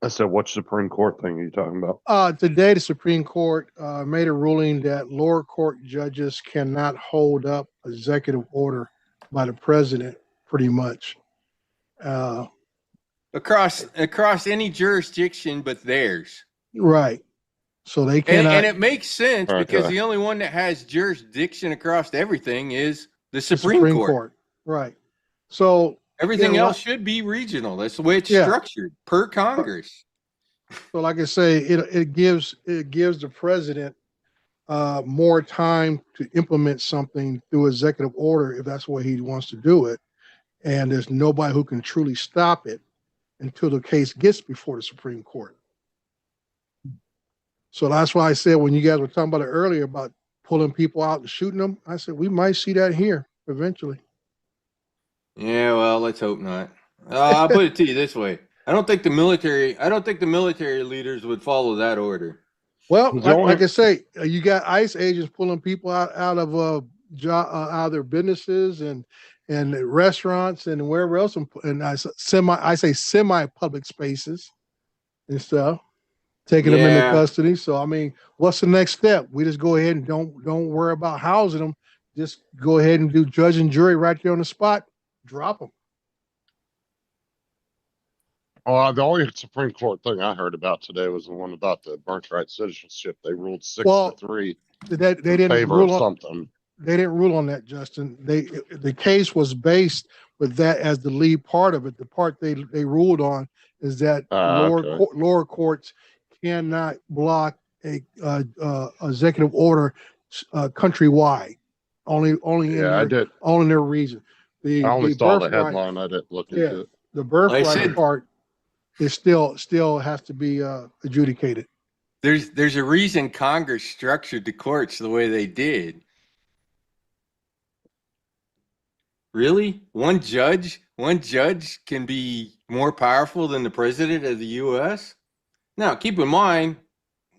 I said, what Supreme Court thing are you talking about? Today, the Supreme Court made a ruling that lower court judges cannot hold up executive order by the president, pretty much. Across any jurisdiction but theirs. Right. So they cannot. And it makes sense because Okay. the only one that has jurisdiction across everything is the Supreme Court. Right. So Everything else should be regional. That's the way it's structured per Congress. So like I say, it gives the president more time to implement something through executive order if that's the way he wants to do it. And there's nobody who can truly stop it until the case gets before the Supreme Court. So that's why I said when you guys were talking about it earlier about pulling people out and shooting them, I said we might see that here eventually. Yeah, well, let's hope not. I'll put it to you this way: I don't think the military leaders would follow that order. Well, like I say, you got ICE agents pulling people out of their businesses and restaurants and wherever else, and I say semi public spaces and stuff, taking them into custody. So I mean, what's the next step? We just go ahead and don't worry about housing them. Just go ahead and do judge and jury right there on the spot. Drop them. The only Supreme Court thing I heard about today was the one about the birthright citizenship. They ruled 6-3 they didn't favor rule of on something. They didn't rule on that, Justin. The case was based with that as the lead part of it. The part they ruled on is that lower courts cannot block a executive order countrywide. Only in their region. I only saw the headline. I didn't look into it. The birthright part is still has to be adjudicated. There's a reason Congress structured the courts the way they did. Really? One judge can be more powerful than the president of the U.S.? Now, keep in mind,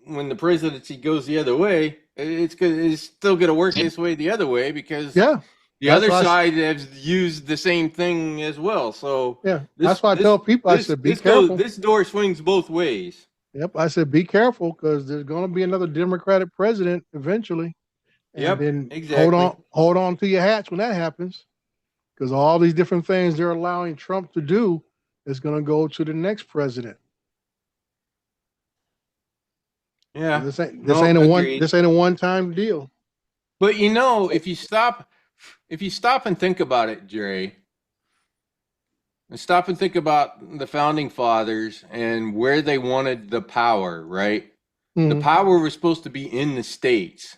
when the presidency goes the other way, it's still going to work this way the other way because the other side has used the same thing as well. So that's why I tell people, I said, be careful. This door swings both ways. Yep, I said, be careful because there's going to be another Democratic president eventually. And then exactly. Hold on to your hats when that happens, because all these different things they're allowing Trump to do is going to go to the next president. Yeah, this ain't a one-time deal. But you know, if you stop and think about it, Jerry, and stop and think about the founding fathers and where they wanted the power, right? Mm-hmm. The power was supposed to be in the states,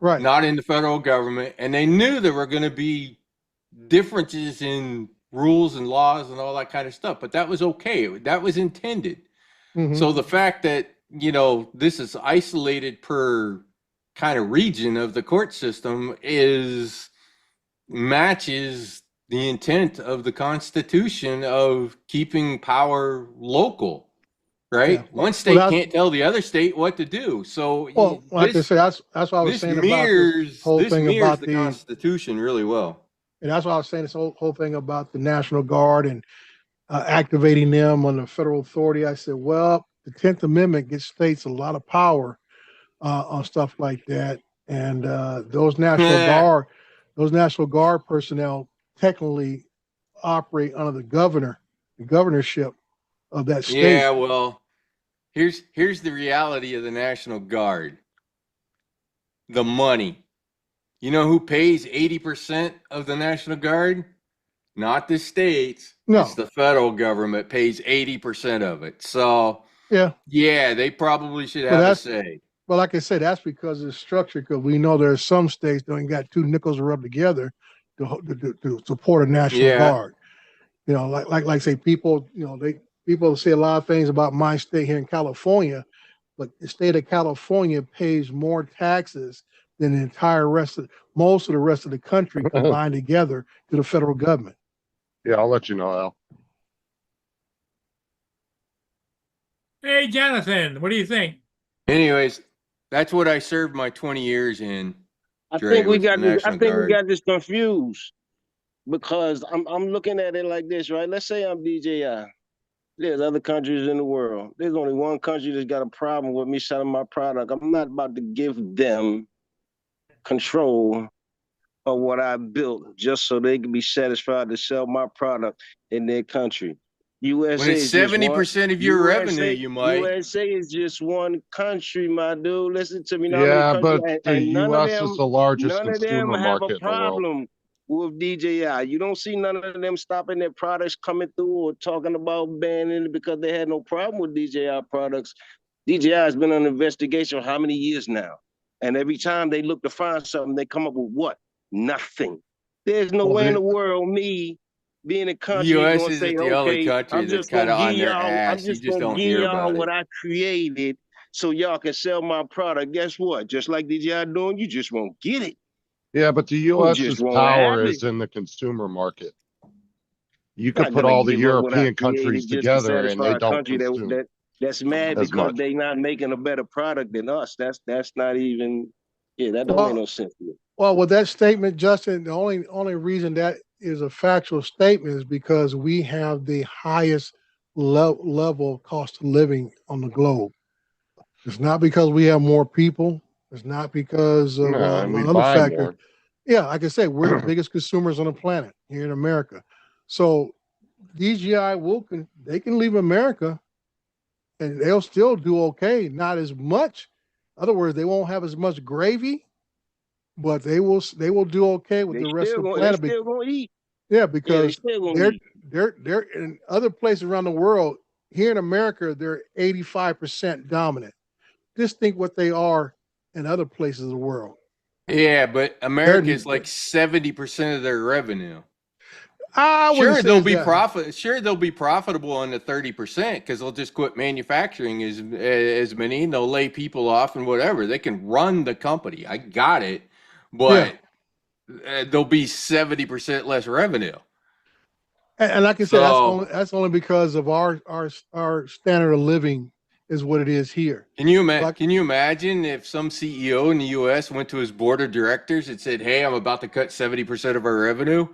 right? Not in the federal government. And they knew there were going to be differences in rules and laws and all that kind of stuff, but that was okay. That was intended. Mm-hmm. So the fact that, you know, this is isolated per kind of region of the court system matches the intent of the Constitution of keeping power local, right? Yeah. One state can't tell the other state what to do. So, like I said, that's what I was saying about this whole thing about the Constitution really well. And that's why I was saying this whole thing about the National Guard and activating them on the federal authority. I said, well, the 10th Amendment gives states a lot of power on stuff like that. And those National Guard personnel technically operate under the governorship of that state. Yeah, well, here's the reality of the National Guard. The money. You know who pays 80% of the National Guard? Not the states. No. It's the federal government pays 80% of it. So yeah, they probably should have a say. Well, like I said, that's because of the structure, because we know there are some states that ain't got two nickels to rub together to support a National Guard. You know, like say people, people say a lot of things about my state here in California, but the state of California pays more taxes than the entire most of the rest of the country combined together to the federal government. Yeah, I'll let you know, Al. Hey, Jonathan, what do you think? Anyways, that's what I served my 20 years in. I think we got this confused because I'm looking at it like this, right? Let's say I'm DJI. There's other countries in the world. There's only one country that's got a problem with me selling my product. I'm not about to give them control of what I built just so they can be satisfied to sell my product in their country. USA when it's 70% of your revenue, you might. USA is just one country, my dude. Listen to me. Yeah, but the US is the largest consumer market in the world. Problem with DJI. You don't see none of them stopping their products coming through or talking about banning it because they had no problem with DJI products. DJI has been on investigation for how many years now? And every time they look to find something, they come up with what? Nothing. There's no way in the world me being a country US gonna isn't say, the only okay, country I'm that's just kind of gonna on give their y'all, ass. I'm You just just gonna don't give hear y'all about what it. I created so y'all can sell my product. Guess what? Just like DJI doing, you just won't get it. Yeah, but the You US's just won't power have is it. in the consumer market. You Not could put gonna all the give up what I European countries created just to together and they satisfy a don't country consume that's mad as because much. they not making a better product than us. That's not even, that don't make no sense to me. Well, with that statement, Justin, the only reason that is a factual statement is because we have the highest level of cost of living on the globe. It's not because we have more people. It's not because of and we another buy factor. more. Yeah, like I said, we're the biggest consumers on the planet here in America. So DJI they can leave America and they'll still do okay. Not as much. In other words, they won't have as much gravy, but they will do okay with the rest of the planet. They still gonna eat. Yeah, because they're they're in other places around the world. Here in America, they're 85% dominant. Just think what they are in other places of the world. Yeah, but America is like 70% of their revenue. Sure, they'll be they'll be profitable on the 30% because they'll just quit manufacturing as many and they'll lay people off and whatever. They can run the company. I got it, but there'll be 70% less revenue. And like I said, that's only because of our standard of living is what it is here. Can you imagine if some CEO in the U.S. went to his board of directors and said, "Hey, I'm about to cut 70% of our revenue"?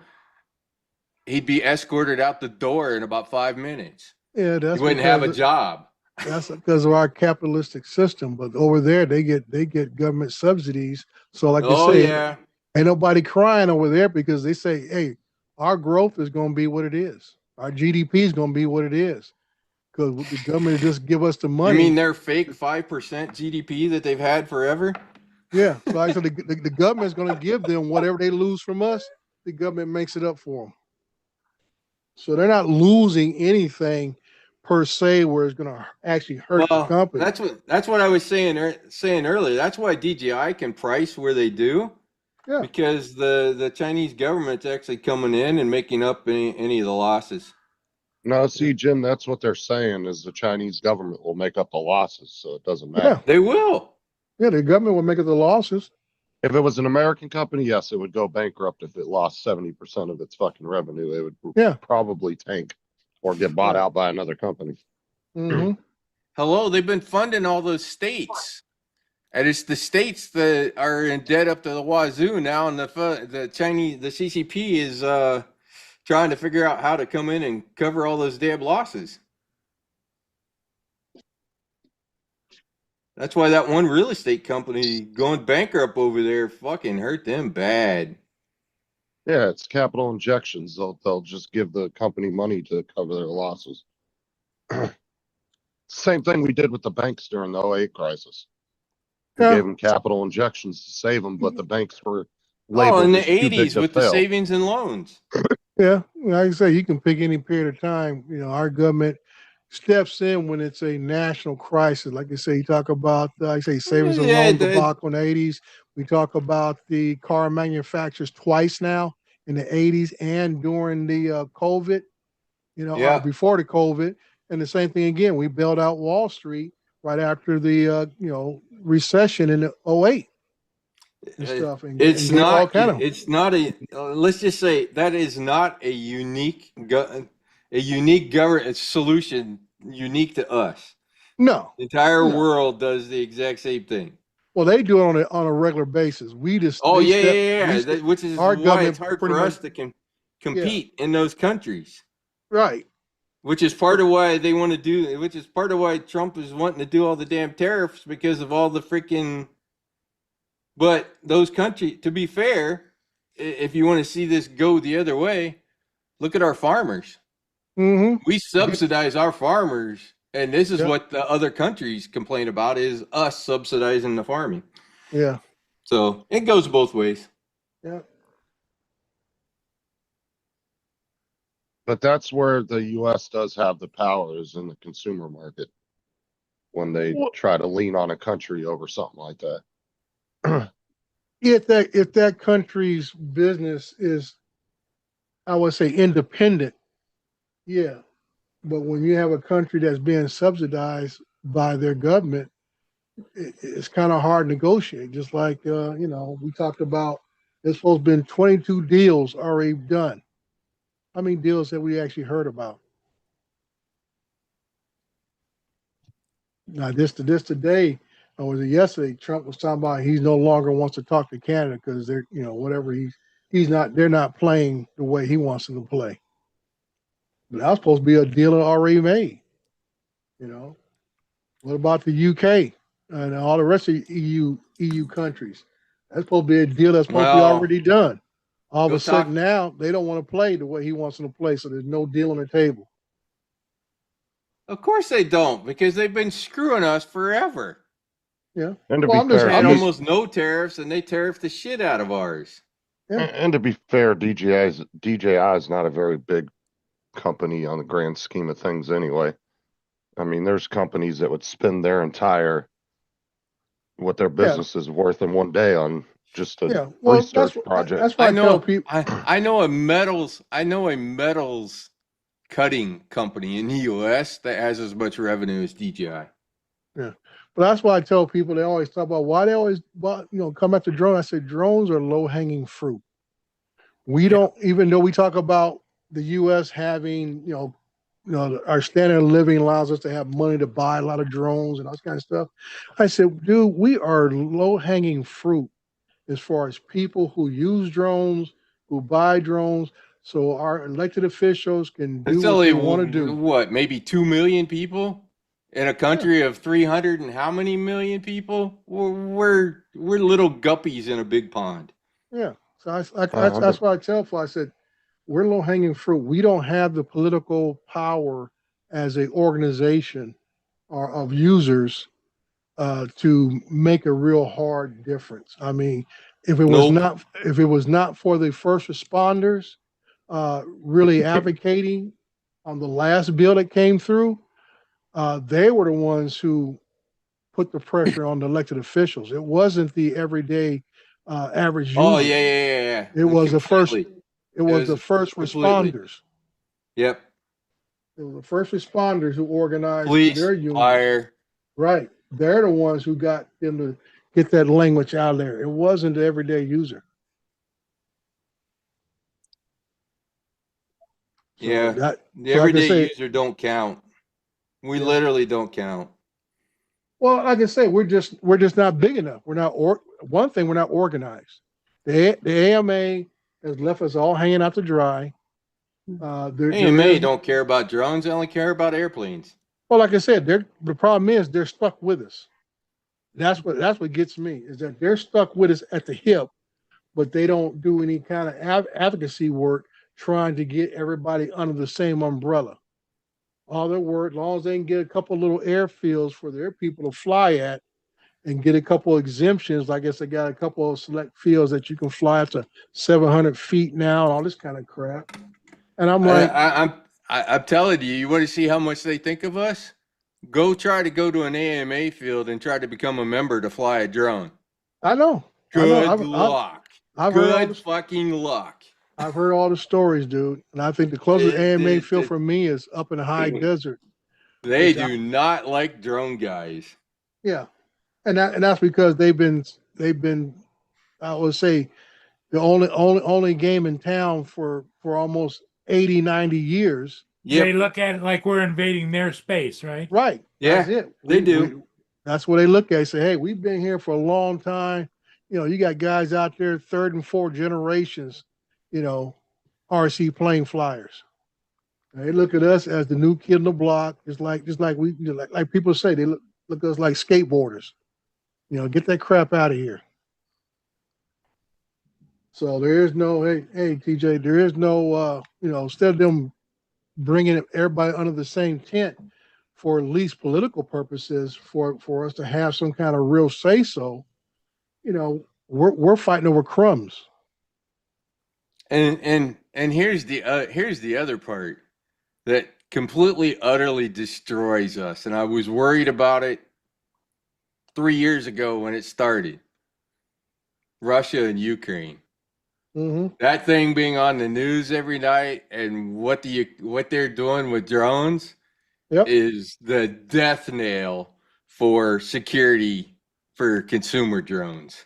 He'd be escorted out the door in about 5 minutes. Yeah, he wouldn't have a job. That's because of our capitalistic system. But over there, they get government subsidies. So, like I say, ain't nobody crying over there because they say, "Hey, our growth is going to be what it is. Our GDP is going to be what it is." Because the government just give us the money. You mean their fake 5% GDP that they've had forever? Yeah. So I said the government's going to give them whatever they lose from us. The government makes it up for them. So they're not losing anything per se where it's going to actually hurt the company. That's what I was saying earlier. That's why DJI can price where they do. Yeah. Because the Chinese government's actually coming in and making up any of the losses. No, see, Jim, that's what they're saying is the Chinese government will make up the losses, so it doesn't matter. Yeah. They will. Yeah, the government will make up the losses. If it was an American company, yes, it would go bankrupt if it lost 70% of its fucking revenue. It would probably tank or get bought out by another company. Mm-hmm. Hello, they've been funding all those states. And it's the states that are in debt up to the wazoo now, and the CCP is trying to figure out how to come in and cover all those damn losses. That's why that one real estate company going bankrupt over there fucking hurt them bad. Yeah, it's capital injections. They'll just give the company money to cover their losses. Same thing we did with the banks during the 08 crisis. We Yeah. gave them capital injections to save them, but the banks were Oh, labeled in as the too big 80s to with the fail. savings and loans. Yeah, like I say, you can pick any period of time. You know, our government steps in when it's a national crisis. Like I say, you talk about, like I say, savings and Yeah, loan debacle in the 80s. We talk about the car manufacturers twice now in the 80s and during the COVID, you know, Yeah. or before the COVID. And the same thing again, we bailed out Wall Street right after the, you know, recession in the 08 and stuff. And It's gave all not. kind of, It's not a. Let's just say that is not a unique government solution unique to us. no. The entire No. world does the exact same thing. Well, they do it on a regular basis. We just Oh they yeah, step- yeah, we yeah. step- Which is our why government it's hard pretty for much us to compete in those countries. right. Which is part of why they want to do. Which is part of why Trump is wanting to do all the damn tariffs because of all the freaking. But those countries, to be fair, if you want to see this go the other way, look at our farmers. Mm-hmm. We subsidize our farmers, and this is Yep. what the other countries complain about: is us subsidizing the farming. Yeah. So it goes both ways. Yeah. But that's where the US does have the power, is in the consumer market. When they Well- try to lean on a country over something like that. If that country's business is, I would say, independent, yeah. But when you have a country that's being subsidized by their government, it's kind of hard to negotiate. Just like you know, we talked about, there's supposed to been 22 deals already done. How many deals have we actually heard about? Now, this today, or was it yesterday? Trump was talking about he no longer wants to talk to Canada because they're, you know, whatever they're not playing the way he wants them to play. But that was supposed to be a deal already made. You know, what about the UK and all the rest of EU countries? That's supposed to be a deal that's supposed to be Well, already done. All of go a sudden now they don't want to play the way he wants them to play, so there's no deal on the table. Of course they don't, because they've been screwing us forever. Yeah. And to Well, be I'm just- fair, Had I'm just- almost no tariffs, and they tariffed the shit out of ours. Yeah. and to be fair, DJI is not a very big company on the grand scheme of things anyway. I mean, there's companies that would spend their entire what their business is worth in one day on just a Yeah. Well, research project. that's why I tell people. I know a metals cutting company in the US that has as much revenue as DJI. Yeah. But that's why I tell people, they always talk about why they always come after drones. I say drones are low hanging fruit. We don't, even though we talk about the US having, our standard of living allows us to have money to buy a lot of drones and all that kind of stuff. I said, dude, we are low hanging fruit as far as people who use drones, who buy drones. So our elected officials can do It's what only they want to do. what, maybe 2 million people in a country of 300 and how many million people? We're little guppies in a big pond. Yeah. So that's why I tell people, I said, we're low hanging fruit. We don't have the political power as a organization or of users to make a real hard difference. I mean, if it was not for the first responders really advocating on the last bill that came through, they were the ones who put the pressure on the elected officials. It wasn't the everyday average user. Oh yeah. It was the first. Completely. It was the first completely. responders. Yep. It was the first responders who organized Police, their union. fire. Right. They're the ones who got them to get that language out there. It wasn't the everyday user. So Yeah. that- The so like I everyday say- user don't count. We Yeah. literally don't count. Well, like I say, we're just not big enough. We're not one thing, we're not organized. The AMA has left us all hanging out to dry. AMA don't care about drones. They only care about airplanes. Well, like I said, the problem is they're stuck with us. That's what gets me, is that they're stuck with us at the hip, but they don't do any kind of advocacy work trying to get everybody under the same umbrella. All their work, as long as they can get a couple little airfields for their people to fly at and get a couple exemptions. I guess they got a couple of select fields that you can fly up to 700 feet now and all this kind of crap. And I'm like, I'm telling you, you want to see how much they think of us? Go try to go to an AMA field and try to become a member to fly a drone. I know. Good luck. I've Good fucking luck. I've heard all the stories, dude. And I think the closest AMA field for me is up in the high desert. They do not like drone guys. Yeah. And that's because they've been I would say the only game in town for almost 80, 90 years. Yep. They look at it like we're invading their space, right? Right. Yeah, that's it. They do. That's what they look at. They say, hey, we've been here for a long time. You know, you got guys out there, third and fourth generations, you know, RC plane flyers. And they look at us as the new kid on the block, just like we like people say, they look at us like skateboarders. You know, get that crap out of here. So there is no, hey TJ, there is no, you know, instead of them bringing everybody under the same tent for at least political purposes, for us to have some kind of real say so, you know, we're fighting over crumbs. And here's the other part that completely utterly destroys us. And I was worried about it 3 years ago when it started. Russia and Ukraine. Mm-hmm. That thing being on the news every night and what they're doing with drones is the death nail for security for consumer drones.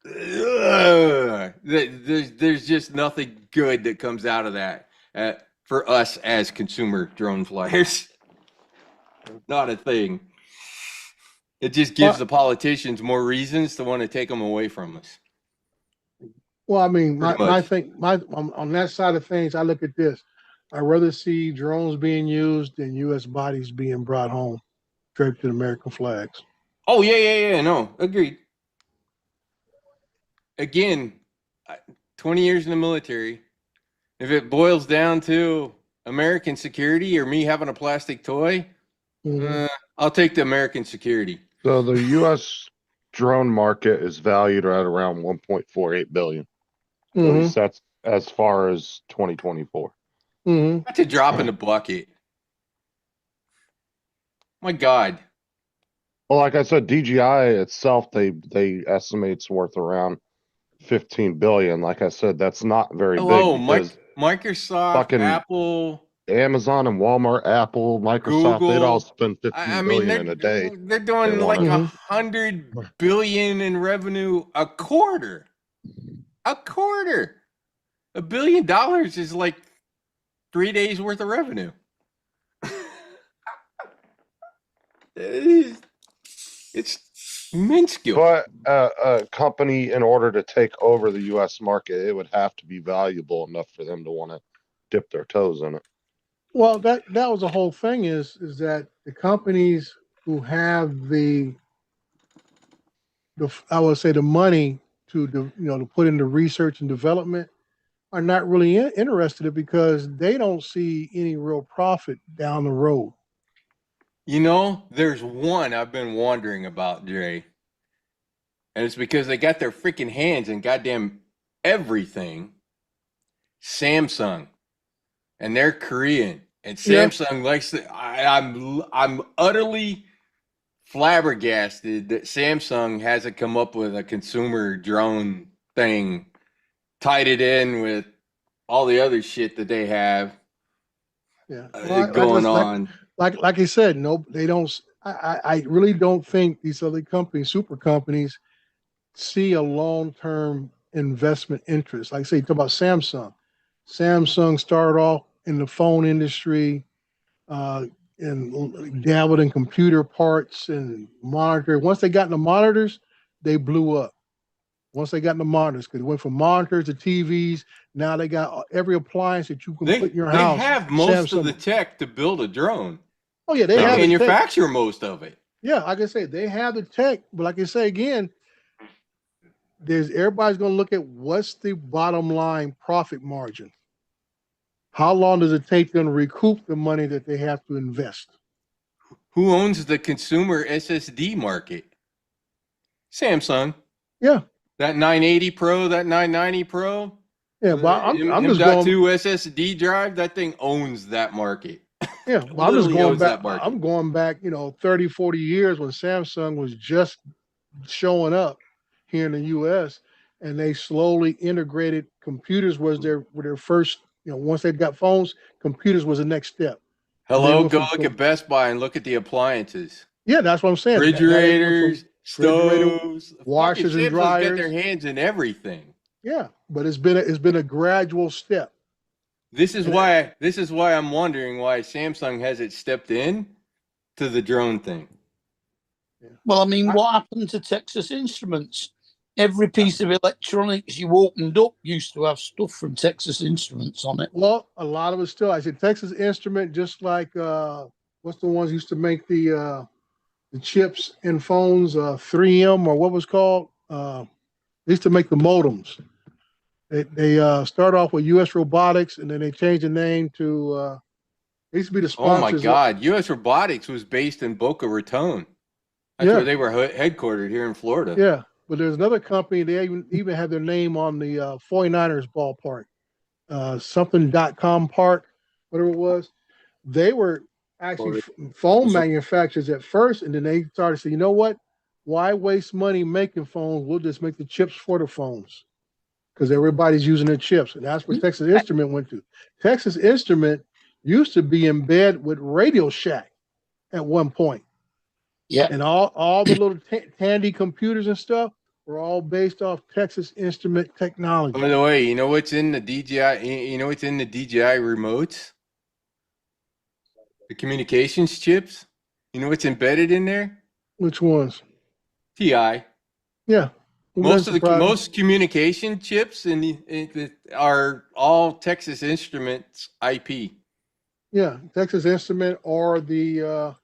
There's just nothing good that comes out of that for us as consumer drone flyers. Not a thing. It just gives the politicians more reasons to want to take them away from us. Well, I mean, my thing, on that side of things, I look at this. I'd rather see drones being used than U.S. bodies being brought home, draped in American flags. Oh, yeah. No, agreed. Again, 20 years in the military. If it boils down to American security or me having a plastic toy, I'll take the American security. So the U.S. drone market is valued at around 1.48 billion. At least that's as far as 2024. That's a drop in the bucket. My God. Well, like I said, DJI itself, they estimate it's worth around 15 billion. Like I said, that's not very big. Because Microsoft, Apple, Amazon and Walmart, Apple, Microsoft, they'd all spend 15 billion in a day. They're doing like 100 billion in revenue a quarter. A quarter. $1 billion is like 3 days worth of revenue. It's minuscule. But a company, in order to take over the U.S. market, it would have to be valuable enough for them to want to dip their toes in it. Well, that was the whole thing is that the companies who have the I would say the money to put into research and development are not really interested in it because they don't see any real profit down the road. You know, there's one I've been wondering about, Jay. And it's because they got their freaking hands in goddamn everything. Samsung. And they're Korean. And Samsung likes to, I'm utterly flabbergasted that Samsung hasn't come up with a consumer drone thing, tied it in with all the other shit that they have going on. Like I said, no, they don't. I really don't think these other companies, super companies, see a long-term investment interest. Like I say, you talk about Samsung. Samsung started off in the phone industry and dabbled in computer parts and monitor. Once they got in the monitors, they blew up. Once they got the monitors, because it went from monitors to TVs. Now they got every appliance that you can They put in your they house. have most of Samsung. the tech to build a drone. Oh yeah, they They have the tech. manufacture most of it. Yeah, like I say, they have the tech, but like I say again, everybody's going to look at what's the bottom line profit margin. How long does it take them to recoup the money that they have to invest? Who owns the consumer SSD market? Samsung. Yeah. That 980 Pro, that 990 Pro. Yeah, but I'm just M.2 going. SSD drive, that thing owns that market. Yeah, well, I'm just Literally going owns back. that market. I'm going back, 30, 40 years when Samsung was just showing up here in the U.S. and they slowly integrated computers were their first. Once they got phones, computers was the next step. Hello, go look at Best Buy and look at the appliances. Yeah, that's what I'm saying. Refrigerators, refrigerator, stoves, washers and dryers. Get their hands in everything. Yeah, but it's been a gradual step. This is why I'm wondering why Samsung hasn't stepped in to the drone thing. Well, I mean, what happened to Texas Instruments? Every piece of electronics you opened up used to have stuff from Texas Instruments on it. Well, a lot of it still. I said Texas Instrument, just like what's the ones used to make the chips in phones, 3M or what was called? They used to make the modems. They started off with U.S. Robotics, and then they changed the name to. They used to be the sponsors. Oh my God! U.S. Robotics was based in Boca Raton. That's where they were headquartered here in Florida. Yeah, but there's another company. They even have their name on the 49ers ballpark, something.com park, whatever it was. They were actually phone manufacturers at first, and then they started to say, you know what? Why waste money making phones? We'll just make the chips for the phones. Because everybody's using their chips. And that's where Texas Instrument went to. Texas Instrument used to be in bed with Radio Shack at one point. Yeah. And all the little Tandy computers and stuff were all based off Texas Instrument technology. By the way, you know what's in the DJI? You know what's in the DJI remotes? The communications chips. You know what's embedded in there? Which ones? TI. Yeah. Most communication chips are all Texas Instruments IP. Yeah, Texas Instrument or the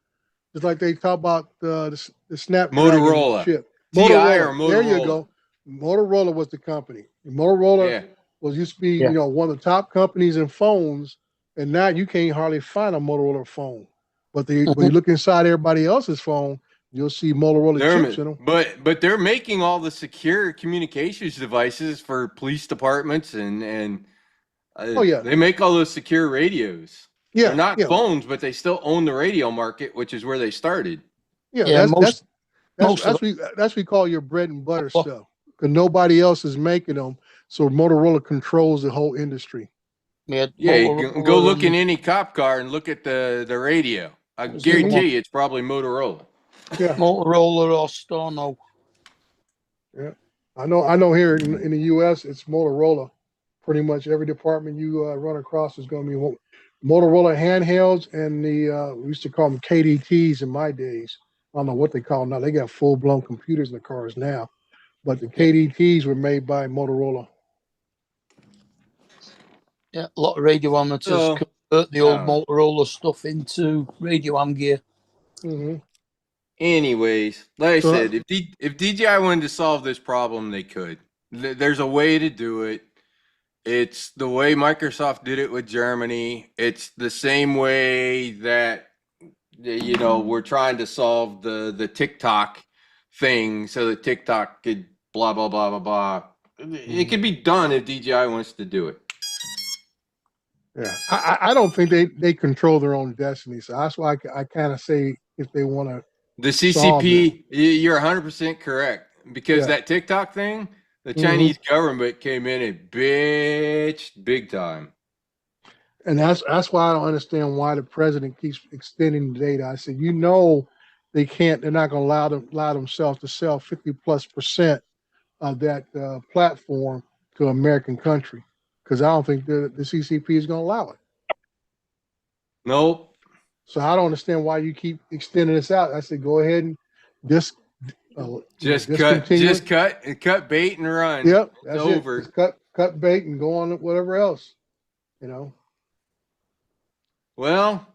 just like they talk about the Snapdragon Motorola chip. TI or Motorola. There you go. Motorola was the company. Motorola was used to be one of the top companies in phones, and now you can't hardly find a Motorola phone. But when you look inside everybody else's phone, you'll see Motorola chips in them. But they're making all the secure communications devices for police departments and they make all those secure radios. Yeah, they're not phones, but they still own the radio market, which is where they started. Yeah, that's what we call your bread and butter stuff. Because nobody else is making them, so Motorola controls the whole industry. Yeah, you can go look in any cop car and look at the radio. I guarantee you, it's probably Motorola. Yeah, Motorola or Storno. Yeah, I know. Here in the U.S., it's Motorola. Pretty much every department you run across is going to be Motorola handhelds, and we used to call them KDTs in my days. I don't know what they call them now. They got full-blown computers in the cars now, but the KDTs were made by Motorola. Yeah, a lot of radio amateurs convert the old Motorola stuff into radio am gear. Mm-hmm. Anyways, like I said, if DJI wanted to solve this problem, they could. There's a way to do it. It's the way Microsoft did it with Germany. It's the same way that we're trying to solve the TikTok thing so that TikTok could blah blah blah blah blah. It could be done if DJI wants to do it. Yeah, I don't think they control their own destiny. So that's why I kind of say if they want to. The CCP, you're 100% correct, because that TikTok thing, the Chinese government came in and bitched big time. And that's why I don't understand why the president keeps extending the data. I said, they're not going to allow themselves to sell 50+% of that platform to an American country, because I don't think the CCP is going to allow it. Nope. So I don't understand why you keep extending this out. I said, go ahead and just Just discontinue it. cut bait and run. Yep, It's that's over. it. Just cut bait and go on whatever else. You know. Well,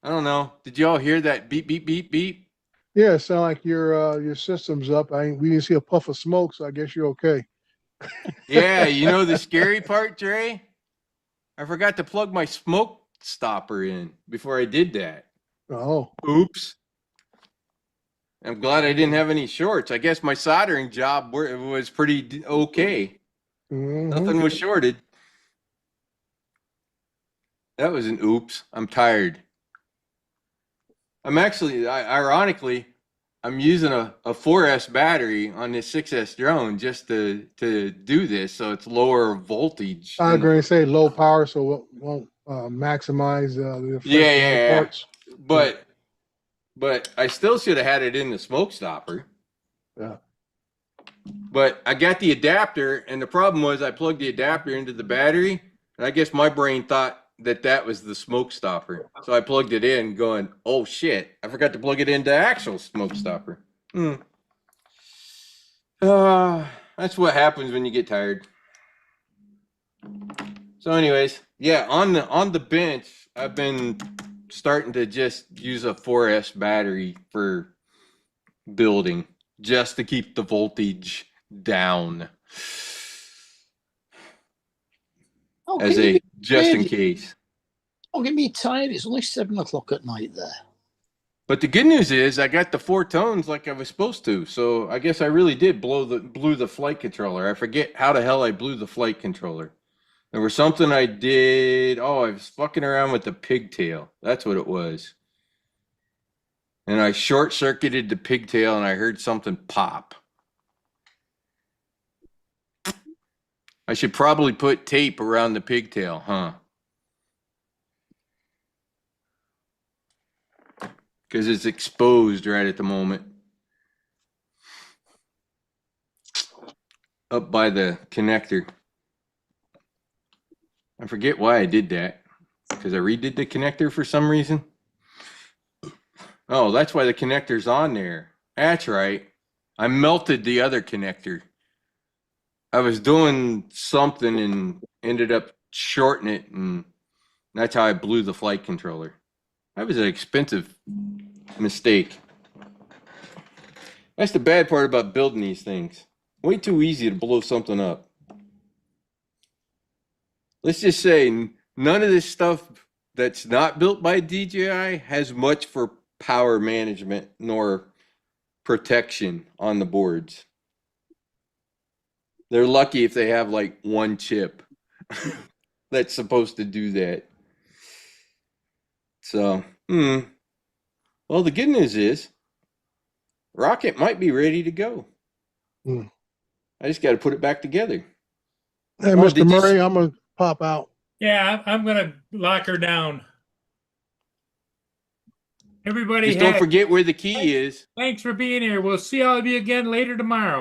I don't know. Did y'all hear that beep beep beep beep? Yeah, it sounds like your system's up. We didn't see a puff of smoke, so I guess you're okay. Yeah, you know the scary part, Dre? I forgot to plug my smoke stopper in before I did that. Oh. Oops. I'm glad I didn't have any shorts. I guess my soldering job was pretty okay. Nothing was shorted. That was an oops. I'm tired. I'm actually, ironically, I'm using a 4S battery on this 6S drone just to do this, so it's lower voltage. I was going to say low power, so it won't maximize the effect of the parts. But I still should have had it in the smoke stopper. Yeah. But I got the adapter, and the problem was I plugged the adapter into the battery, and I guess my brain thought that was the smoke stopper. So I plugged it in going, oh shit, I forgot to plug it into actual smoke stopper. That's what happens when you get tired. So anyways, yeah, on the bench, I've been starting to just use a 4S battery for building just to keep the voltage down. Just in case. Don't get me tired. It's only 7 o'clock at night there. But the good news is I got the 4 tones like I was supposed to. So I guess I really did blew the flight controller. I forget how the hell I blew the flight controller. There was something I did. Oh, I was fucking around with the pigtail. That's what it was. And I short circuited the pigtail and I heard something pop. I should probably put tape around the pigtail, huh? Because it's exposed right at the moment. Up by the connector. I forget why I did that. Because I redid the connector for some reason. Oh, that's why the connector's on there. That's right. I melted the other connector. I was doing something and ended up shorting it, and that's how I blew the flight controller. That was an expensive mistake. That's the bad part about building these things. Way too easy to blow something up. Let's just say none of this stuff that's not built by DJI has much for power management nor protection on the boards. They're lucky if they have like one chip that's supposed to do that. So, well, the good news is Rocket might be ready to go. I just got to put it back together. Hey, Mr. Murray, I'm going to pop out. Yeah, I'm going to lock her down. Everybody, just don't forget where the key is. Thanks for being here. We'll see all of you again later tomorrow.